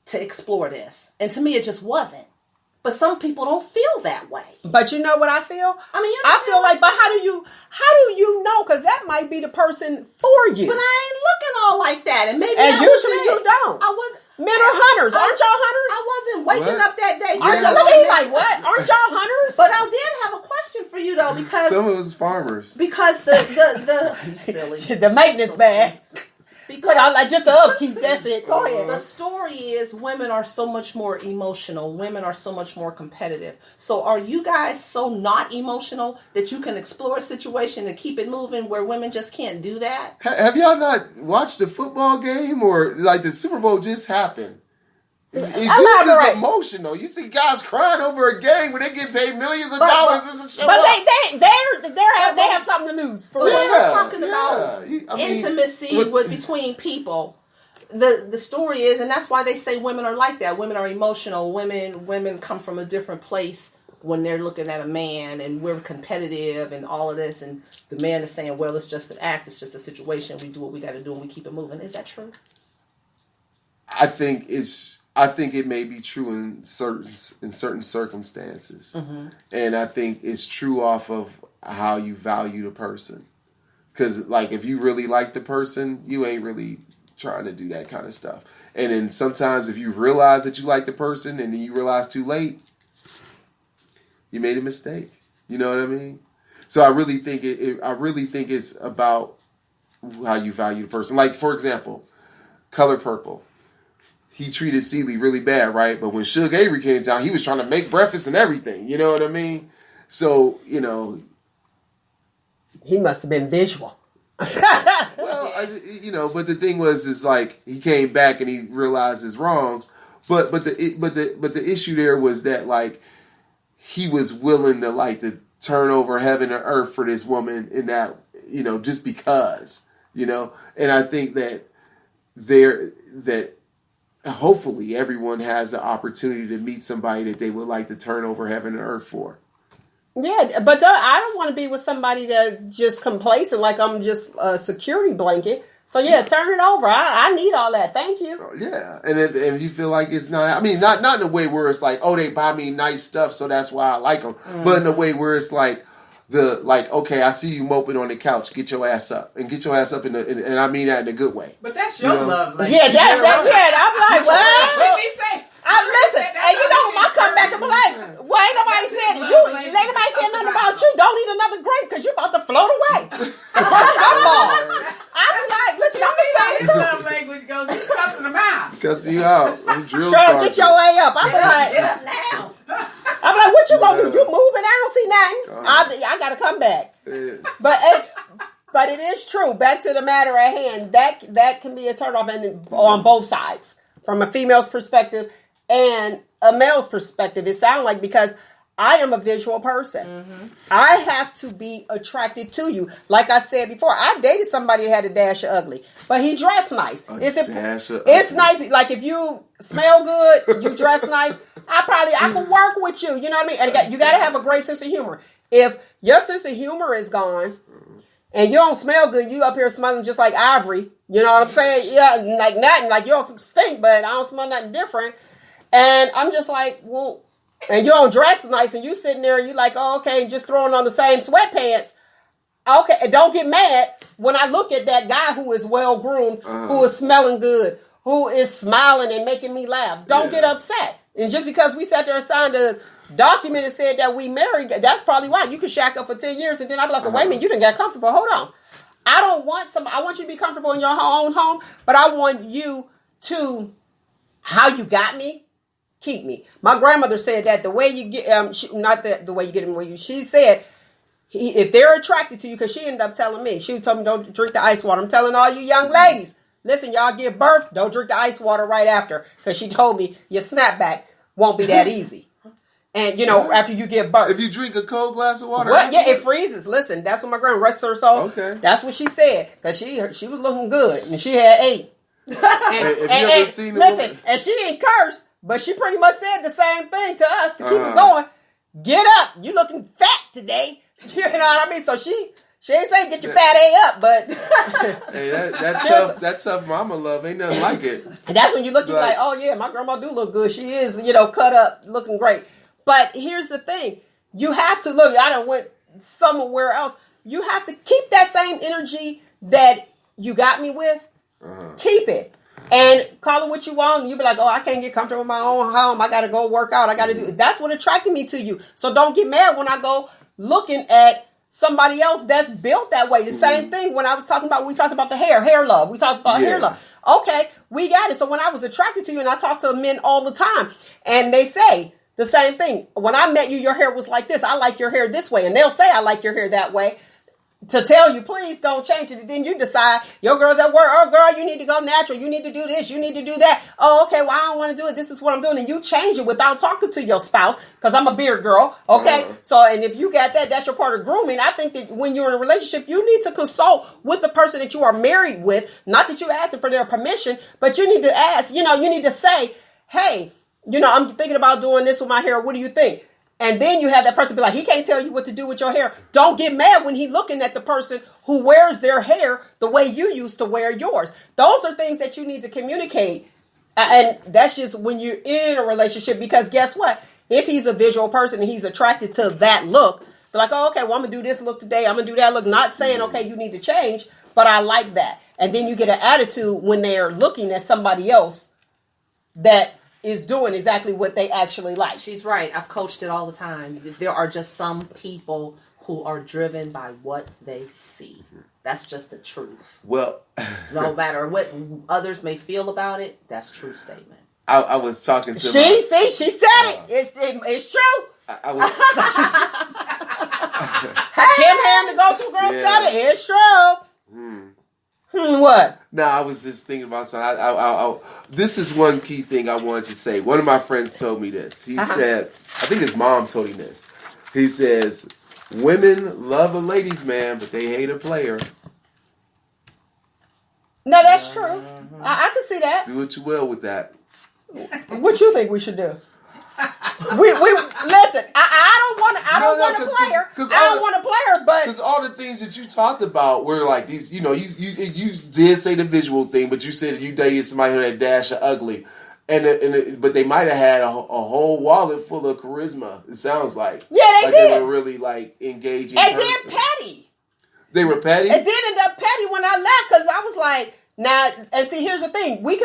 to explore this? And to me, it just wasn't. But some people don't feel that way. But you know what I feel? I mean, I feel like, but how do you know? Because that might be the person for you. But I ain't looking all like that, and maybe. And usually you don't. I wasn't. Men are hunters, aren't y'all hunters? I wasn't waking up that day. Aren't y'all looking like what? Aren't y'all hunters? But I did have a question for you though, because some of us farmers. Because the silly the maintenance man. Because I like just the upkeep. That's it. Go ahead. The story is women are so much more emotional. Women are so much more competitive. So are you guys so not emotional that you can explore a situation and keep it moving where women just can't do that? Have y'all not watched the football game or like the Super Bowl just happened? It's just emotional. You see guys crying over a game when they get paid millions of dollars. But they have something to lose. When we're talking about intimacy between people, the story is, and that's why they say women are like that. Women are emotional. Women come from a different place when they're looking at a man, and we're competitive and all of this. And the man is saying, "Well, it's just an act. It's just a situation. We do what we got to do, and we keep it moving." Is that true? I think it may be true in certain circumstances, and I think it's true off of how you value the person. Because, like, if you really like the person, you ain't really trying to do that kind of stuff. And then sometimes, if you realize that you like the person, and then you realize too late, you made a mistake. You know what I mean? So I really think it's about how you value the person. Like, for example, Color Purple. He treated Celie really bad, right? But when Suge Avery came down, he was trying to make breakfast and everything. You know what I mean? So, you know. He must have been visual. Well, but the thing is like, he came back and he realized his wrongs. But the issue there was that, like, he was willing to, like, to turn over heaven and earth for this woman in that, just because, And I think that hopefully everyone has the opportunity to meet somebody that they would like to turn over heaven and earth for. Yeah, but I don't want to be with somebody that just complacent, like I'm just a security blanket. So yeah, turn it over. I need all that. Thank you. Yeah, and if you feel like it's not, I mean, not in a way where it's like, oh, they buy me nice stuff, so that's why I like them. But in a way where it's like, okay, I see you moping on the couch. Get your ass up, and and I mean that in a good way. But that's your love language. Yeah, I'm like, what? Listen, and when I come back and be like, well, ain't nobody said nothing about you. Don't eat another grape because you're about to float away. Come on. I'm like, listen, I'm the same too. Love language goes, he's cussing them out. Cussing you out. I'm drill sergeant. Get your way up. I'm like, get up now. I'm like, what you gonna do? You moving? I don't see nothing. I gotta come back. But it is true. Back to the matter at hand. That can be a turnoff on both sides, from a female's perspective and a male's perspective. It sounds like, because I am a visual person. I have to be attracted to you. Like I said before, I dated somebody that had a dash of ugly, but he dressed nice. It's nice. Like, if you smell good, you dress nice, I could work with you. You know what I mean? And you got to have a great sense of humor. If your sense of humor is gone and you don't smell good, you up here smelling just like ivory. You know what I'm saying? Yeah, like nothing. Like, you don't stink, but I don't smell nothing different. And I'm just like, well, and you don't dress nice, and you sitting there, and you like, oh, okay, just throwing on the same sweatpants. Okay, and don't get mad when I look at that guy who is well groomed, who is smelling good, who is smiling and making me laugh. Don't get upset. And just because we sat there and signed a document and said that we married, that's probably why. You could shack up for 10 years, and then I'd be like, well, wait a minute, you didn't get comfortable. Hold on. I want you to be comfortable in your own home, but I want you to, how you got me, keep me. My grandmother said that the way you get, the way you get them, she said, if they're attracted to you, because she ended up telling me, she told me don't drink the ice water. I'm telling all you young ladies, listen, y'all give birth, don't drink the ice water right after, because she told me your snapback won't be that easy. And, after you give birth. If you drink a cold glass of water. Well, yeah, it freezes. Listen, that's what my grandma, rest her soul. Okay. That's what she said. Because she was looking good. And she had 8. And she ain't cursed, but she pretty much said the same thing to us to keep it going. Get up. You looking fat today. You know what I mean? So she ain't saying get your fat A up, but hey, that tough mama love ain't nothing like it. And that's when you look, you're like, oh yeah, my grandma do look good. She is, cut up, looking great. But here's the thing. You have to look, I done went somewhere else. You have to keep that same energy that you got me with. Keep it. And call it what you want. And you be like, oh, I can't get comfortable in my own home. I got to go work out. I got to do it. That's what attracted me to you. So don't get mad when I go looking at somebody else that's built that way. The same thing when we talked about the hair love. We talked about hair love. Okay, we got it. So when I was attracted to you, and I talk to men all the time, and they say the same thing. When I met you, your hair was like this. I like your hair this way. And they'll say, I like your hair that way. To tell you, please don't change it. And then you decide, your girl's at work. Oh, girl, you need to go natural. You need to do this. You need to do that. Oh, okay, well, I don't want to do it. This is what I'm doing. And you change it without talking to your spouse, because I'm a beard girl. Okay? So, and if you got that, that's your part of grooming. I think that when you're in a relationship, you need to consult with the person that you are married with. Not that you're asking for their permission, but you need to ask, you need to say, hey, I'm thinking about doing this with my hair. What do you think? And then you have that person be like, he can't tell you what to do with your hair. Don't get mad when he's looking at the person who wears their hair the way you used to wear yours. Those are things that you need to communicate. And that's just when you're in a relationship, because guess what? If he's a visual person and he's attracted to that look, be like, oh, okay, well, I'm going to do this look today. I'm going to do that look. Not saying, okay, you need to change, but I like that. And then you get an attitude when they're looking at somebody else that is doing exactly what they actually like. She's right. I've coached it all the time. There are just some people who are driven by what they see. That's just the truth. Well, no matter what others may feel about it, that's a true statement. I was talking to she said it. It's true. I was Kim Ham, the go-to girl, said it. It's true. What? No, I was just thinking about something. I this is one key thing I wanted to say. One of my friends told me this. He said, I think his mom told him this. He says, women love a ladies' man, but they hate a player. No, that's true. I can see that. Do what you will with that. What you think we should do? we listen. I don't want a player. I don't want a player, but because all the things that you talked about were like these. You did say the visual thing, but you said you dated somebody who had a dash of ugly, but they might have had a whole wallet full of charisma. It sounds like they did. They were really like engaging. And then petty. They were petty. It did end up petty when I left, because I was like, now, and see, here's the thing: we'll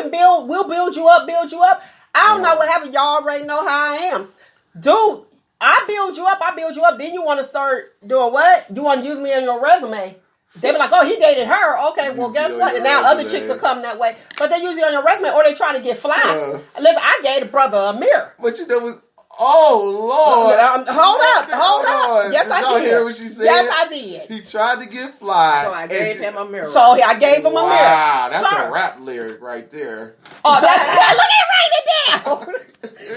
build you up. I don't know what happened. Y'all already know how I am. Dude, I build you up. Then you want to start doing what? You want to use me on your resume. They be like, oh, he dated her. Okay, well, guess what? And now other chicks will come that way. But they use you on your resume, or they try to get fly. Listen, I gave the brother a mirror. But oh, Lord. Hold up. Yes, I did. Did y'all hear what she said? Yes, I did. He tried to get fly. So I gave him a mirror. Wow, that's a rap lyric right there. Oh, look at write it down.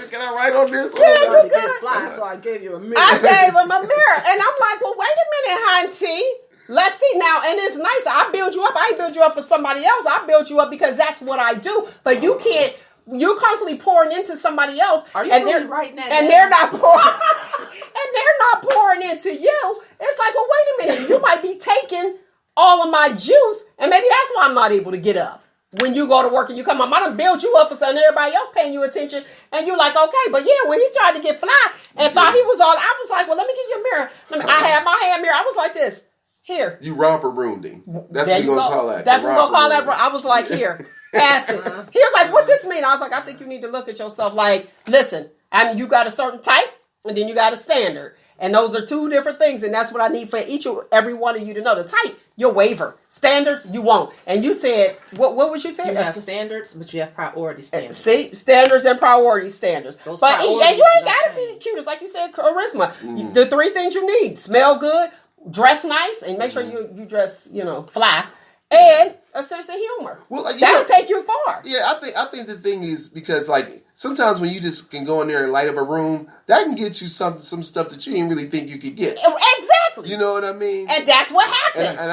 Can I write on this one? Yeah, you get fly, so I gave you a mirror. I gave him a mirror. And I'm like, well, wait a minute, Hunty. Let's see now. And it's nice. I build you up. I ain't build you up for somebody else. I build you up because that's what I do. But you can't. You're constantly pouring into somebody else. Are you really writing that? And they're not pouring. And they're not pouring into you. It's like, well, wait a minute. You might be taking all of my juice, and maybe that's why I'm not able to get up. When you go to work and you come up, I done build you up for something, everybody else paying you attention, and you're like, okay, but yeah, when he's trying to get fly and thought he was all, I was like, well, let me get you a mirror. I had my hand mirror. I was like this. Here. You romper rooming. That's what we're going to call that. That's what we're going to call that. I was like, here. Ask him. He was like, what this mean? I was like, I think you need to look at yourself like, listen, you got a certain type, and then you got a standard. And those are two different things. And that's what I need for every one of you to know. The type, you'll waver. Standards, you won't. And you said, what was you saying? You have standards, but you have priority standards. See, standards and priority standards. And you ain't got to be the cutest. Like you said, charisma. The 3 things you need: smell good, dress nice, and make sure you dress, fly. and a sense of humor. Well, that'll take you far. Yeah, I think the thing is because like sometimes when you just can go in there and light up a room, that can get you some stuff that you didn't really think you could get. Exactly. You know what I mean? And that's what happened. And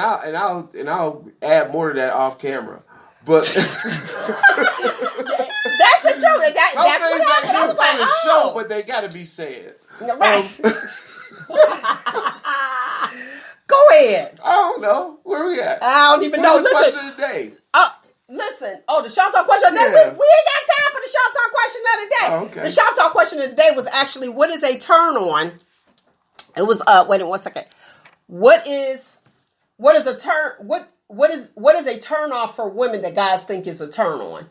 I'll add more to that off camera. But that's the truth. That's what happened. I was like, the show, but they got to be said. Right. Go ahead. I don't know. Where we at? I don't even know. What's the question of the day? Listen. Oh, the Shop Talk question of the day. Yeah. We ain't got time for the Shop Talk question of the day. Oh, okay. The Shop Talk question of the day was actually, what is a turn on? It was wait a 1 second. What is a turn off for women that guys think is a turn on?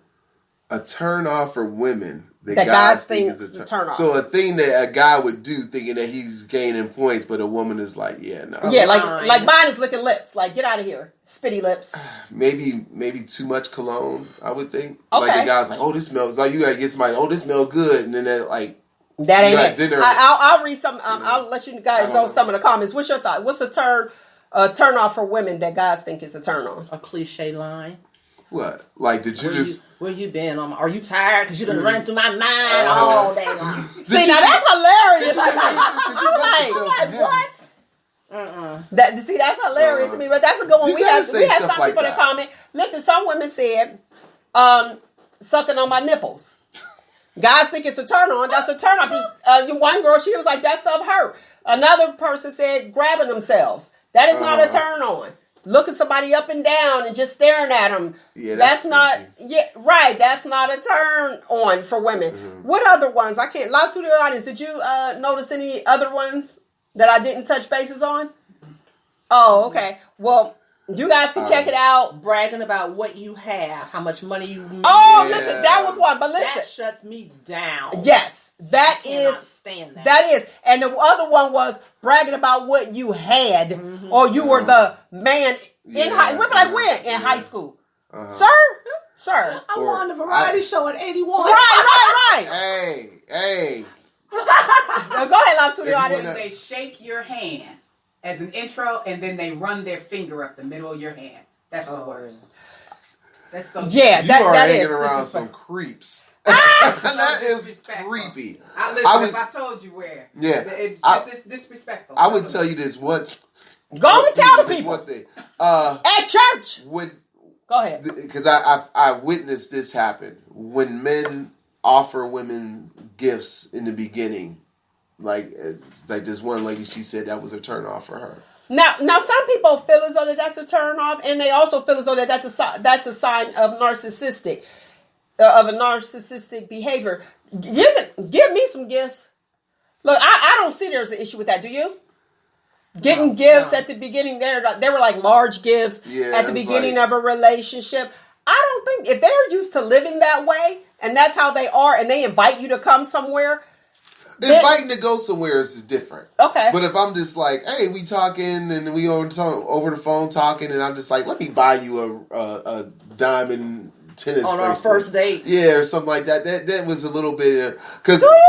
A turn off for women that guys think is a turn off. So a thing that a guy would do thinking that he's gaining points, but a woman is like, yeah, no. Yeah, like mine is licking lips. Like, get out of here. Spitty lips. Maybe too much cologne, I would think. Okay. Like the guy's like, oh, this smells like you gotta get somebody, oh, this smells good, and then that ain't it. Dinner. I'll read some. I'll let you guys know some of the comments. What's your thought? What's a turn off for women that guys think is a turn on? A cliche line. What? Like, did you where you been? Are you tired? Because you've been running through my mind all day long. See, now that's hilarious. What? See, that's hilarious to me. But that's a good one. We had some people that comment. Listen, some women said, sucking on my nipples. Guys think it's a turn on. That's a turn off. One girl, she was like, that stuff hurt. Another person said, grabbing themselves. That is not a turn on. Looking somebody up and down and just staring at them. Yeah, that's not. Yeah, right. That's not a turn on for women. Mm-hmm. What other ones? I can't. Live studio audience. Did you notice any other ones that I didn't touch bases on? Oh, okay. Well, you guys can check it out. Bragging about what you have, how much money you make. Oh, yeah. Listen, that was one. But listen, that shuts me down. Yes, that is. Stand that. That is, and the other one was bragging about what you had, or you were the man in high. We're like when in high school, sir. I won the variety show at 81. Right. Hey. Go ahead, Live Studio audience. They shake your hand as an intro, and then they run their finger up the middle of your hand. That's the worst. That's so. Yeah, you that are is hanging around some creeps. That is creepy. I told you where. Yeah, it's disrespectful. I would tell you this one. Go and tell the people. One thing. At church. Go ahead. Because I witnessed this happen when men offer women gifts in the beginning, like this one lady, she said that was a turn off for her. Now, some people feel as though that's a turn off, and they also feel as though that's a sign of a narcissistic behavior. Give me some gifts. Look, I don't see there's an issue with that. Do you? Getting gifts at the beginning, they were like large gifts at the beginning of a relationship. I don't think if they're used to living that way and that's how they are, and they invite you to come somewhere. Inviting to go somewhere is different. Okay. But if I'm just like, hey, we talking and we over the phone talking, and I'm just like, let me buy you a diamond tennis on bracelet. our first date. Yeah, or something like that. That was a little bit because. Do you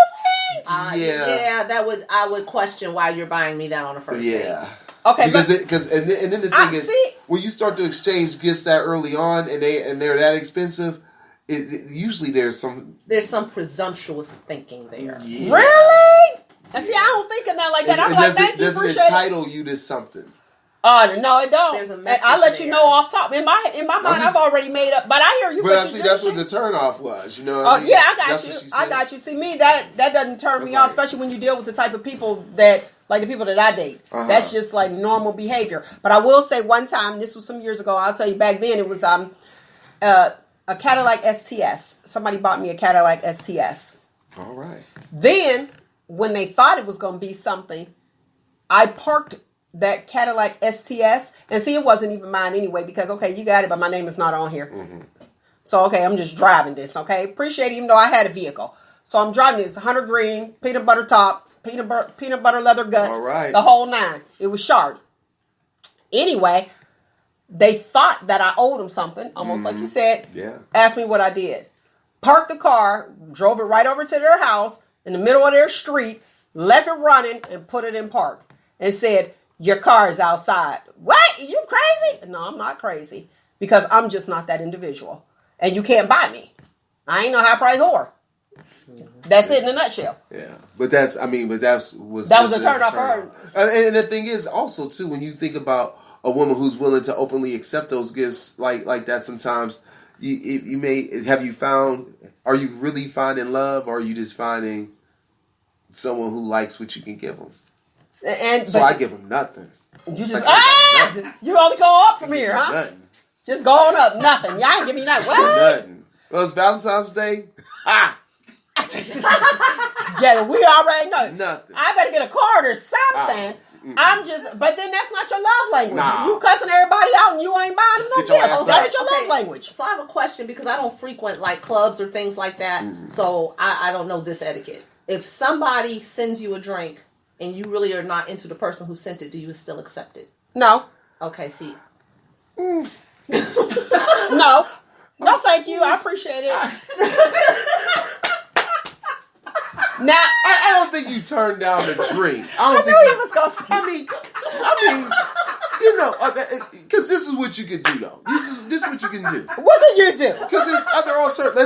think? I would question why you're buying me that on a first date. Yeah. Okay, because then the thing is when you start to exchange gifts that early on and they're that expensive, usually there's some presumptuous thinking there. Yeah. Really? And see, I don't think of that like that. I'm like, thank you, appreciate it. Doesn't entitle you to something. No, it don't. There's a message I'll let there. you know off top. In my mind, I've already made up. But I hear you. But I see that's what the turnoff was. You know what I mean? Yeah, I got you. See, me, that doesn't turn me off, especially when you deal with the type of people that, like the people that I date. That's just like normal behavior. But I will say one time, this was some years ago, I'll tell you back then, it was a Cadillac STS. Somebody bought me a Cadillac STS. All right. Then, when they thought it was going to be something, I parked that Cadillac STS, and see, it wasn't even mine anyway, because, okay, you got it, but my name is not on here. Mm-hmm. So, okay, I'm just driving this, okay? Appreciate it, even though I had a vehicle. So, I'm driving this, 100 green, peanut butter top, peanut butter leather guts, the whole nine. It was sharp. Anyway, they thought that I owed them something, almost like you said. Yeah. Asked me what I did. Parked the car, drove it right over to their house, in the middle of their street, left it running, and put it in park. And said, your car is outside. What? You crazy? No, I'm not crazy. because I'm just not that individual. And you can't buy me. I ain't no high price whore. That's it in a nutshell. Yeah, but that was a turn off for her. And the thing is, also too, when you think about a woman who's willing to openly accept those gifts like that, sometimes you may have you found. Are you really finding love, or are you just finding someone who likes what you can give them? I give them nothing. You just you only go up from here, huh? Nothing. Just going up, nothing. Y'all ain't give me nothing. What? Nothing. Well, it's Valentine's Day. Yeah, we already know. Nothing. I better get a card or something. But then that's not your love language. Nah. You cussing everybody out and you ain't buying them no gifts. That ain't your love language. So I have a question because I don't frequent like clubs or things like that. So I don't know this etiquette. If somebody sends you a drink and you really are not into the person who sent it, do you still accept it? No. Okay, see. No, thank you. I appreciate it. Now, I don't think you turned down the drink. I knew he was going to say. I mean, you know, because this is what you can do, though. This is what you can do. What can you do? Because there's other alternatives.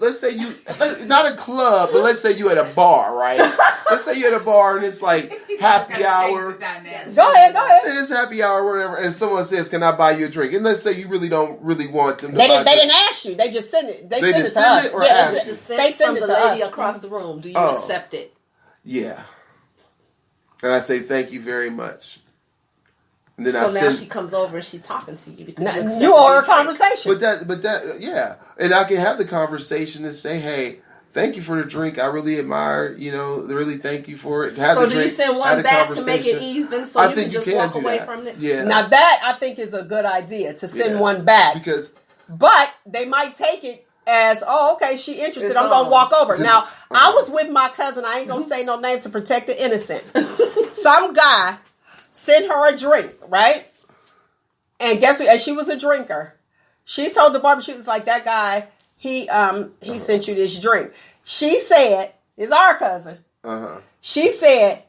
Let's say you, not a club, but let's say you at a bar, right? Let's say you're at a bar and it's like happy hour. Go ahead. And it's happy hour or whatever, and someone says, "Can I buy you a drink?" And let's say you really don't want them to They didn't ask you. They just send it. They send it to us. Or ask you? They send it to the lady across the room. Do you accept it? Yeah. And I say, "Thank you very much." And then now she comes over and she's talking to you because you owe her a conversation. But that, yeah. And I can have the conversation and say, "Hey, thank you for the drink. I really admire, really thank you for it." So do you send one back to make it even so you can just walk away from it? Yeah. Now that I think is a good idea to send one back. But they might take it as, oh, okay, she interested. I'm going to walk over. Now, I was with my cousin. I ain't going to say no name to protect the innocent. Some guy sent her a drink, right? And guess what? And she was a drinker. She told the barber, she was like, that guy, he sent you this drink. She said, it's our cousin. She said,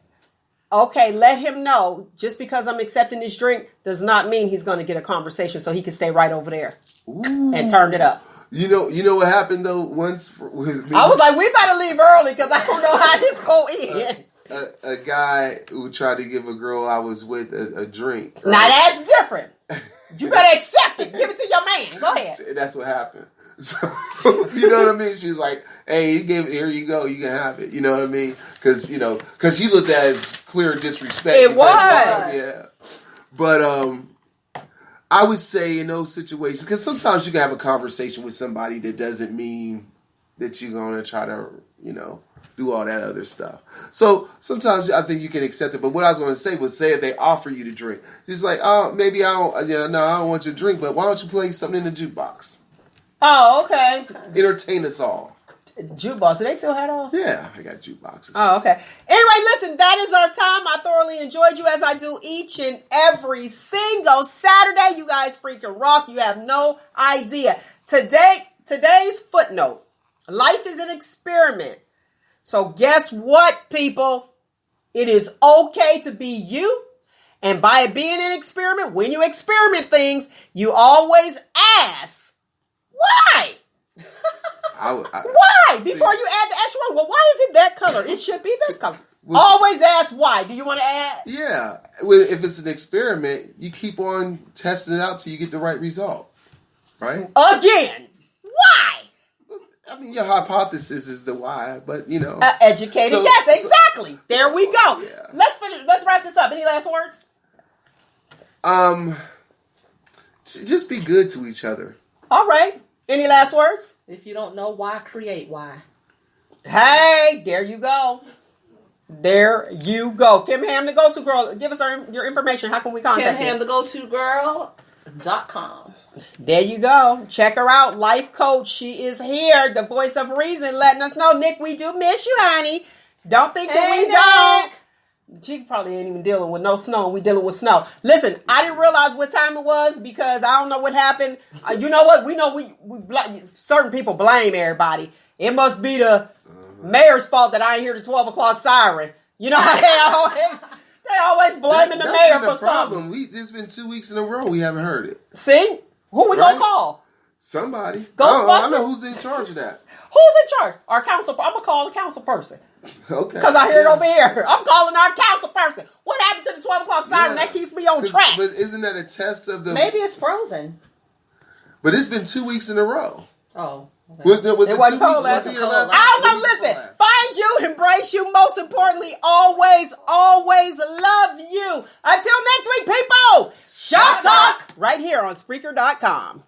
okay, let him know, just because I'm accepting this drink does not mean he's going to get a conversation, so he can stay right over there. Ooh. And turned it up. You know what happened though once with me? I was like, we better leave early because I don't know how this go in. A guy who tried to give a girl I was with a drink. Right? Now that's different. You better accept it. Give it to your man. Go ahead. That's what happened. So, you know what I mean? She's like, hey, here you go. You can have it. You know what I mean? Because she looked at it as clear disrespect. It was. Yeah. But I would say in those situations, because sometimes you can have a conversation with somebody that doesn't mean that you're going to try to, do all that other stuff. So sometimes I think you can accept it. But what I was going to say was, say if they offer you to drink, just like, oh, maybe I don't want your drink, but why don't you play something in the jukebox? Oh, okay. Entertain us all. Jukebox. Do they still have those? Yeah, I got jukeboxes. Oh, okay. Anyway, listen, that is our time. I thoroughly enjoyed you as I do each and every single Saturday. You guys freaking rock. You have no idea. Today's footnote. Life is an experiment. So guess what, people? It is okay to be you. And by it being an experiment, when you experiment things, you always ask, why? Why? Before you add the extra one, well, why is it that color? It should be this color. Always ask why. Do you want to add? Yeah. If it's an experiment, you keep on testing it out till you get the right result. Right? Again. Why? I mean, your hypothesis is the why, but educated guess. Exactly. There we go. Yeah. Let's finish. Let's wrap this up. Any last words? Just be good to each other. All right. Any last words? If you don't know why, create why. Hey, there you go. There you go. Kim Ham, the go-to girl. Give us your information. How can we contact you? Kim Ham, the go-to girl.com. There you go. Check her out. Life coach. She is here. The voice of reason, letting us know, Nick, we do miss you, honey. Don't think that we don't. She probably ain't even dealing with no snow. We dealing with snow. Listen, I didn't realize what time it was because I don't know what happened. You know what? We know we certain people blame everybody. It must be the mayor's fault that I ain't hear the 12 o'clock siren. You know how they always blaming the mayor for something. It's been 2 weeks in a row we haven't heard it. See? Who we gonna call? Somebody. Ghostbusters? I know who's in charge of that. Who's in charge? Our council. I'm gonna call the council person. Okay. Because I hear it over here. I'm calling our council person. What happened to the 12 o'clock siren? That keeps me on track. But isn't that a test of the... Maybe it's frozen. But it's been 2 weeks in a row. Oh. Okay. Was it wasn't 2 cold weeks? last Was it week. your last I don't week? know. Listen, find you, embrace you. Most importantly, always, always love you. Until next week, people. Shop Talk right here on Spreaker.com.